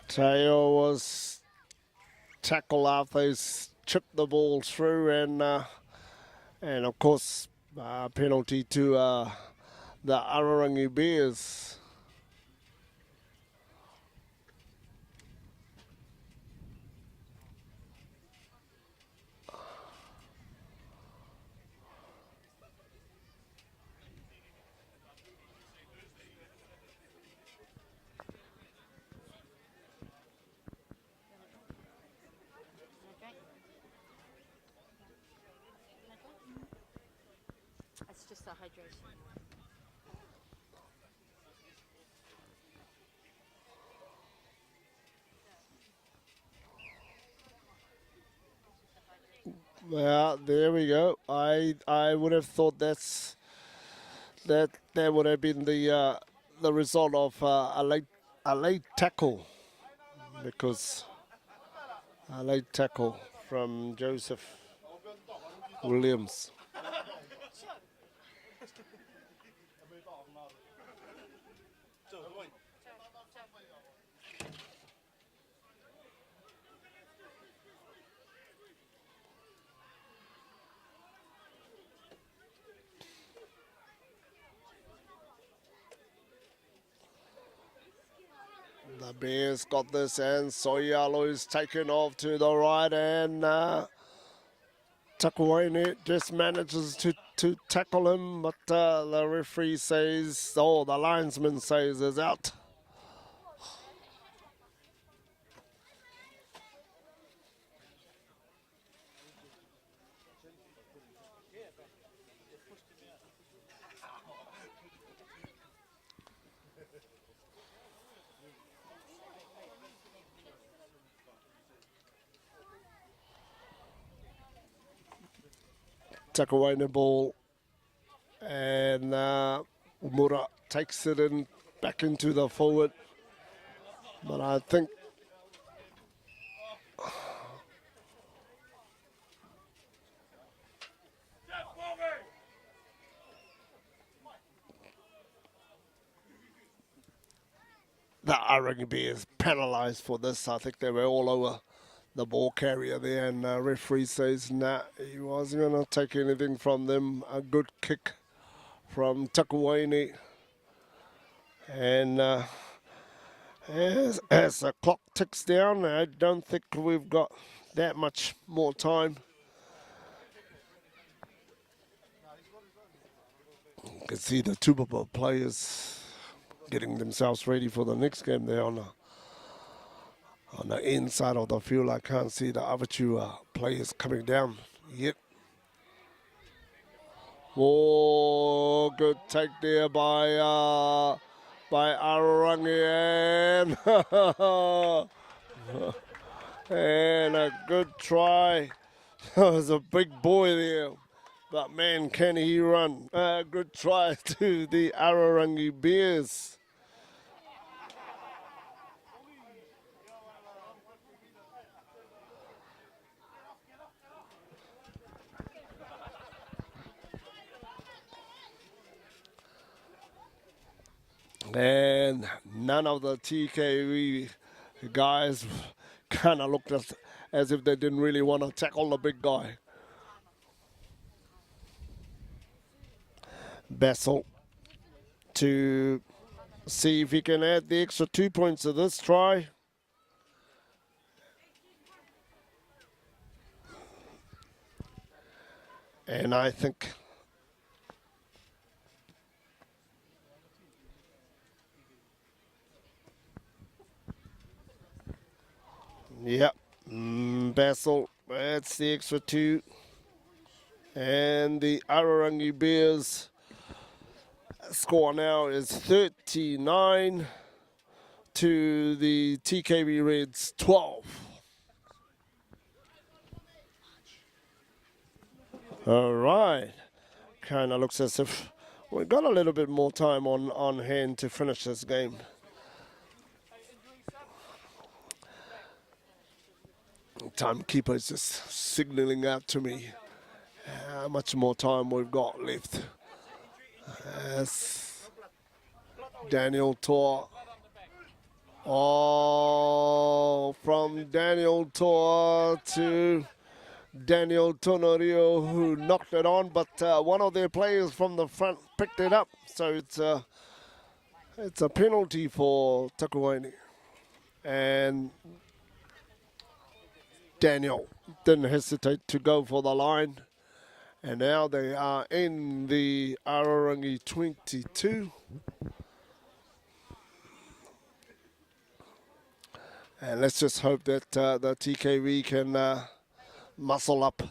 Tail was tackled after he's chipped the ball through and of course penalty to the Arorangi Bears. That's just a hydration. Well, there we go. I would have thought that would have been the result of a late tackle, because a late tackle from Joseph Williams. The Bears got this, and Soyalo's taken off to the right, and Takuaine just manages to tackle him, but the referee says, the linesman says is out. Takuaine ball, and Umura takes it in back into the forward, but I think the Arorangi Bears penalised for this. I think they were all over the ball carrier there, and referee says nah, he wasn't going to take anything from them. A good kick from Takuaini. And as the clock ticks down, I don't think we've got that much more time. You can see the Tupapa players getting themselves ready for the next game there on the inside of the field. I can't see the Avatiu players coming down yet. Oh, good take there by Arorangi, and a good try. That was a big boy there, but man, can he run. Good try to the Arorangi Bears. And none of the TKV guys kind of looked as if they didn't really want to tackle the big guy. Bessel to see if he can add the extra 2 points to this try. And I think yep, Bessel, that's the extra 2. And the Arorangi Bears score now is 39 to the TKV Reds 12. All right. Kind of looks as if we've got a little bit more time on hand to finish this game. Timekeeper is just signaling out to me how much more time we've got left. As Daniel Tor. Oh, from Daniel Tor to Daniel Tonorio, who knocked it on, but one of their players from the front picked it up. So it's a penalty for Takuaini. And Daniel didn't hesitate to go for the line. And now they are in the Arorangi 22. And let's just hope that the TKV can muscle up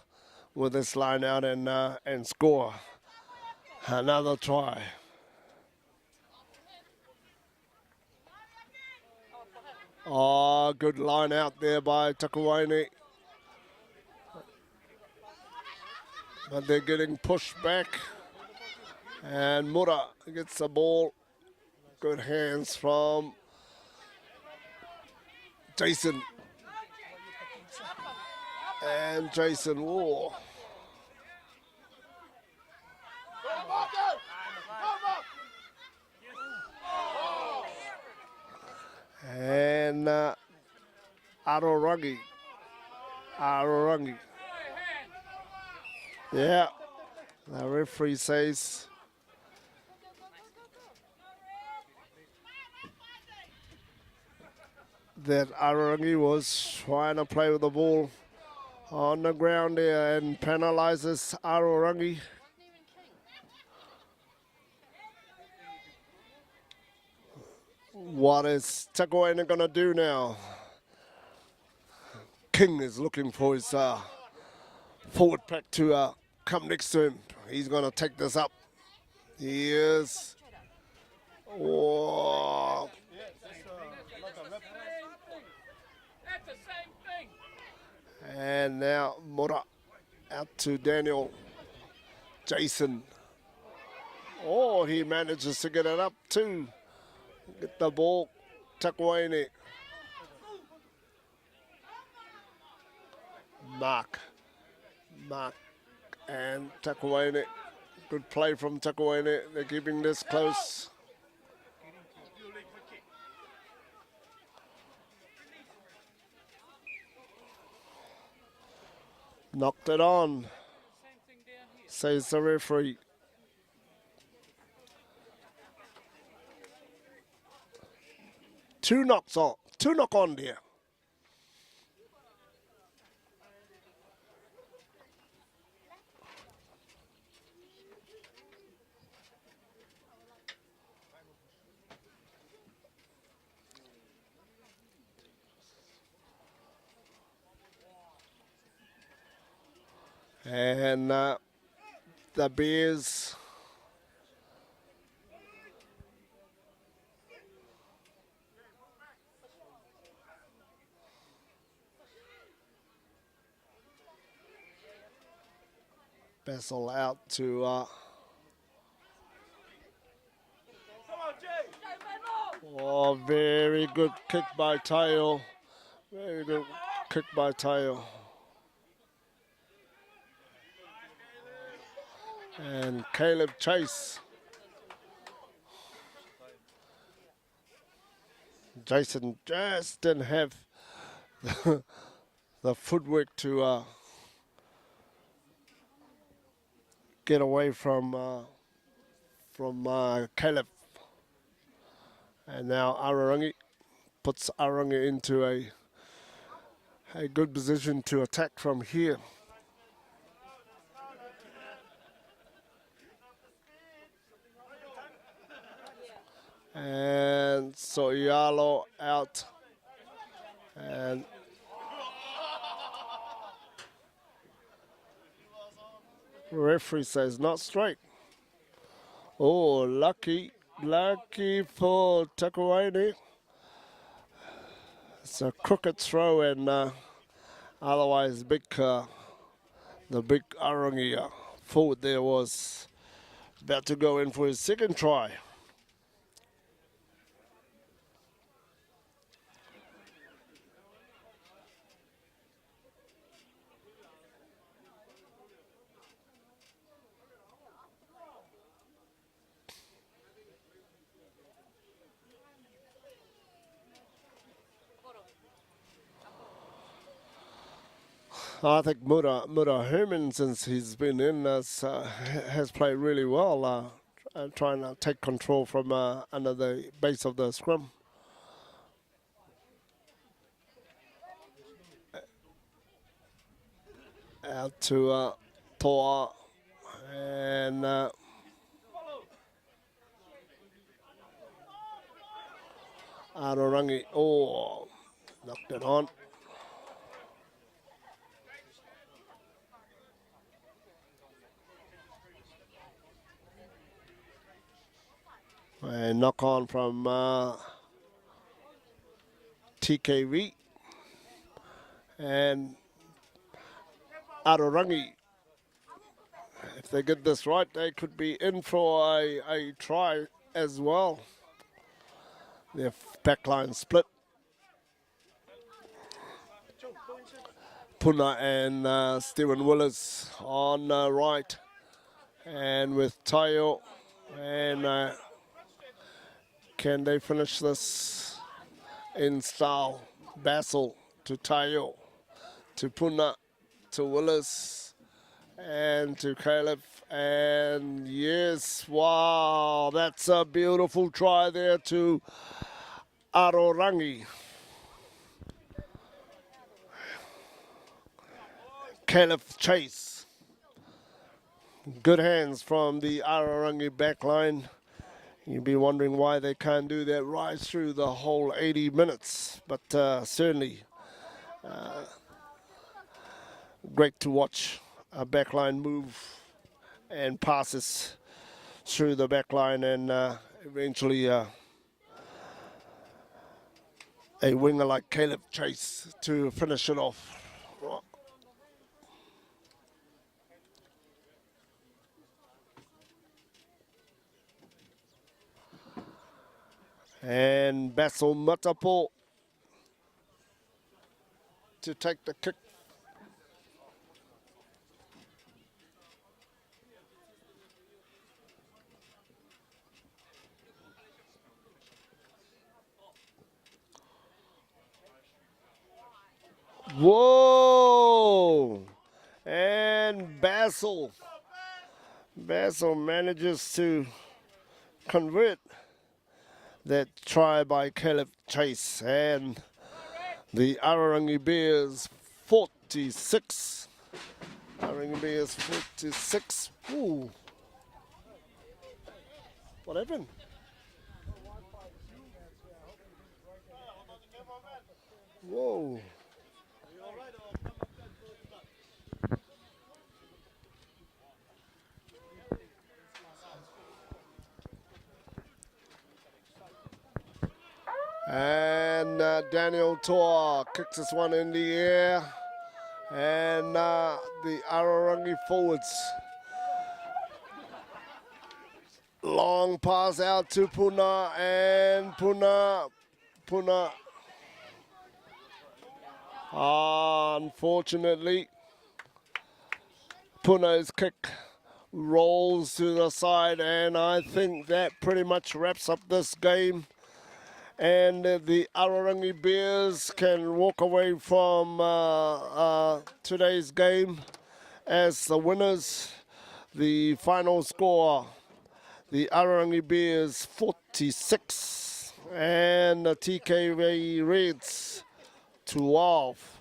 with this line out and score another try. Oh, good line out there by Takuaini. But they're getting pushed back. And Mura gets the ball. Good hands from Jason. And Jason War. And Arorangi. Yeah, the referee says that Arorangi was trying to play with the ball on the ground there and penalizes Arorangi. What is Takuaini going to do now? King is looking for his forward pack to come next to him. He's going to take this up. He is. Oh. And now Mura out to Daniel. Jason. Oh, he manages to get it up too. Get the ball. Takuaini. Mark and Takuaini. Good play from Takuaini. They're keeping this close. Knocked it on, says the referee. Two knock on there. And the Bears Bessel out to oh, very good kick by Tayo. Very good kick by Tayo. And Caleb Chase. Jason just didn't have the footwork to get away from Caleb. And now Arorangi puts Arorangi into a good position to attack from here. And Soyalo out. And referee says not straight. Oh, lucky for Takuaini. It's a crooked throw, and otherwise the big Arangi forward there was about to go in for his second try. I think Mura Herman, since he's been in, has played really well, trying to take control from under the base of the scrum. Out to Toa and Arorangi. Oh, knocked it on. And knock on from TKV and Arorangi. If they get this right, they could be in for a try as well. Their backline split. Puna and Stephen Willis on right, and with Tayo, and can they finish this in style? Bassel to Tayo, to Puna, to Willis, and to Caleb, and yes, wow, that's a beautiful try there to Arorangi. Caleb Chase. Good hands from the Arorangi backline. You'll be wondering why they can't do that right through the whole 80 minutes, but certainly great to watch a backline move and passes through the backline, and eventually a winger like Caleb Chase to finish it off. And Bassel Matapo to take the kick. Whoa! Basil. Basil manages to convert that try by Caleb Chase, and the Arorangi Bears 46. Arorangi Bears 46. Ooh. What happened? Whoa. And Daniel Toa kicks this one in the air. And the Arorangi forwards. Long pass out to Puna, and Puna. Unfortunately, Puna's kick rolls to the side, and I think that pretty much wraps up this game. And the Arorangi Bears can walk away from today's game as the winners. The final score, the Arorangi Bears 46 and the TKV Reds 12.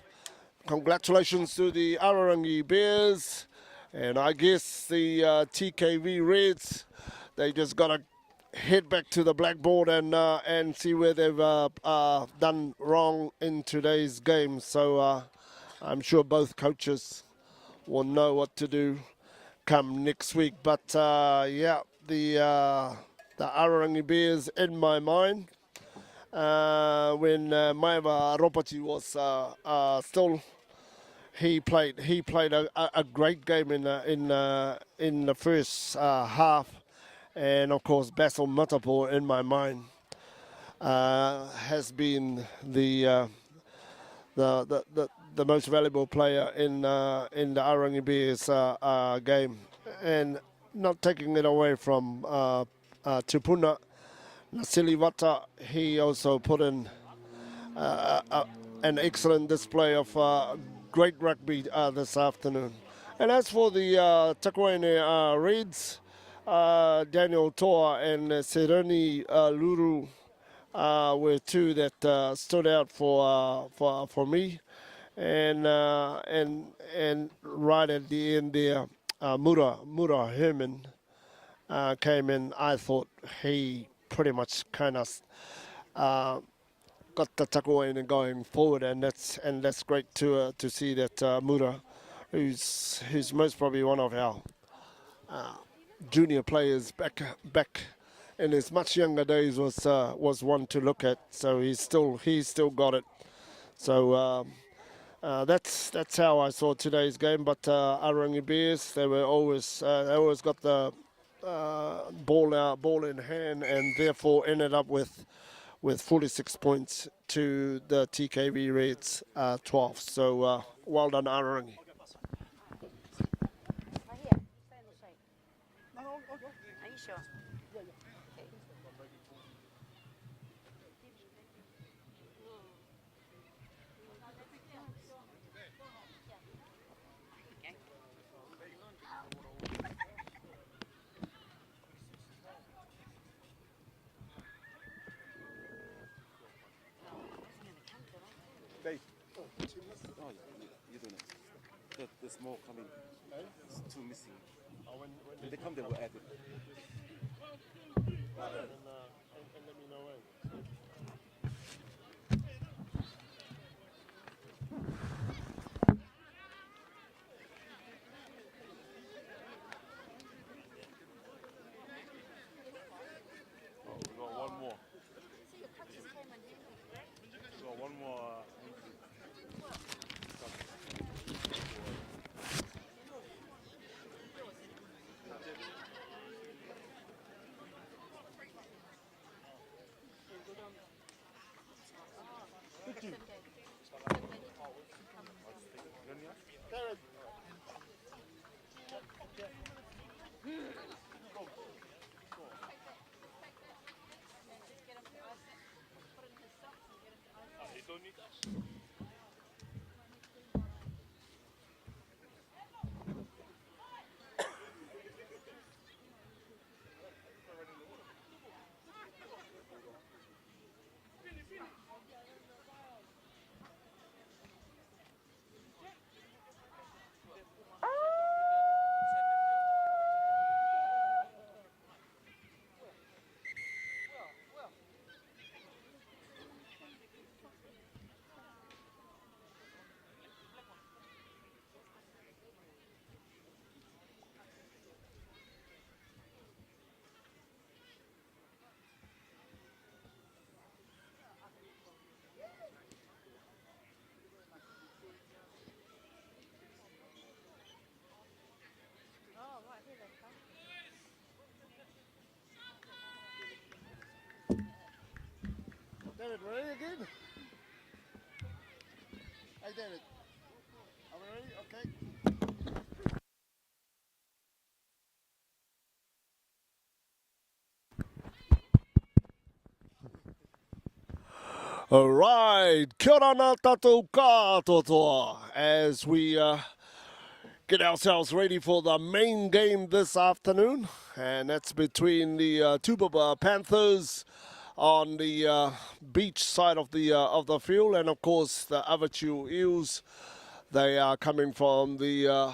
Congratulations to the Arorangi Bears, and I guess the TKV Reds, they just got to head back to the blackboard and see where they've done wrong in today's game. So I'm sure both coaches will know what to do come next week. But yeah, the Arorangi Bears in my mind. When Maiva Ropati was still, he played a great game in the first half, and of course Basil Matapo in my mind has been the most valuable player in the Arorangi Bears game, and not taking it away from Tupuna Nasiliwata. He also put in an excellent display of great rugby this afternoon. And as for the Takwene Reds, Daniel Toa and Sereni Luru were two that stood out for me. And right at the end there, Mura Herman came in. I thought he pretty much kind of got the Takwene going forward, and that's great to see that Mura, who's most probably one of our junior players back in his much younger days, was one to look at. So he's still got it. So that's how I saw today's game. But Arorangi Bears, they always got the ball in hand, and therefore ended up with 46 points to the TKV Reds 12. So well done, Arorangi. Right here. Stay on the side. Are you sure? Okay. There's more coming. There's two missing. When they come, they will add it. And let me know when. Oh, we got one more. We got one more. David, ready again? Hey, David. Are we ready? Okay. All right, kia ora nā tātou katoa as we get ourselves ready for the main game this afternoon, and that's between the Tupapa Panthers on the beach side of the field, and of course the Avatiu Eels. They are coming from the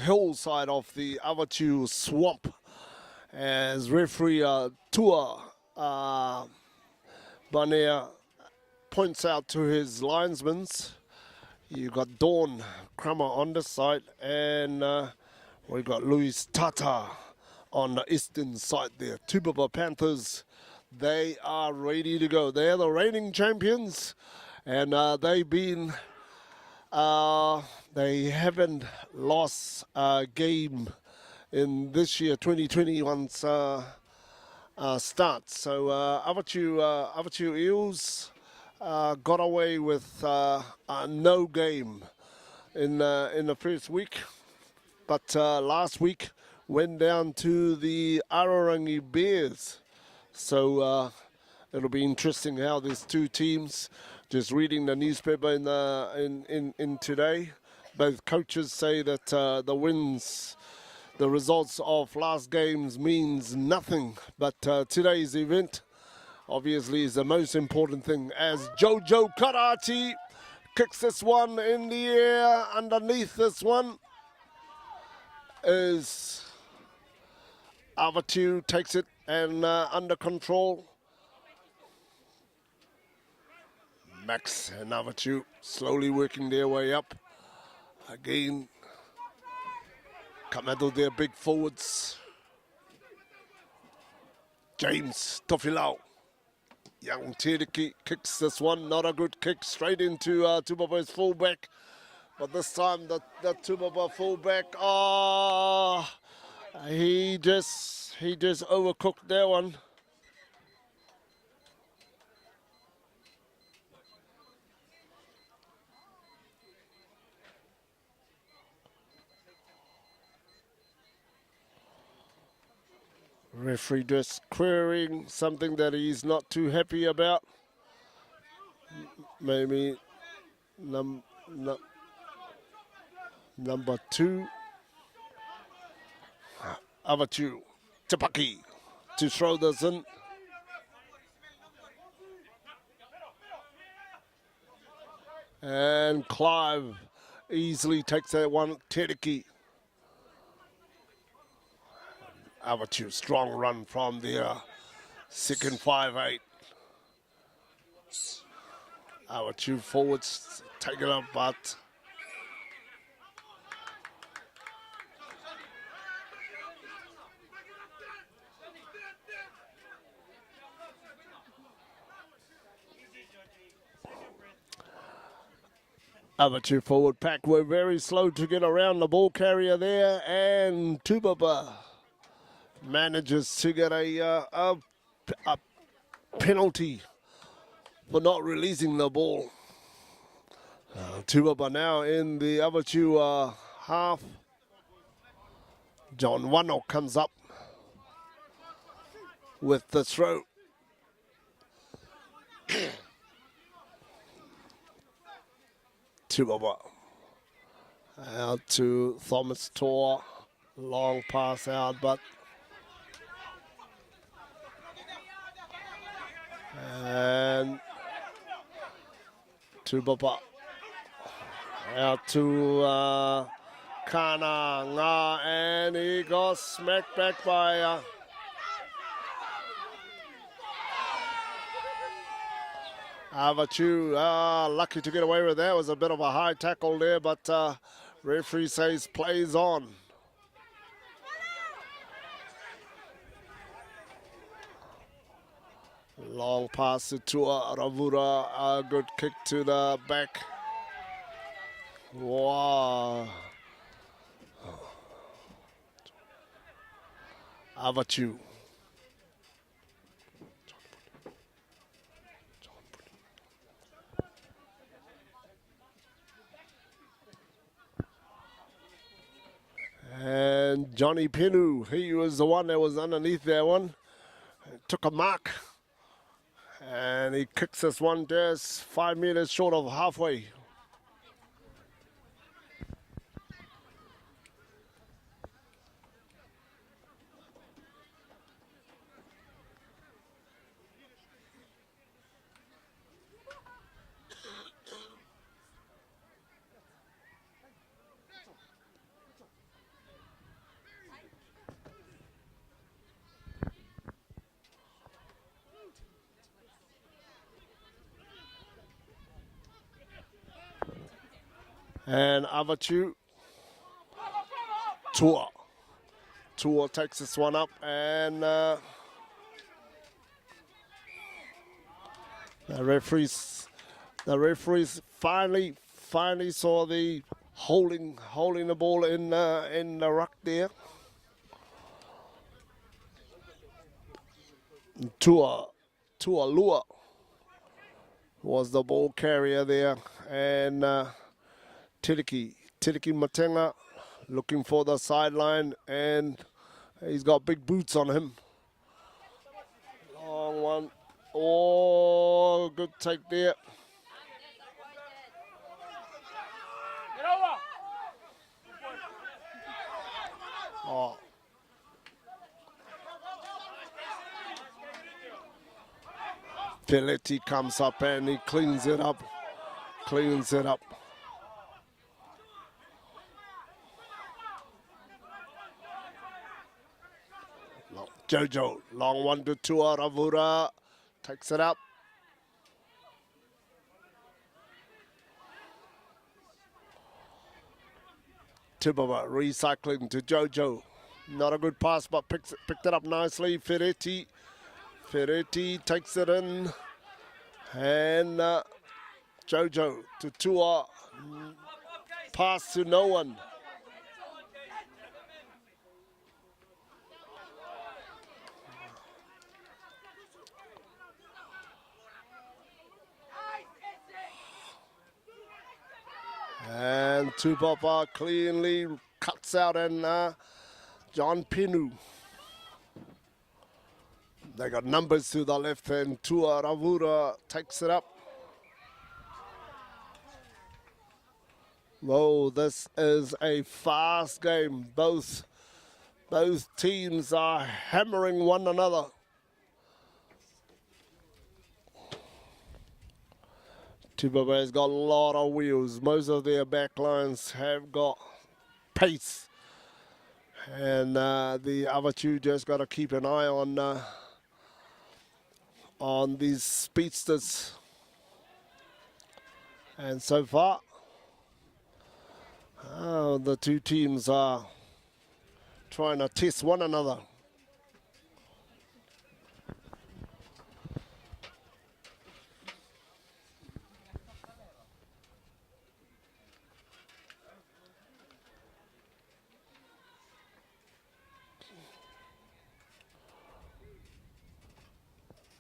hill side of the Avatiu swamp, as referee Tua Banea points out to his linesmen. You got Dawn Crummer on this side, and we got Luis Tata on the eastern side there. Tupapa Panthers, they are ready to go. They're the reigning champions, and they've been, they haven't lost a game in this year, 2021's start. So Avatiu Eels got away with no game in the first week, but last week went down to the Arorangi Bears. So it'll be interesting how these two teams. Just reading the newspaper in today, both coaches say that the results of last games means nothing, but today's event obviously is the most important thing, as Jojo Karate kicks this one in the air. Underneath this one is Avatiu, takes it and under control. Max and Avatiu slowly working their way up. Again, come out of their big forwards. James Tofilau. Young Teriki kicks this one, not a good kick, straight into Tupapa's fullback. But this time the Tupapa fullback, he just overcooked that one. Referee just querying something that he's not too happy about. Maybe number 2. Avatiu, Tapaki to throw this in. And Clive easily takes that one. Teriki. Avatiu, strong run from the second 5'8". Avatiu forwards take it up, but Avatiu forward pack were very slow to get around the ball carrier there, and Tupapa manages to get a penalty for not releasing the ball. Tupapa now in the Avatiu half. John Wano comes up with the throw. Tupapa out to Thomas Tor. Long pass out, but and Tupapa out to Kana Nga, and he got smacked back by Avatiu. Lucky to get away with that. It was a bit of a high tackle there, but referee says plays on. Long pass to Ravura, a good kick to the back. Wow. Avatiu. Johnny Pinu, he was the one that was underneath that one. Took a mark. And he kicks this one just 5 meters short of halfway. And Avatiu, Tua takes this one up, and the referees finally saw the holding the ball in the ruck there. Tua Lua was the ball carrier there, and Tiriki Matenga looking for the sideline, and he's got big boots on him. Long one. Oh, good take there. Oh. Pelletti comes up and he cleans it up. Jojo, long one to Tua Ravura, takes it up. Tupapa recycling to Jojo. Not a good pass, but picked it up nicely. Ferretti takes it in. And Jojo to Tua. Pass to no one. And Tupapa cleanly cuts out, and John Pinu. They got numbers to the left, and Tua Ravura takes it up. Oh, this is a fast game. Both teams are hammering one another. Tupapa has got a lot of wheels. Most of their back lines have got pace. And the Avatiu just got to keep an eye on these speedsters. And so far, the two teams are trying to test one another.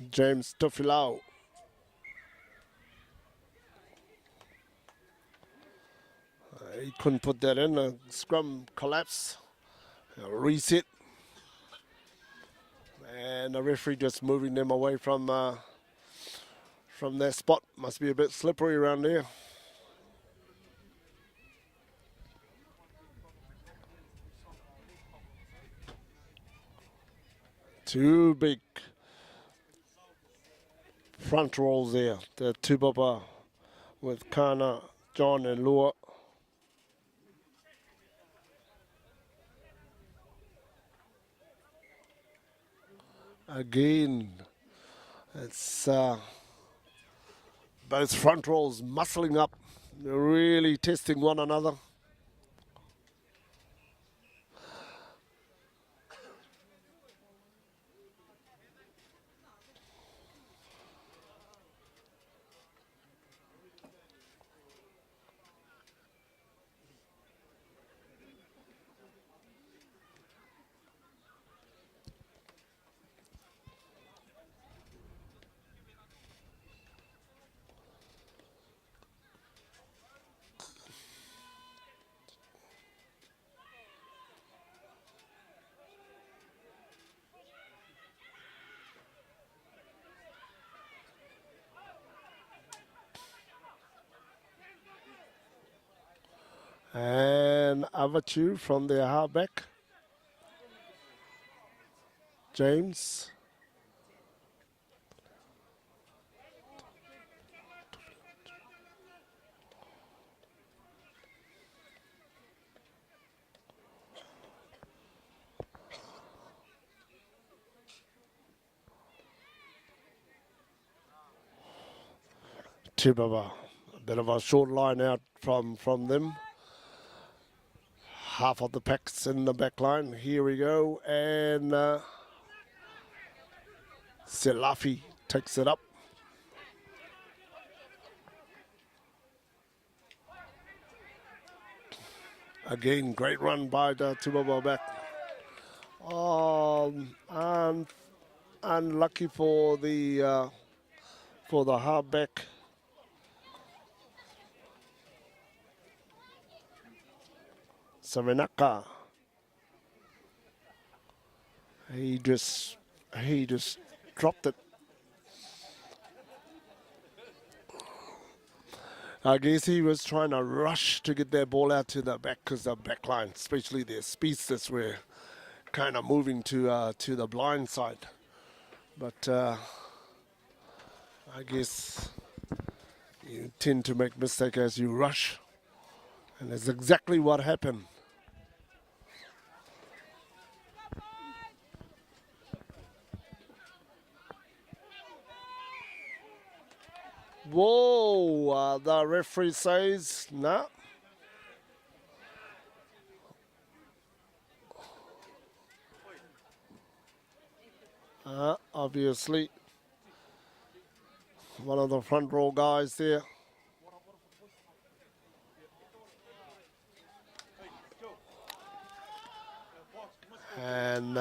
James Tofilau. He couldn't put that in. A scrum collapse. A reset. And the referee just moving them away from their spot. Must be a bit slippery around there. Two big front rolls there. The Tupapa with Kana, John and Lua. Again, it's both front rolls muscling up. They're really testing one another. And Avatiu from their halfback. James. Tupapa. A bit of a short line out from them. Half of the packs in the back line. Here we go. And Selafi takes it up. Again, great run by the Tupapa back. And unlucky for the halfback. Savinaka. He just dropped it. I guess he was trying to rush to get that ball out to the back because the back line, especially their speedsters, were kind of moving to the blind side. But I guess you tend to make mistake as you rush, and that's exactly what happened. Whoa, the referee says no. Obviously, one of the front row guys there. And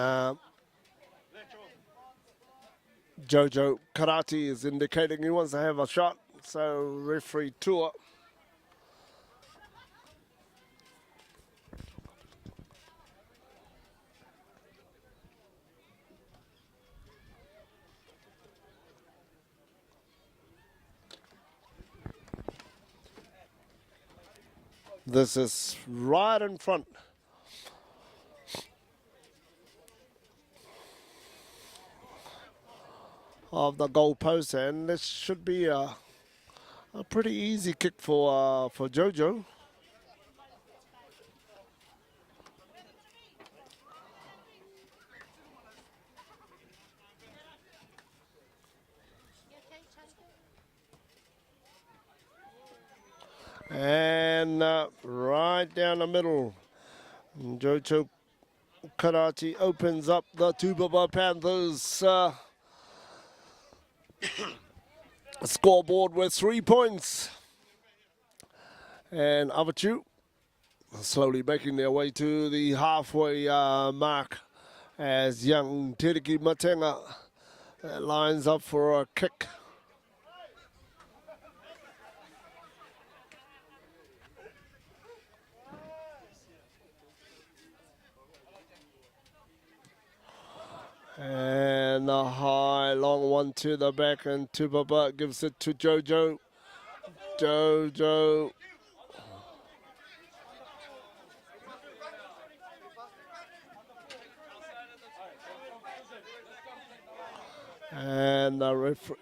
Jojo Karate is indicating he wants to have a shot. So referee Tour. This is right in front. Of the goal post, and this should be a pretty easy kick for Jojo. And right down the middle, Jojo Karate opens up the Tupapa Panthers scoreboard with 3 points. And Avatiu slowly making their way to the halfway mark as young Tereki Matenga lines up for a kick. And a high, long one to the back, and Tupapa gives it to Jojo. Jojo. And the referee.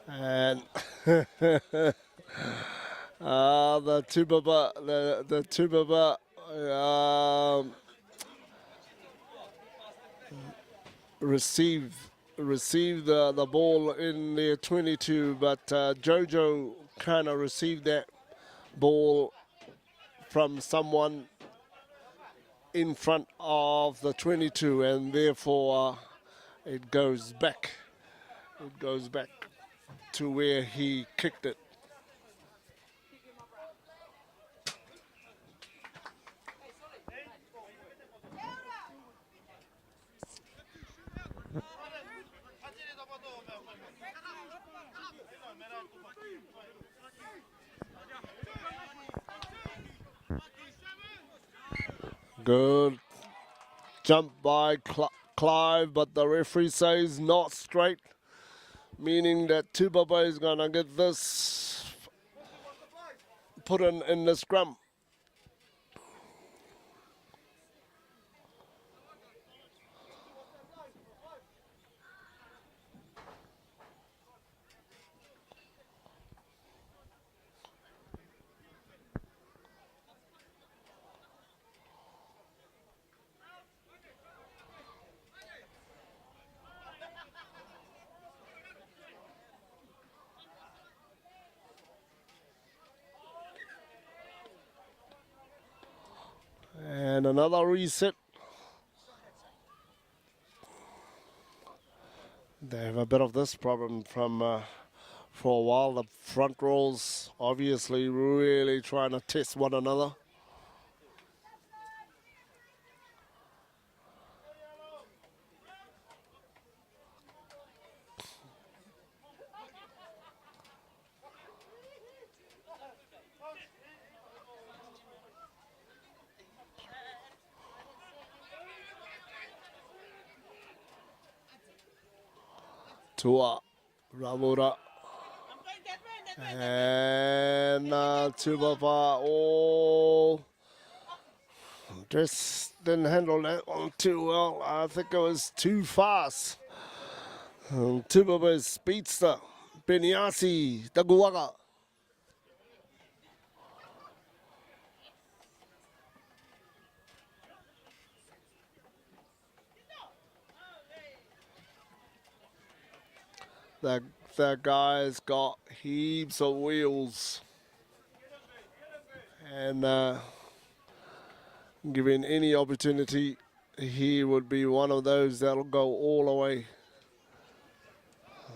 And the Tupapa received the ball in their 22, but Jojo kind of received that ball from someone in front of the 22, and therefore it goes back. It goes back to where he kicked it. Good jump by Clive, but the referee says not straight. meaning that Tupapa is going to get this put in the scrum. And another reset. They have a bit of this problem from for a while. The front rows obviously really trying to test one another. Tua, Ramura, and Tupapa. Oh, just didn't handle that one too well. I think it was too fast. Tupapa's speedster, Beniasi, Daguaga. That guy's got heaps of wheels. And given any opportunity, he would be one of those that'll go all the way.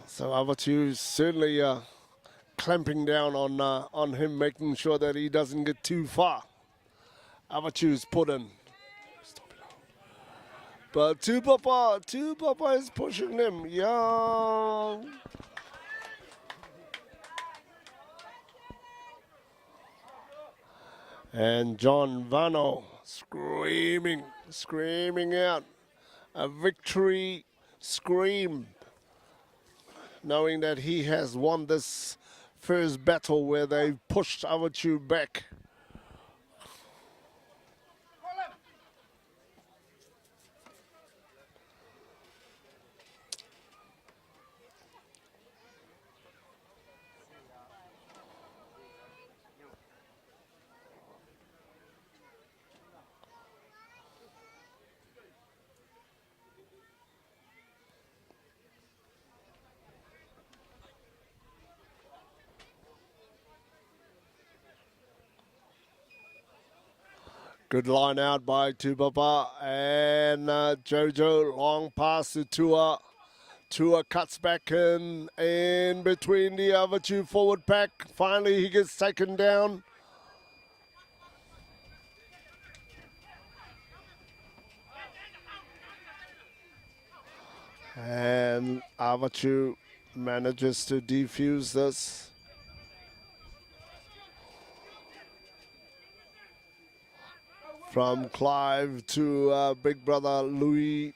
So Avatiu certainly clamping down on him, making sure that he doesn't get too far. Avatiu's put in. But Tupapa is pushing him. Yeah. And John Vano screaming out a victory scream, knowing that he has won this first battle where they pushed Avatiu back. Good line out by Tupapa and Jojo, long pass to Tua. Tua cuts back in between the other two forward pack. Finally, he gets taken down. And Avatiu manages to defuse this. From Clive to big brother Louis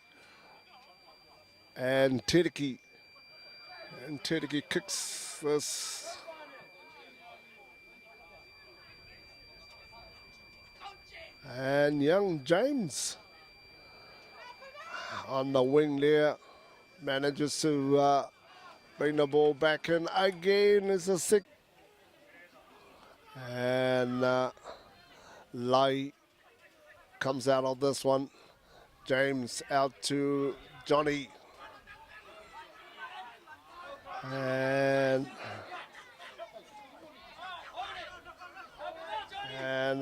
and Tedeki. And Tedeki kicks this. And young James on the wing there manages to bring the ball back in again. Is a sick. And Lai comes out of this one. James out to Johnny. And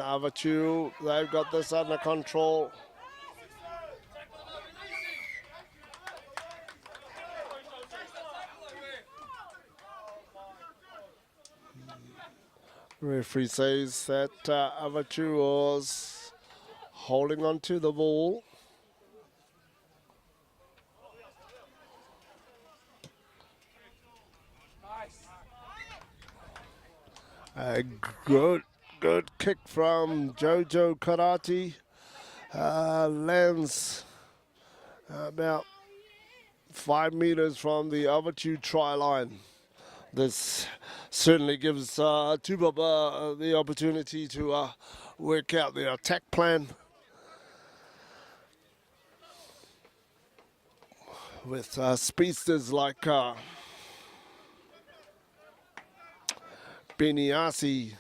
Avatiu, they've got this under control. Referee says that Avatiu was holding on to the ball. A good kick from Jojo Karate. Lands about 5 meters from the Avatiu try line. This certainly gives Tupapa the opportunity to work out their attack plan with speedsters like Beniasi.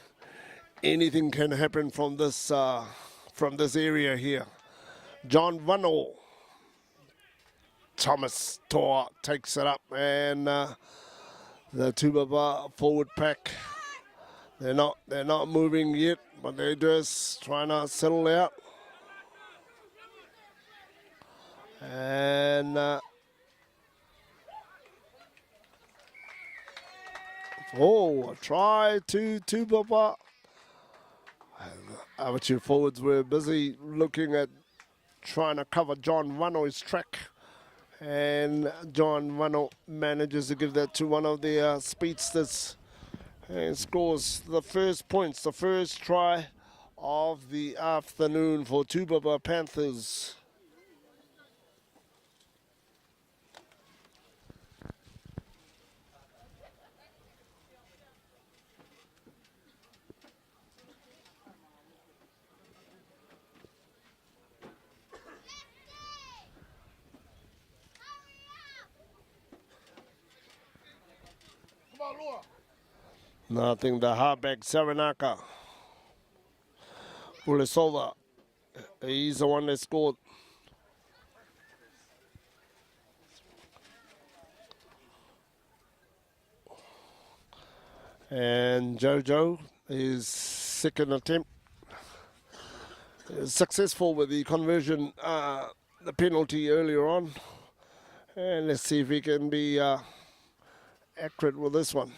Anything can happen from this area here. John Vano, Thomas Toa takes it up, and the Tupapa forward pack. They're not moving yet, but they're just trying to settle out. And a try to Tupapa. Avatiu forwards were busy looking at trying to cover John Vano's track. And John Vano manages to give that to one of the speedsters and scores the first points, the first try of the afternoon for Tupapa Panthers. Nothing, the halfback Saranaka. Ulisova, he's the one that scored. And Jojo, his second attempt, is successful with the conversion, the penalty earlier on. And let's see if he can be accurate with this one.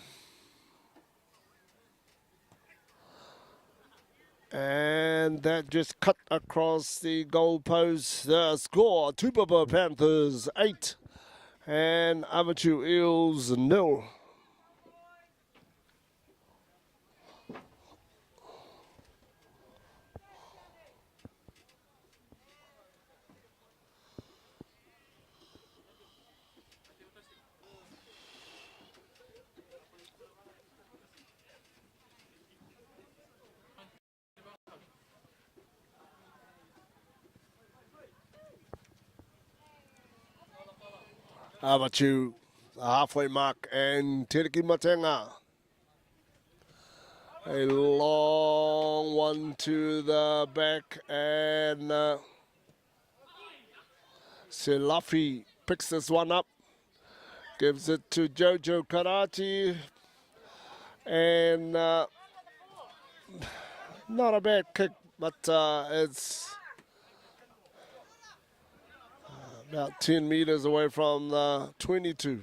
And that just cut across the goal post. The score, Tupapa Panthers 8 and Avatiu Eels 0. Avatiu, the halfway mark, and Tereki Matenga. A long one to the back, and Selafi picks this one up, gives it to Jojo Karate, and not a bad kick, but it's about 10 meters away from the 22.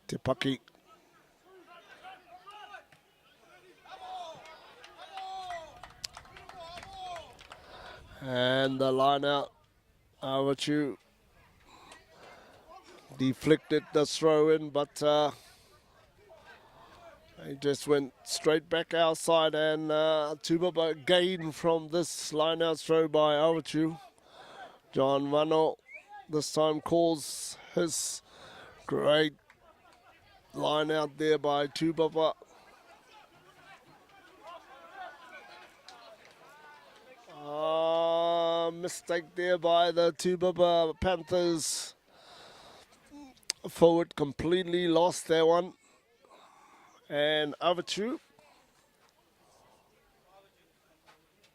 Tipaki. And the line out, Avatiu deflected the throw in, but he just went straight back outside, and Tupapa gained from this line out throw by Avatiu. John Vano this time calls his great line out there by Tupapa. Mistake there by the Tupapa Panthers. Forward completely lost that one. And Avatiu,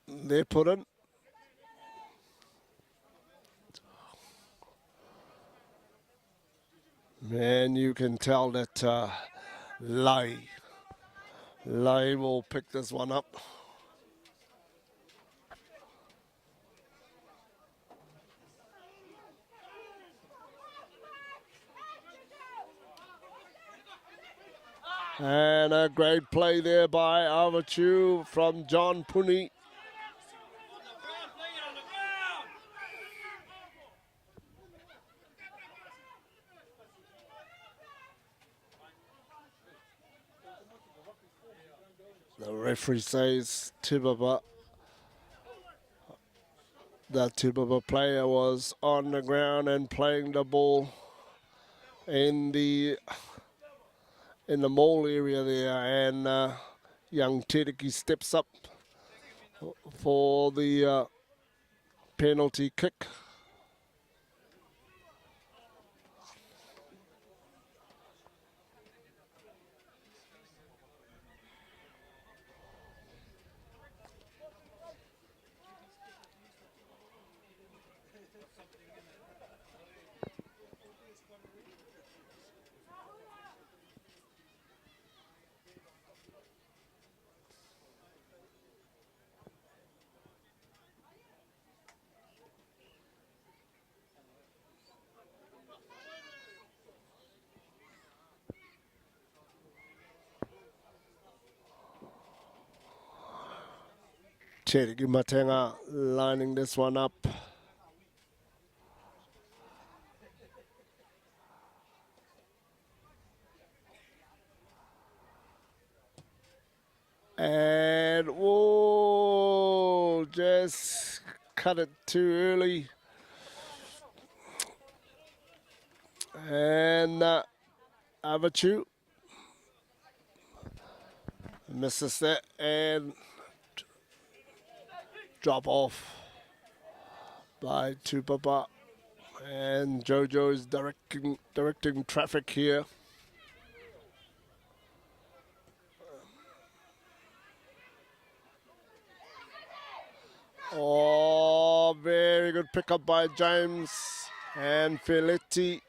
they're put in. Man, you can tell that Lai will pick this one up. And a great play there by Avatiu from John Puni. The referee says Tupapa the Tupapa player was on the ground and playing the ball in the mall area there, and young Tereki steps up for the penalty kick. Tereki Matenga lining this one up. And whoa, just cut it too early. And Avatiu misses that and drop off by Tupapa. And Jojo is directing traffic here. Oh, very good pickup by James and Ferretti.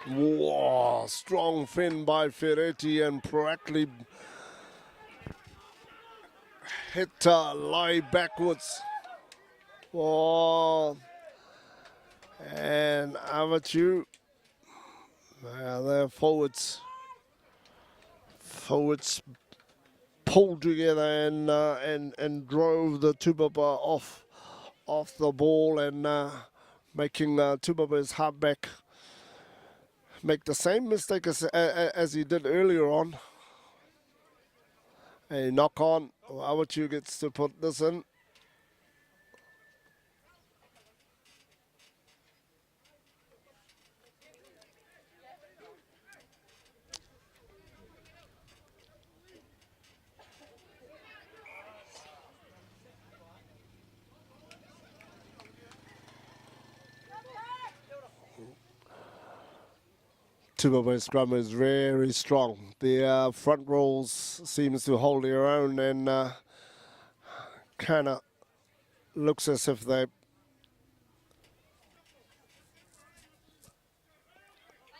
Whoa, strong fin by Ferretti, and Proactly hit lie backwards. Oh, and Avatiu. Their forwards pulled together and drove the Tupapa off the ball, and making Tupapa's halfback make the same mistake as he did earlier on. A knock on. Avatiu gets to put this in. Tupapa scrum is very strong. The front rolls seems to hold their own, and kind of looks as if they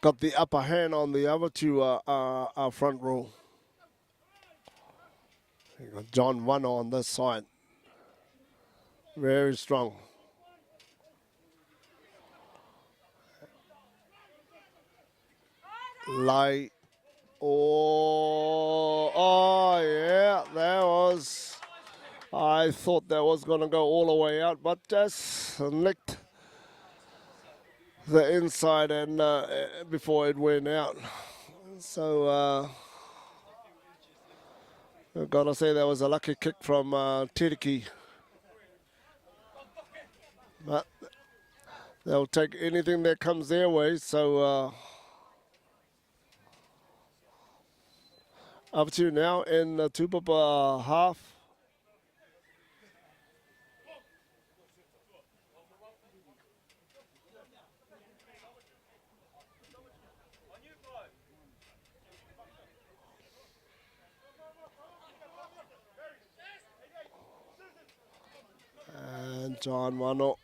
got the upper hand on the other two front row. You got John One on this side. Very strong. Light. Oh, yeah, that was. I thought that was going to go all the way out, but just licked the inside and before it went out. So I've got to say that was a lucky kick from Tereki. But they'll take anything that comes their way. So up to now in the Tupapa half. And John Wano.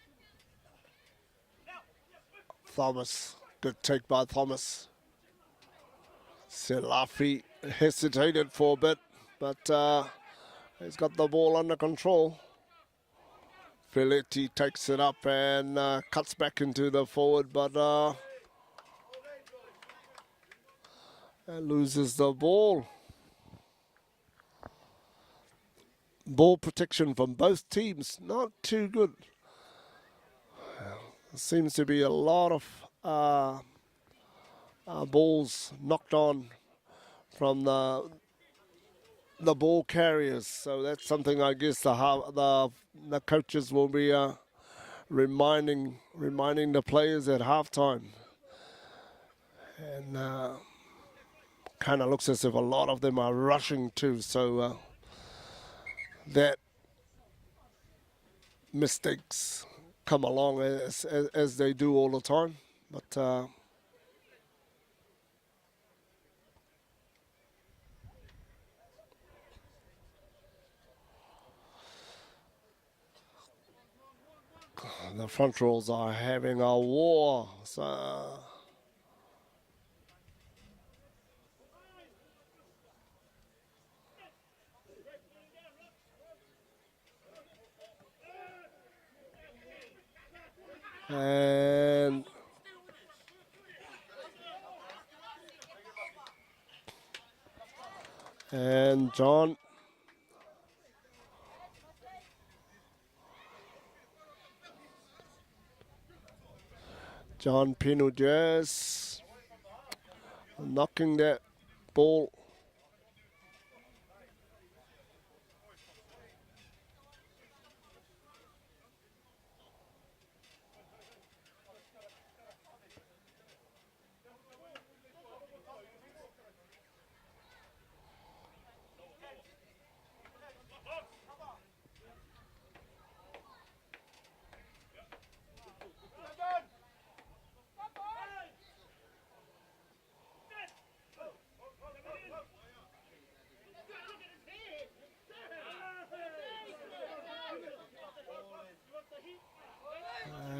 Thomas. Good take by Thomas. Selafi hesitated for a bit, but he's got the ball under control. Ferretti takes it up and cuts back into the forward, but loses the ball. Ball protection from both teams, not too good. Seems to be a lot of balls knocked on from the the ball carriers. So that's something I guess the coaches will be reminding the players at halftime. And kind of looks as if a lot of them are rushing too. So that mistakes come along as they do all the time. But the front rows are having a war. So and John Pino just knocking that ball.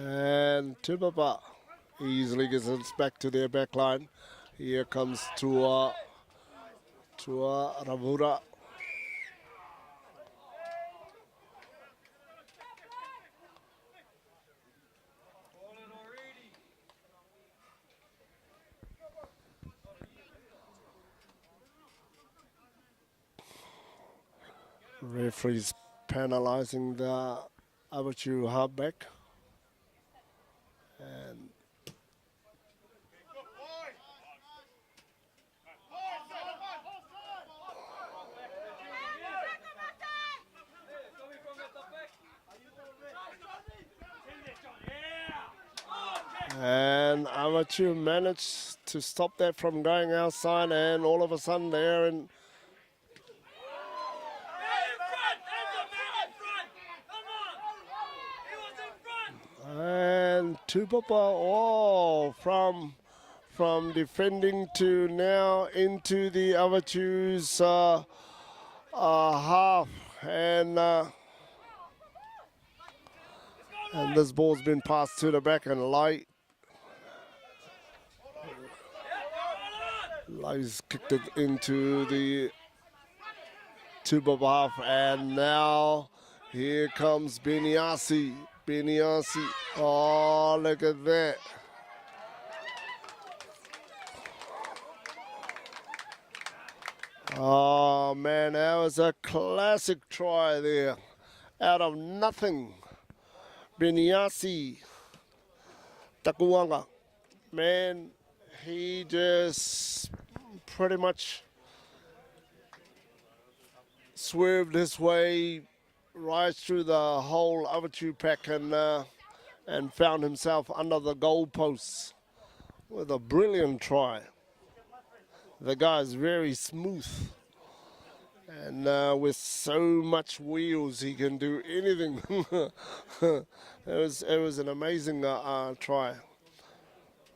And Tupapa easily gets us back to their back line. Here comes Tua Ravura. Referees penalizing the Avatiu halfback. And Avatiu managed to stop that from going outside, and all of a sudden they're in. And Tupapa, from defending to now into the Avatiu's half, and this ball's been passed to the back, and Lai's kicked it into the Tupapa half, and now here comes Beniasi. Oh, look at that. Oh, man, that was a classic try there. Out of nothing. Beniasi Takuanga. Man, he just pretty much swerved his way right through the whole Avatiu pack and found himself under the goalposts with a brilliant try. The guy's very smooth, and with so much wheels, he can do anything. It was an amazing try.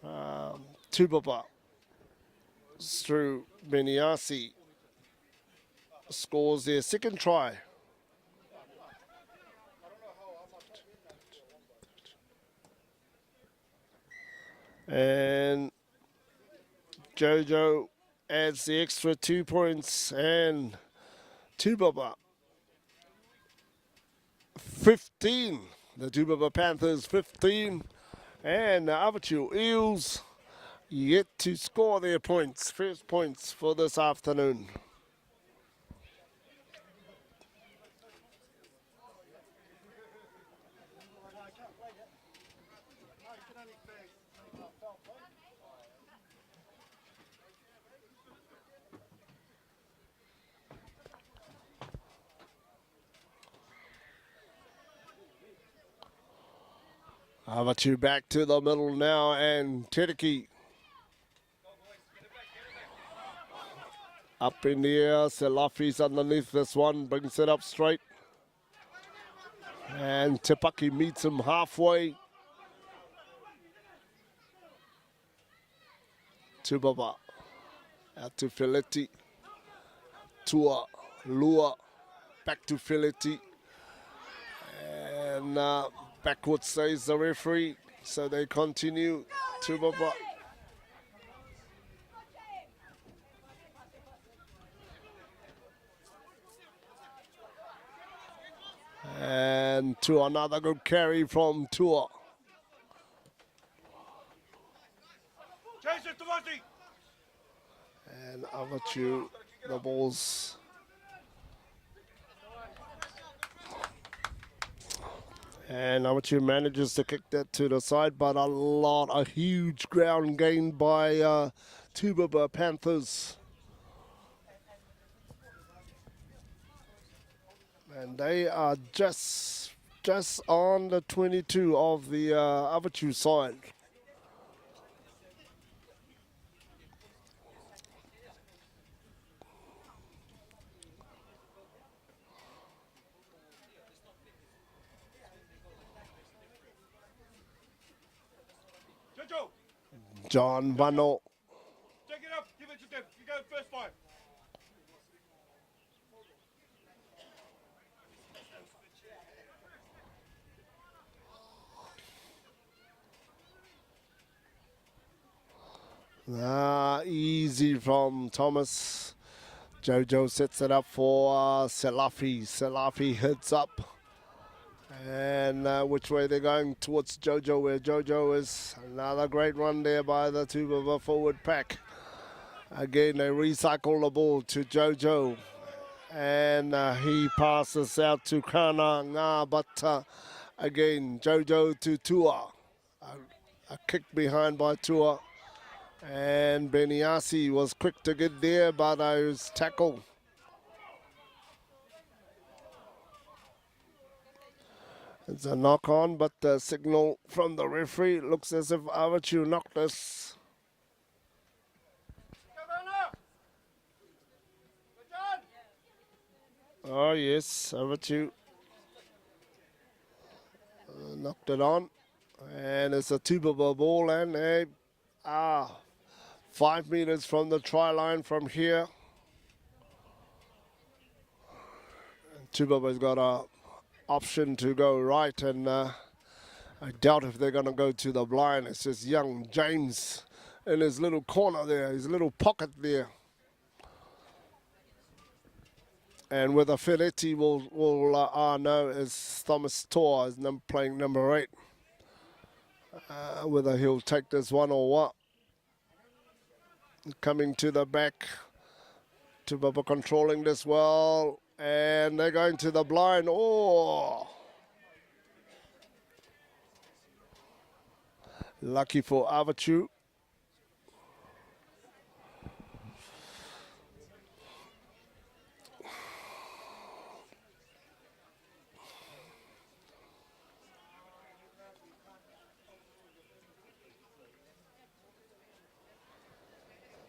Tupapa through Beniasi scores their second try. And Jojo adds the extra 2 points, and Tupapa 15. The Tupapa Panthers 15, and the Avatiu Eels yet to score their points, first points for this afternoon. Avatiu back to the middle now, and Tereki up in the air. Selafi's underneath this one, brings it up straight. And Tipaki meets him halfway. Tupapa out to Filetti. Tua, Lua, back to Filetti. And backwards says the referee. So they continue. Tupapa. And to another good carry from Tua. And Avatiu, the ball's and Avatiu manages to kick that to the side, but a huge ground gain by Tupapa Panthers. And they are just on the 22 of the Avatiu side. John Vano. Take it up, give it to them. You go first 5. Easy from Thomas. Jojo sets it up for Selafi. Selafi heads up. And which way they're going? Towards Jojo, where Jojo is. Another great run there by the Tupapa forward pack. Again, they recycle the ball to Jojo. And he passes out to Kana, but again, Jojo to Tua. A kick behind by Tua. And Beniasi was quick to get there, but I was tackled. It's a knock on, but the signal from the referee looks as if Avatiu knocked us. Oh yes, Avatiu knocked it on. And it's a Tupapa ball, and they are 5 meters from the try line from here. Tupapa's got a option to go right, and I doubt if they're going to go to the blind. It's just young James in his little corner there, his little pocket there. And with a Filetti, we'll know is Thomas Tor is playing number 8. Whether he'll take this one or what. Coming to the back. Tupapa controlling this well. And they're going to the blind. Oh! Lucky for Avatiu.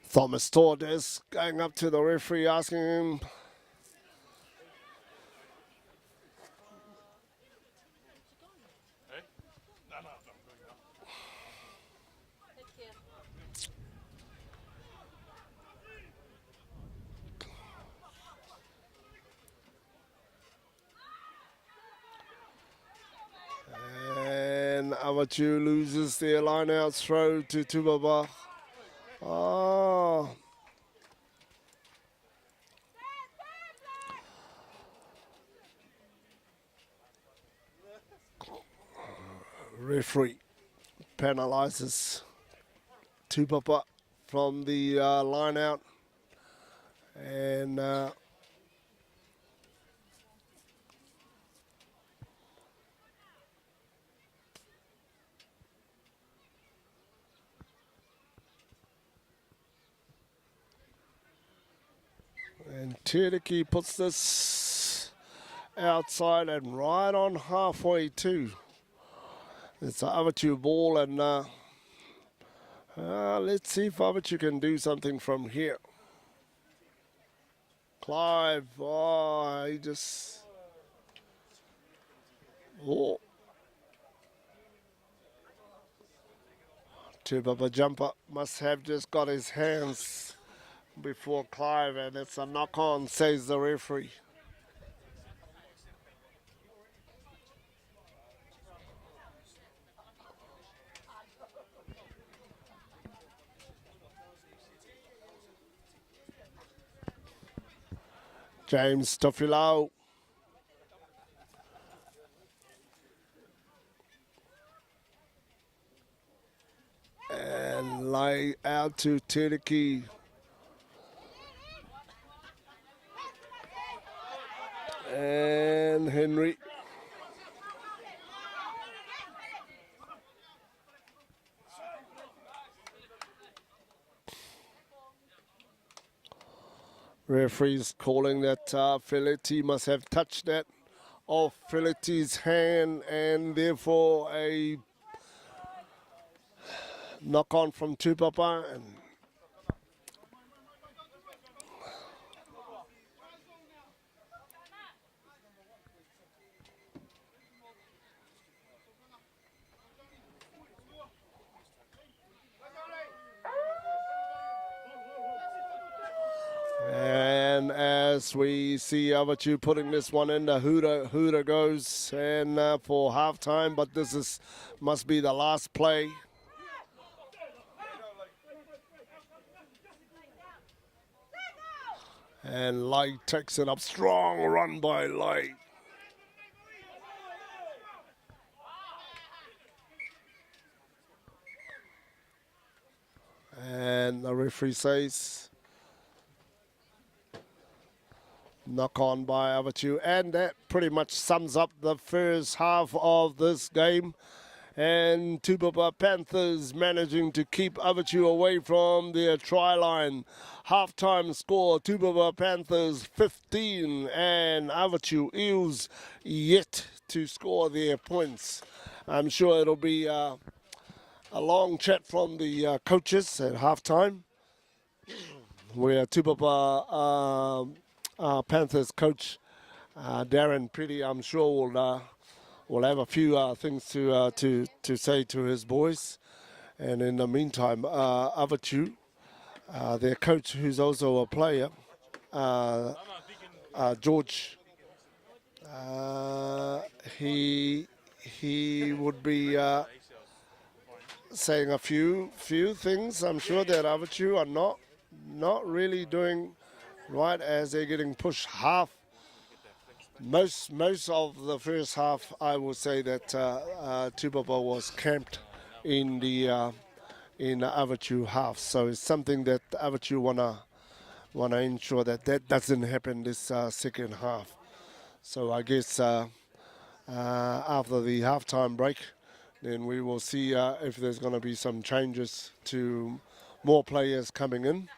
Thomas Tordes going up to the referee asking him. And Avatiu loses their line-out throw to Tupapa. Oh. Referee penalizes Tupapa from the line-out. And Tereki puts this outside and right on halfway too. It's an Avatiu ball, and let's see if Avatiu can do something from here. Clive, he just... Oh. Tupapa jumper must have just got his hands before Clive, and it's a knock-on, says the referee. James Tofilau. And lay out to Tereki. And Henry. Referee's calling that Felitti must have touched that off Felitti's hand, and therefore a knock on from Tupapa. And as we see Avatiu putting this one in, the hooter goes and for halftime, but this must be the last play. And Light takes it up, strong run by Light. And the referee says knock on by Avatiu, and that pretty much sums up the first half of this game. And Tupapa Panthers managing to keep Avatiu away from their try line. Halftime score, Tupapa Panthers 15 and Avatiu Eels yet to score their points. I'm sure it'll be a long chat from the coaches at halftime, where Tupapa Panthers coach Darren Pretty, I'm sure, will have a few things to say to his boys. And in the meantime, Avatiu, their coach, who's also a player, George, he would be saying a few things. I'm sure that Avatiu are not really doing right as they're getting pushed half. Most of the first half, I would say that Tupapa was camped in the Avatiu half. So it's something that Avatiu wanna ensure that doesn't happen this second half. So I guess after the halftime break, then we will see if there's going to be some changes to more players coming in,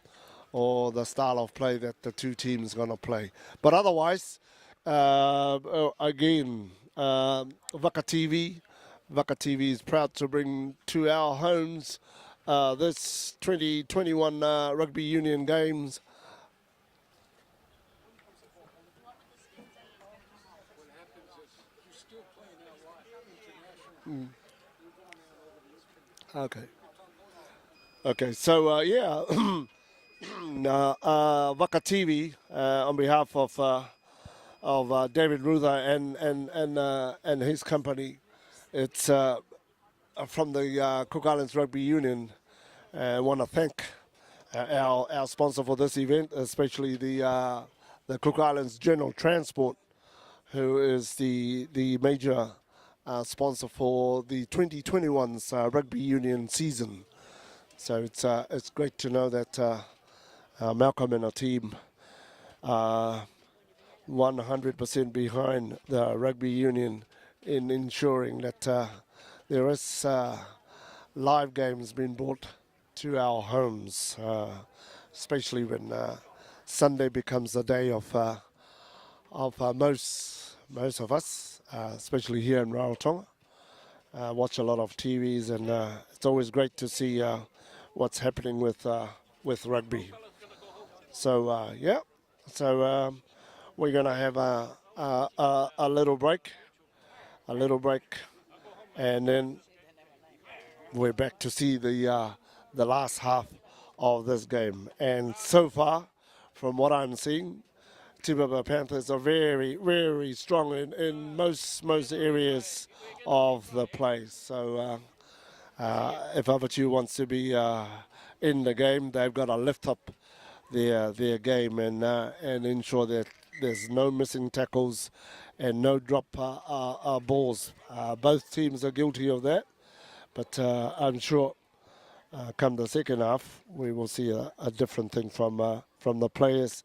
or the style of play that the two teams going to play. But otherwise, again, Vaka TV is proud to bring to our homes this 2021 Rugby Union Games. Okay, so yeah, Vaka TV on behalf of David Ruther and his company. It's from the Cook Islands Rugby Union. I want to thank our sponsor for this event, especially the Cook Islands General Transport, who is the major sponsor for the 2021's Rugby Union season. So it's great to know that Malcolm and our team are 100% behind the Rugby Union in ensuring that there is live games being brought to our homes, especially when Sunday becomes the day of most of us, especially here in Rarotonga. watch a lot of TVs, and it's always great to see what's happening with rugby. So yeah, so we're gonna have a little break, and then we're back to see the last half of this game. And so far, from what I'm seeing, Tupapa Panthers are very, very strong in most areas of the play. So if Avatiu wants to be in the game, they've got to lift up their game and ensure that there's no missing tackles and no drop balls. Both teams are guilty of that, but I'm sure come the second half we will see a different thing from the players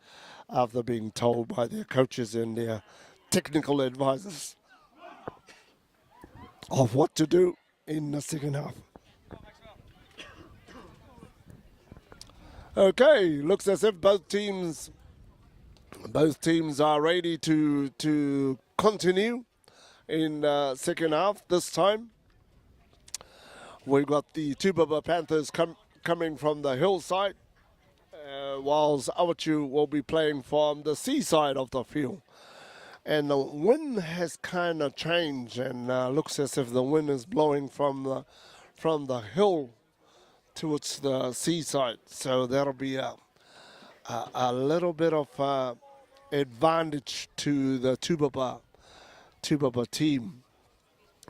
after being told by their coaches and their technical advisors of what to do in the second half. Okay, looks as if both teams are ready to continue in second half. This time we've got the Tupapa Panthers coming from the hillside, whilst Avatiu will be playing from the seaside of the field. And the wind has kind of changed, and looks as if the wind is blowing from the hill towards the seaside. So that'll be a little bit of advantage to the Tupapa team,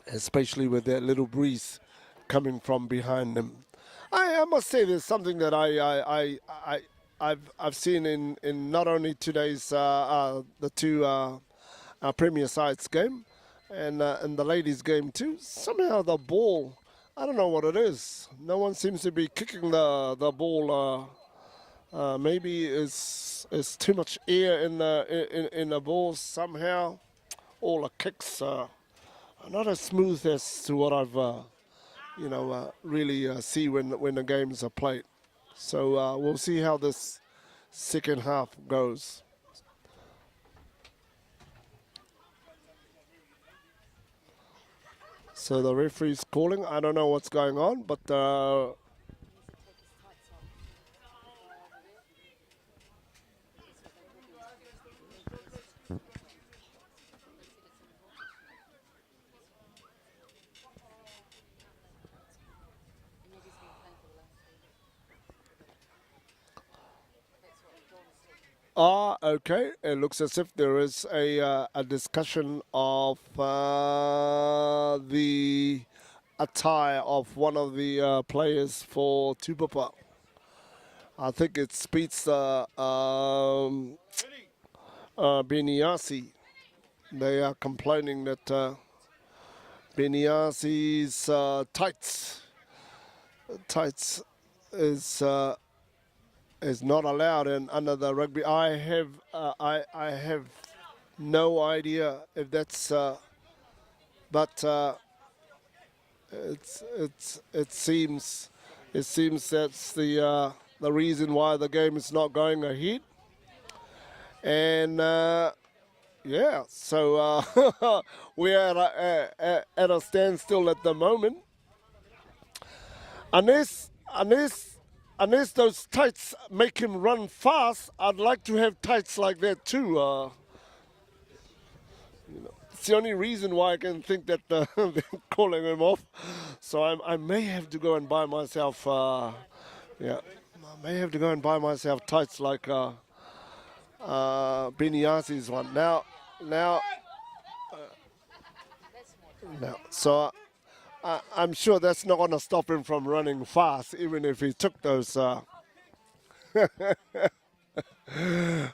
especially with that little breeze coming from behind them. I must say there's something that I've seen in not only today's the two Premier Sides game and the ladies game too. Somehow the ball, I don't know what it is. No one seems to be kicking the ball. Maybe it's too much air in the ball somehow. All the kicks are not as smooth as to what I've really see when the games are played. So we'll see how this second half goes. So the referee's calling. I don't know what's going on, but okay. It looks as if there is a discussion of the attire of one of the players for Tupapa. I think it speaks Beniasi. They are complaining that Beniasi's tights is not allowed in under the rugby. I have no idea if that's but it seems that's the reason why the game is not going ahead. And yeah, so we are at a standstill at the moment. Unless those tights make him run fast, I'd like to have tights like that too. It's the only reason why I can think that they're calling him off. So I may have to go and buy myself, I may have to go and buy myself tights like Beniasi's one. Now, so I'm sure that's not going to stop him from running fast, even if he took those. All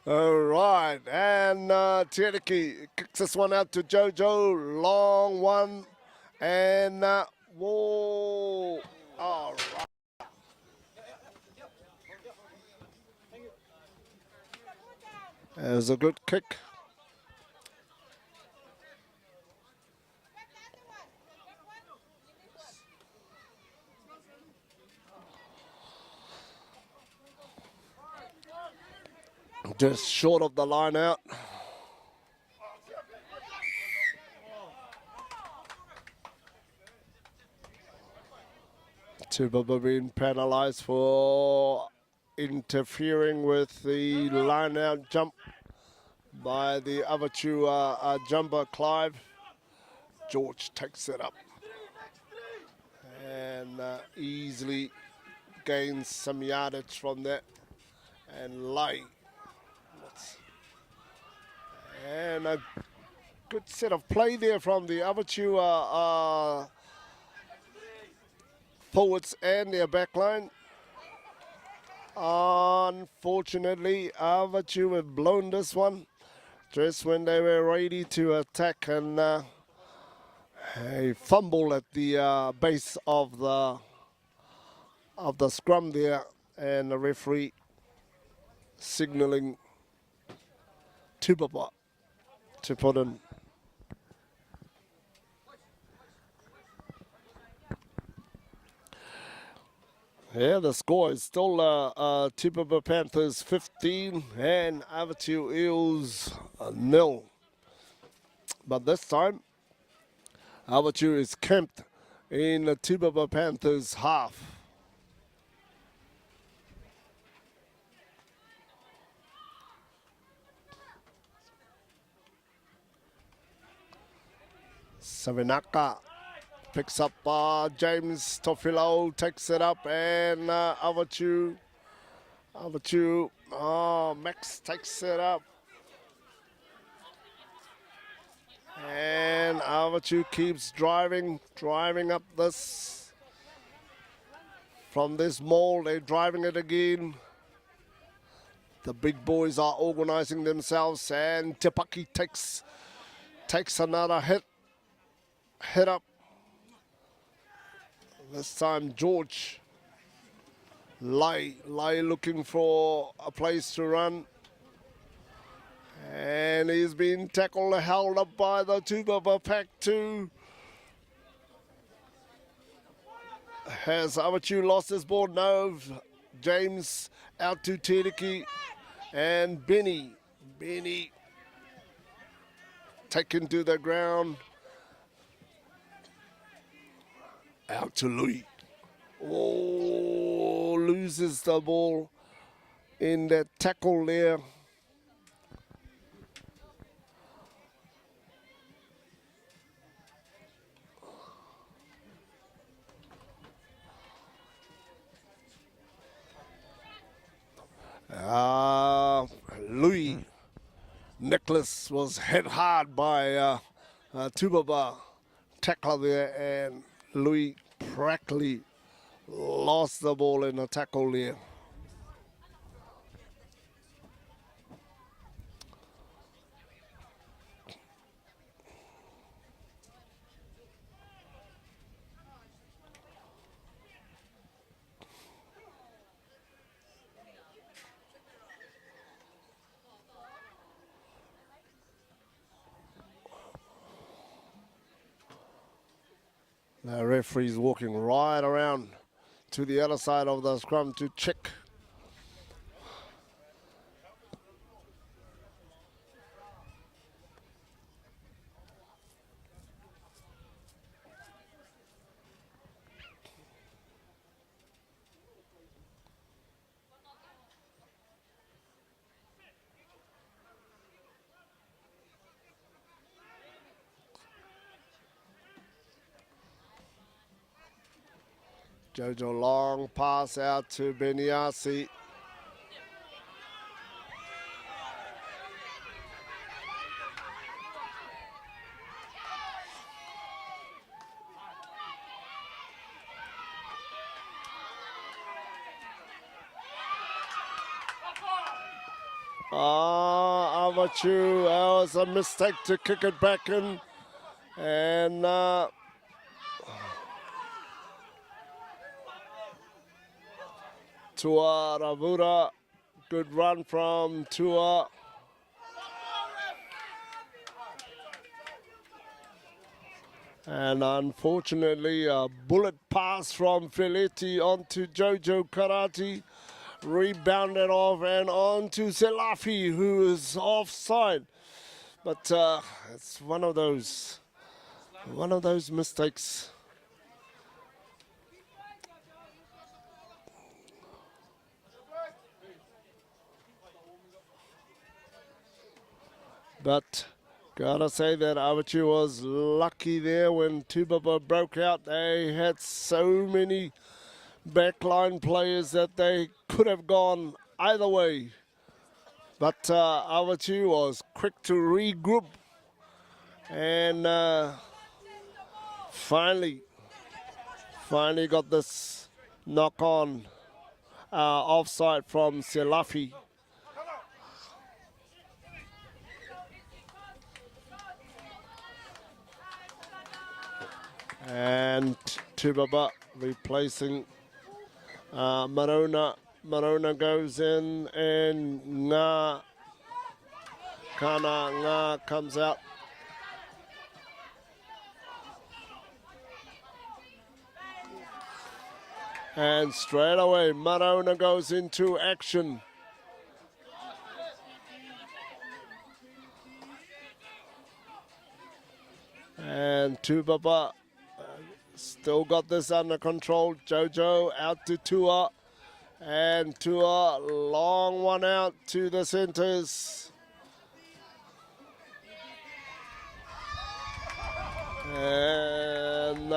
right, and Cherokee kicks this one out to Jojo, long one, and whoa, all right. It was a good kick. Just short of the line out. Tupapa being penalised for interfering with the line-out jump by the Avatiu jumper Clive. George takes it up and easily gains some yardage from that. And Lai. And a good set of play there from the Avatiu forwards and their back line. Unfortunately, Avatiu have blown this one just when they were ready to attack, and a fumble at the base of the scrum there, and the referee signalling Tupapa to put in. Yeah, the score is still Tupapa Panthers 15 and Avatiu Eels 0. But this time, Avatiu is camped in the Tupapa Panthers half. Savinaka picks up James Tofilo, takes it up, and Avatiu, Max takes it up. And Avatiu keeps driving up this. From this mall, they're driving it again. The big boys are organizing themselves, and Tipaki takes another hit up. This time George Lai looking for a place to run. And he's been tackled, held up by the Tupapa Pack 2. Has Avatiu lost his ball? No. James out to Tereki and Benny taken to the ground. Out to Louis. Oh, loses the ball in that tackle there. Louis Nicholas was hit hard by Tupapa tackler there, and Louis practically lost the ball in a tackle there. The referee's walking right around to the other side of the scrum to check. Jojo long pass out to Beniasi. Avatiu, that was a mistake to kick it back in. And Tua Ravura, good run from Tua. And unfortunately, a bullet pass from Feletti onto Jojo Karate. Rebounded off and on to Selafi, who is offside. But it's one of those mistakes. But gotta say that Avatiu was lucky there when Tupapa broke out. They had so many backline players that they could have gone either way. But Avatiu was quick to regroup and finally got this knock on offside from Selafi. And Tupapa replacing Marona. Marona goes in and Ngā Ngā comes out. And straight away Marona goes into action. And Tupapa still got this under control. Jojo out to Tua. And Tua, long one out to the centres. And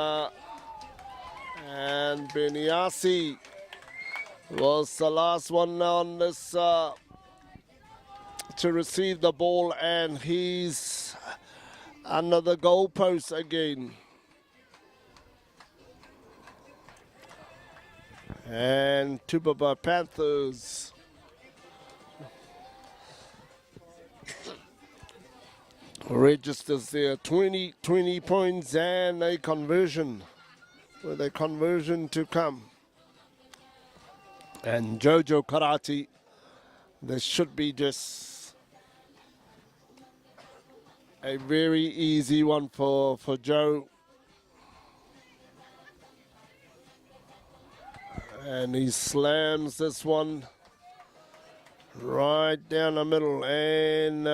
Beniasi was the last one on this to receive the ball, and he's under the goalpost again. And Tupapa Panthers registers their 20 points and a conversion, with a conversion to come. And Jojo Karate, this should be just a very easy one for Joe. And he slams this one right down the middle, and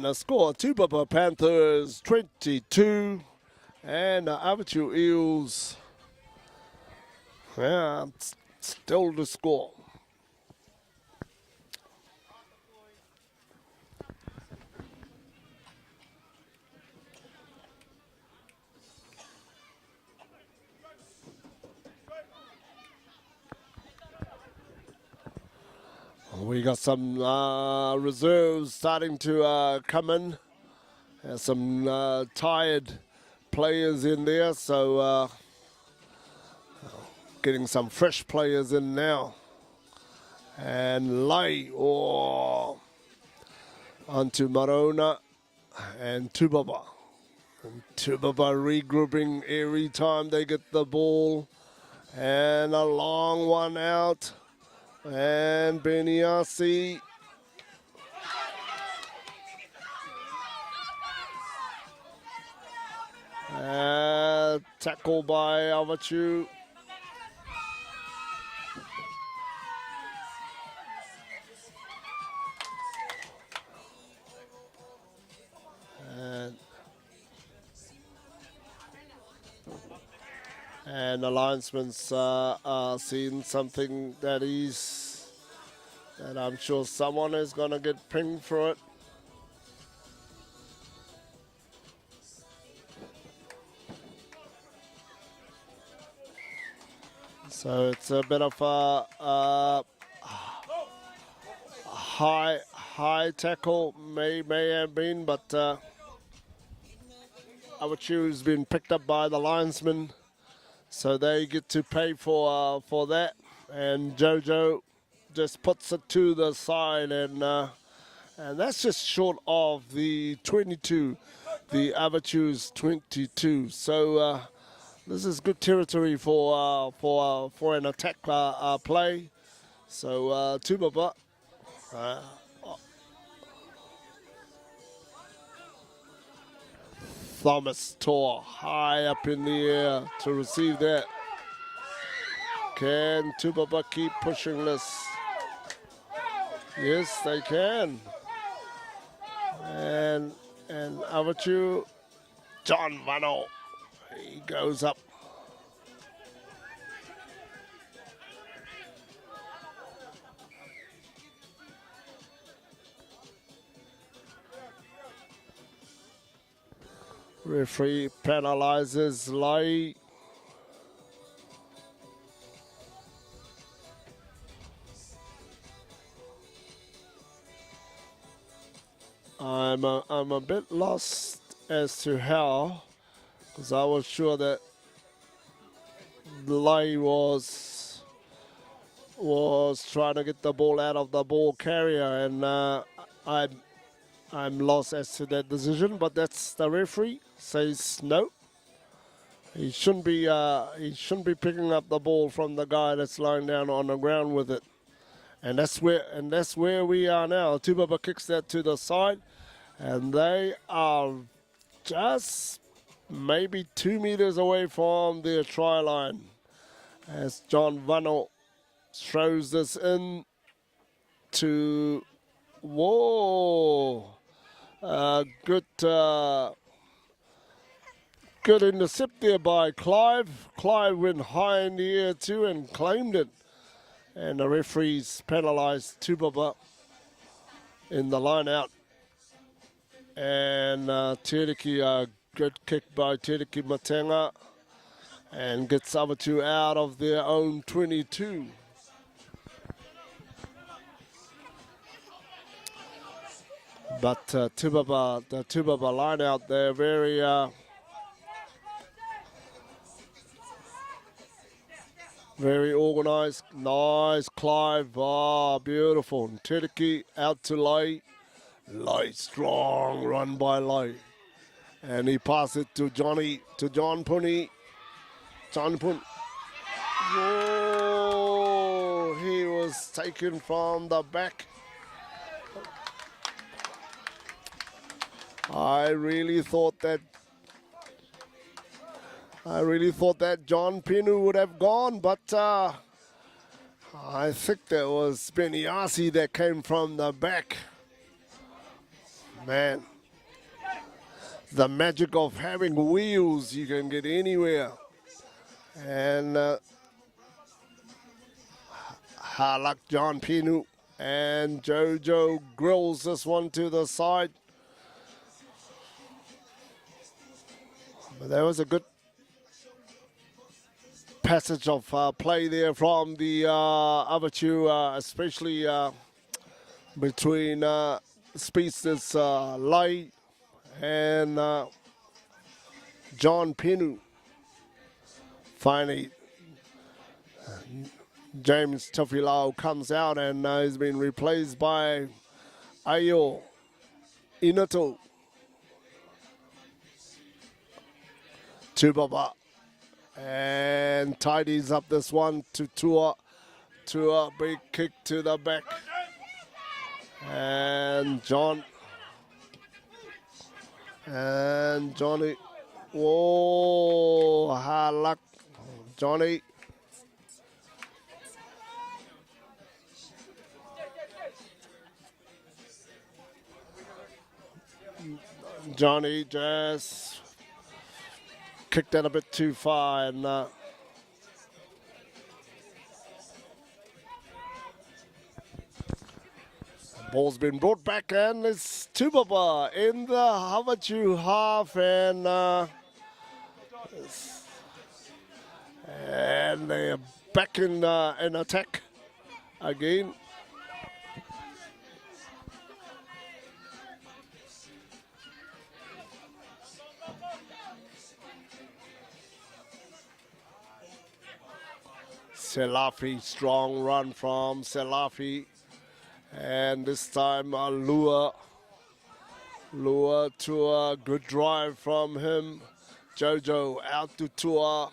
a score: Tupapa Panthers 22 and Avatiu Eels, yeah, still the score. We got some reserves starting to come in. Some tired players in there, so getting some fresh players in now. And Lai onto Marona and Tupapa. And Tupapa regrouping every time they get the ball. And a long one out. And Beniasi. Tackle by Avatiu. And the linesman's seen something that I'm sure someone is going to get pinged for it. So it's a bit of a high tackle, may have been, but Avatiu's been picked up by the linesman, so they get to pay for that. And Jojo just puts it to the side, and that's just short of the 22, the Avatiu's 22. So this is good territory for an attack play. So Tupapa. Thomas Tor high up in the air to receive that. Can Tupapa keep pushing this? Yes, they can. And Avatiu, John Vano, he goes up. Referee penalizes Lai. I'm a bit lost as to how, because I was sure that Lai was trying to get the ball out of the ball carrier, and I'm lost as to that decision. But that's the referee says no. He shouldn't be picking up the ball from the guy that's lying down on the ground with it. And that's where we are now. Tupapa kicks that to the side, and they are just maybe 2 meters away from their try line as John Vano throws this in to good intercept there by Clive. Clive went high in the air too and claimed it. And the referees penalised Tupapa in the line out. And Tereki, a good kick by Tereki Matenga, and gets Avatiu out of their own 22. But the Tupapa line out there very organised. Nice Clive. Oh, beautiful. And Tereki out to Lai. Lai, strong run by Lai. And he passes it to John Puni. John Pun. Whoa, he was taken from the back. I really thought that John Pinu would have gone, but I think that was Beniasi that came from the back. Man, the magic of having wheels, you can get anywhere. And Halak John Pinu and Jojo grills this one to the side. But there was a good passage of play there from the Avatiu, especially between speedsters Lai and John Pinu. Finally, James Tafilao comes out and has been replaced by Ayo Inato. Tupapa and tidies up this one to Tua. Tua, big kick to the back. And Johnny. Whoa, hard luck. Johnny. Johnny just kicked that a bit too far, and ball's been brought back, and it's Tupapa in the Avatiu half, and they're back in attack again. Selafi, strong run from Selafi. And this time Lua to a good drive from him. Jojo out to Tua.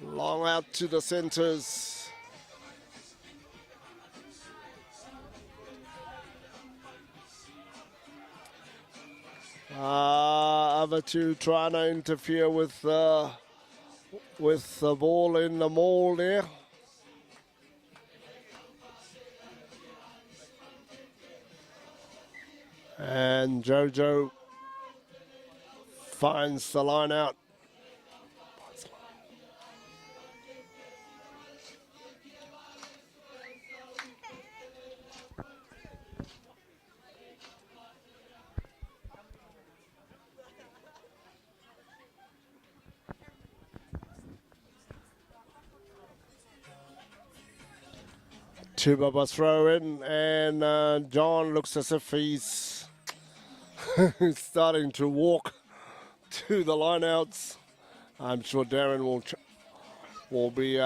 Long out to the centers. Avatiu trying to interfere with the ball in the maul there. And Jojo finds the line out. Tupapa throw in, and John looks as if he's starting to walk to the lineouts. I'm sure Darren will be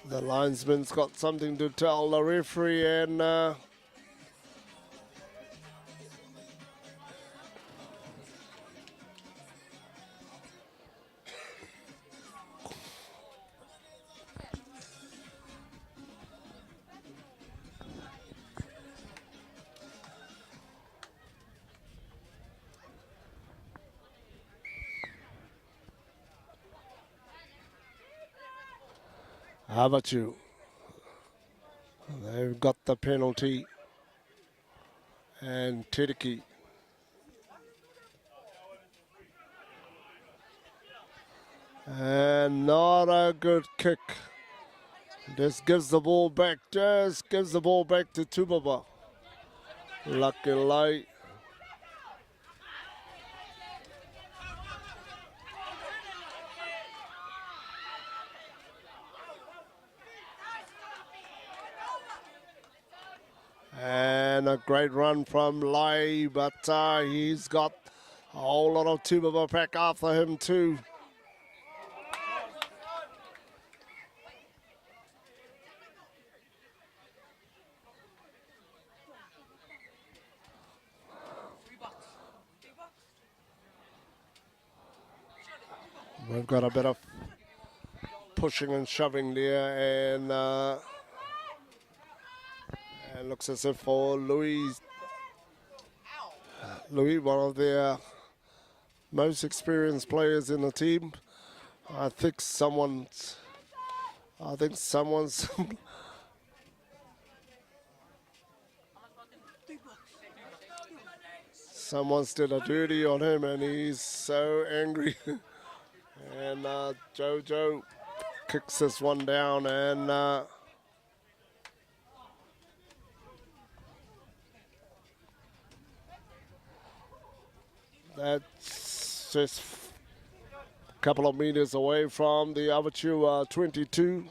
the linesman's got something to tell the referee, and Avatiu. They've got the penalty, and Tidiki. And not a good kick. Just gives the ball back. Just gives the ball back to Tupapa. Lucky light. And a great run from Lai, but he's got a whole lot of Tupapa back after him too. We've got a bit of pushing and shoving there, and looks as if for Louis, one of their most experienced players in the team. I think someone's did a dirty on him, and he's so angry. And Jojo kicks this one down, and that's just a couple of meters away from the Avatiu 22.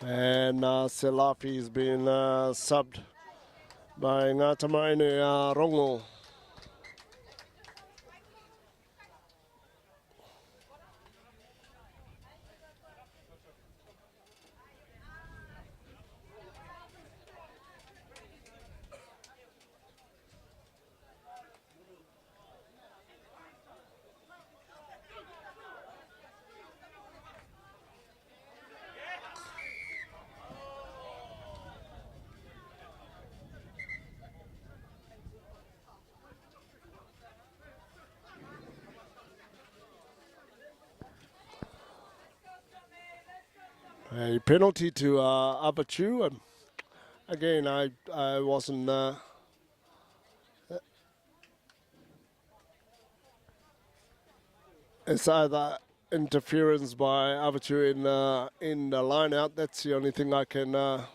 And Selafi's been subbed by Ngatamaine Rongo. A penalty to Avatiu. Again, I wasn't. It's either interference by Avatiu in the line out. That's the only thing I can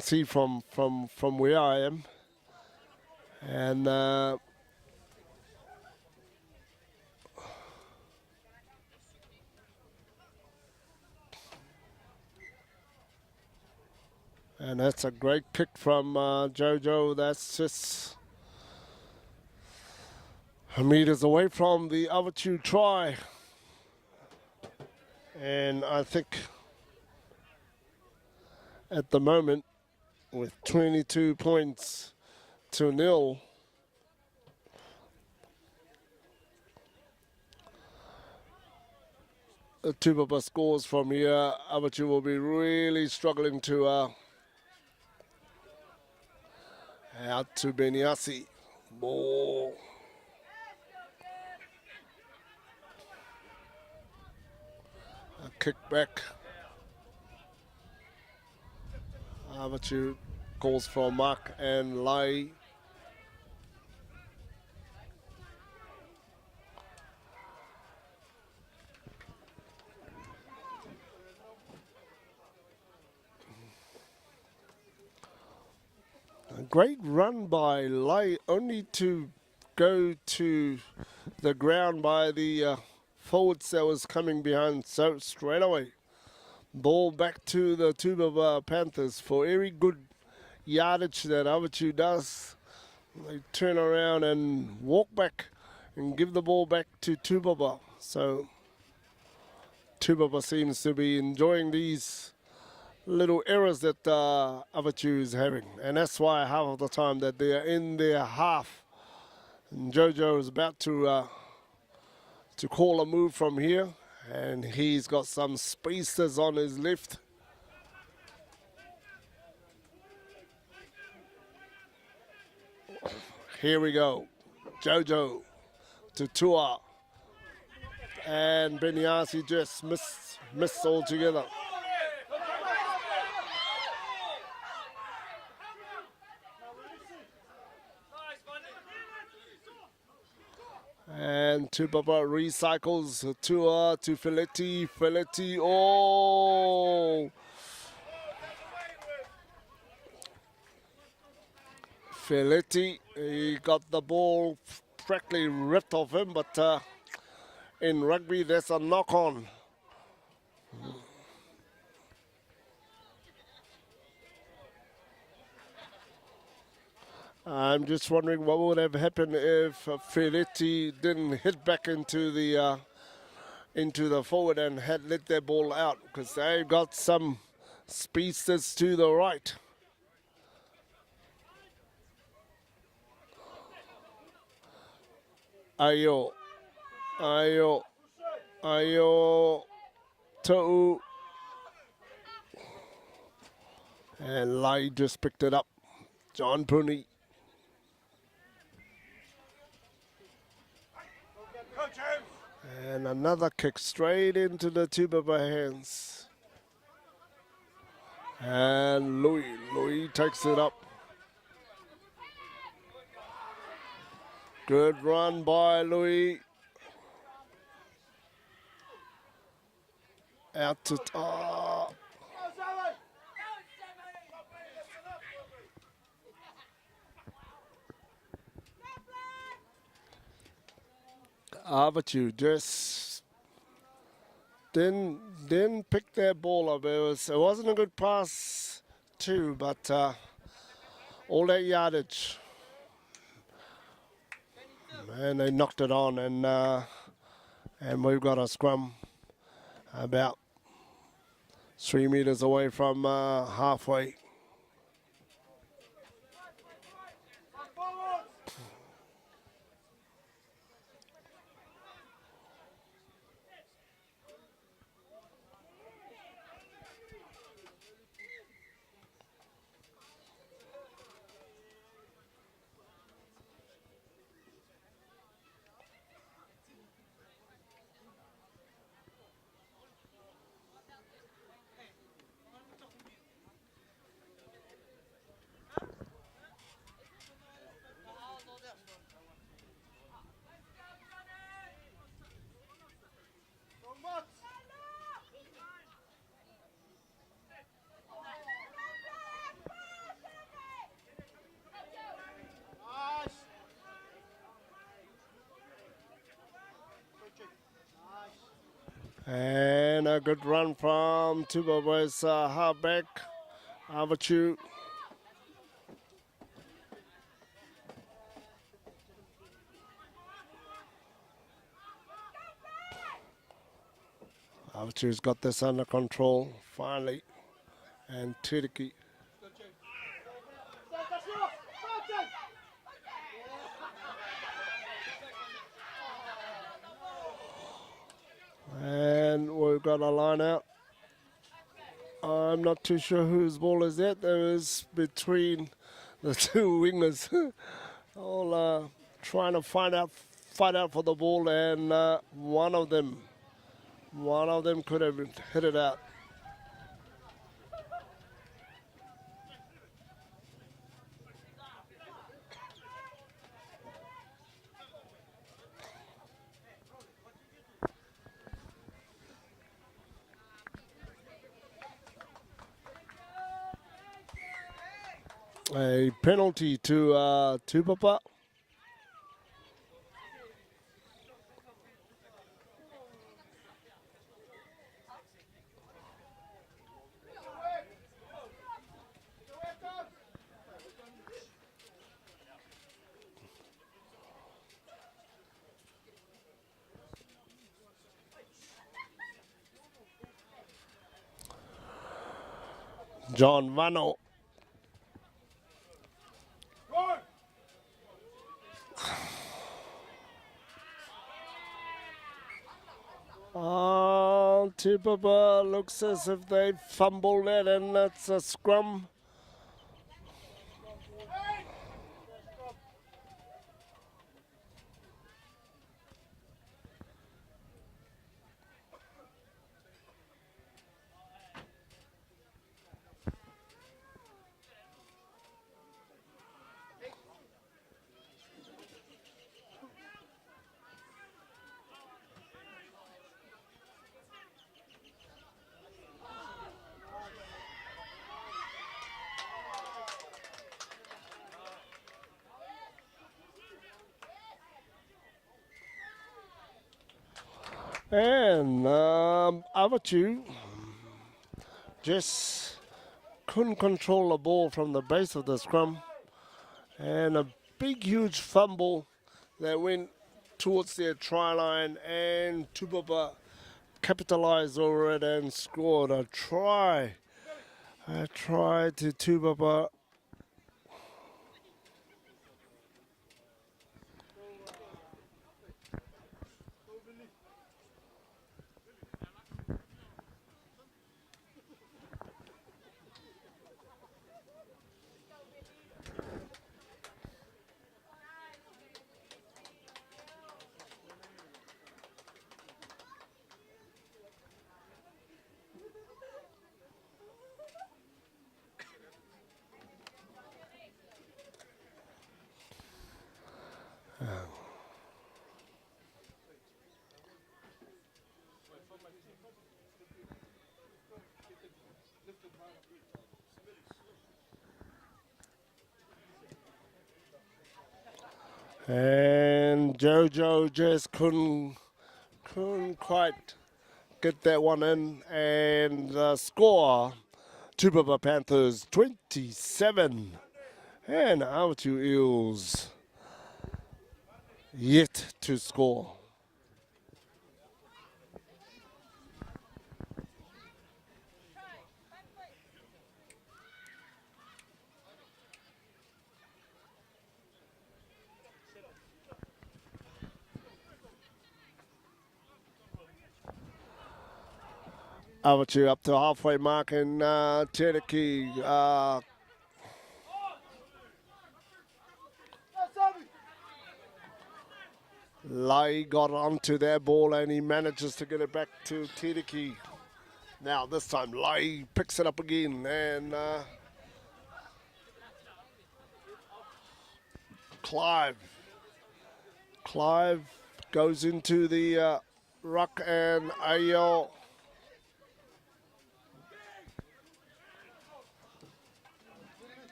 see from where I am, and. And that's a great kick from Jojo. That's just meters away from the Avatiu try. And I think at the moment, with 22 points to nil, the Tupapa scores from here, Avatiu will be really struggling to out to Beniasi. Ball. A kick back. Avatiu calls for Mark and Lai. A great run by Lai, only to go to the ground by the forwards that was coming behind. So straight away, ball back to the Tupapa Panthers for every good yardage that Avatiu does. They turn around and walk back and give the ball back to Tupapa. So Tupapa seems to be enjoying these little errors that Avatiu is having, and that's why half of the time that they are in their half. And Jojo is about to call a move from here, and he's got some speedsters on his left. Here we go, Jojo to Tua, and Beniasi just missed altogether. And Tupapa recycles Tua to Filetti. Filetti, oh! Filetti, he got the ball practically ripped off him, but in rugby there's a knock-on. I'm just wondering what would have happened if Filetti didn't hit back into the forward and had let their ball out, because they've got some speedsters to the right. Ayo, Ta'u. And Lai just picked it up. John Pooney. And another kick straight into the Tupapa hands. And Louis takes it up. Good run by Louis. Out to Avatiu just didn't pick their ball up. It wasn't a good pass too, but all that yardage, man, they knocked it on, and we've got a scrum about 3 meters away from halfway. And a good run from Tupapa's halfback, Avatiu. Avatiu's got this under control, finally. And Tiriki. And we've got a line out. I'm not too sure whose ball is that. There is between the two wingers. all trying to fight out for the ball, and one of them could have hit it out. A penalty to Tupapa. John Vano. Tupapa looks as if they fumbled it, and that's a scrum. And Avatiu just couldn't control the ball from the base of the scrum. And a big, huge fumble that went towards their try line, and Tupapa capitalized over it and scored a try. A try to Tupapa. And Jojo just couldn't quite get that one in, and the score, Tupapa Panthers 27 and Avatiu Eels yet to score. Avatiu up to halfway mark, and Cherokee Lai got onto their ball, and he manages to get it back to Cherokee. Now this time Lai picks it up again, and Clive goes into the ruck, and Ayo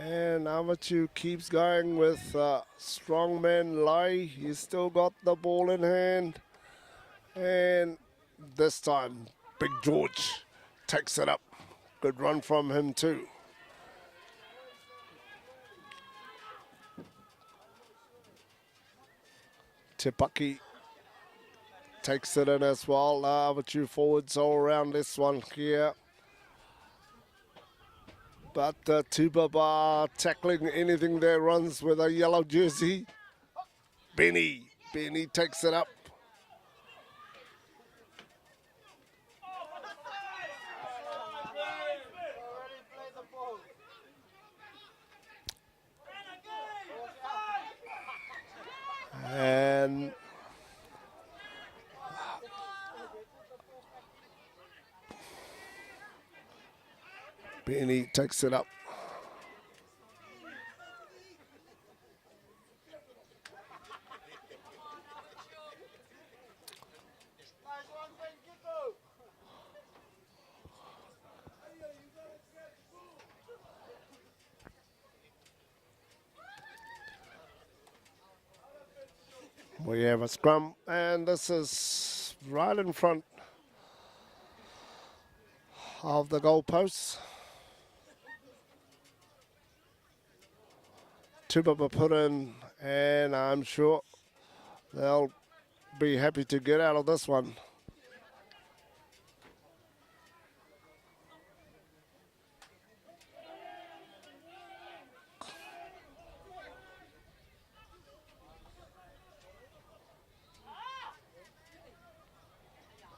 and Avatiu keeps going with strongman Lai. He's still got the ball in hand, and this time Big George takes it up. Good run from him too. Tipaki takes it in as well. Avatiu forwards all around this one here. But Tupapa tackling anything that runs with a yellow jersey. Benny takes it up. And Benny takes it up. We have a scrum, and this is right in front of the goalposts. Tupapa put in, and I'm sure they'll be happy to get out of this one.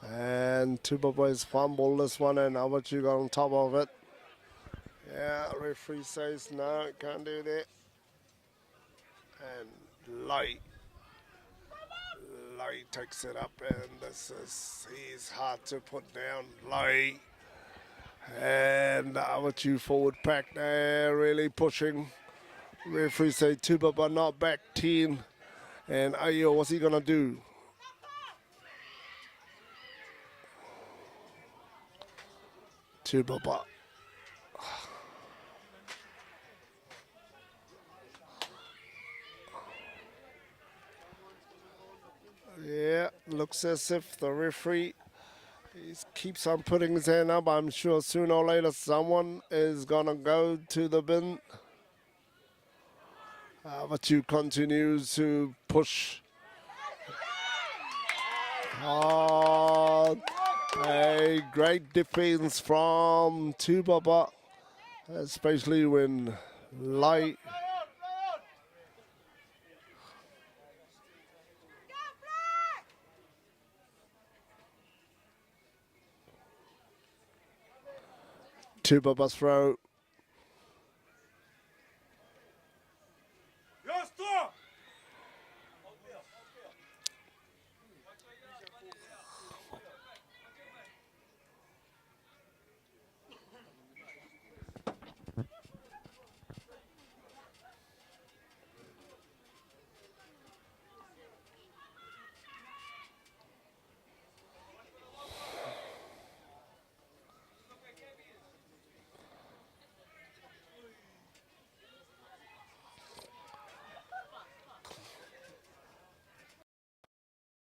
And Tupapa has fumbled this one, and Avatiu got on top of it. Yeah, referee says no, can't do that. And Light takes it up, and he's hard to put down. Light and Avatiu forward pack there, really pushing. Referee say Tupapa not back 10, and Ayo, what's he gonna do? Tupapa. Yeah, looks as if the referee keeps on putting his hand up. I'm sure sooner or later someone is gonna go to the bin. Avatiu continues to push. Oh, a great defense from Tupapa, especially when Light. Tupapa's throw.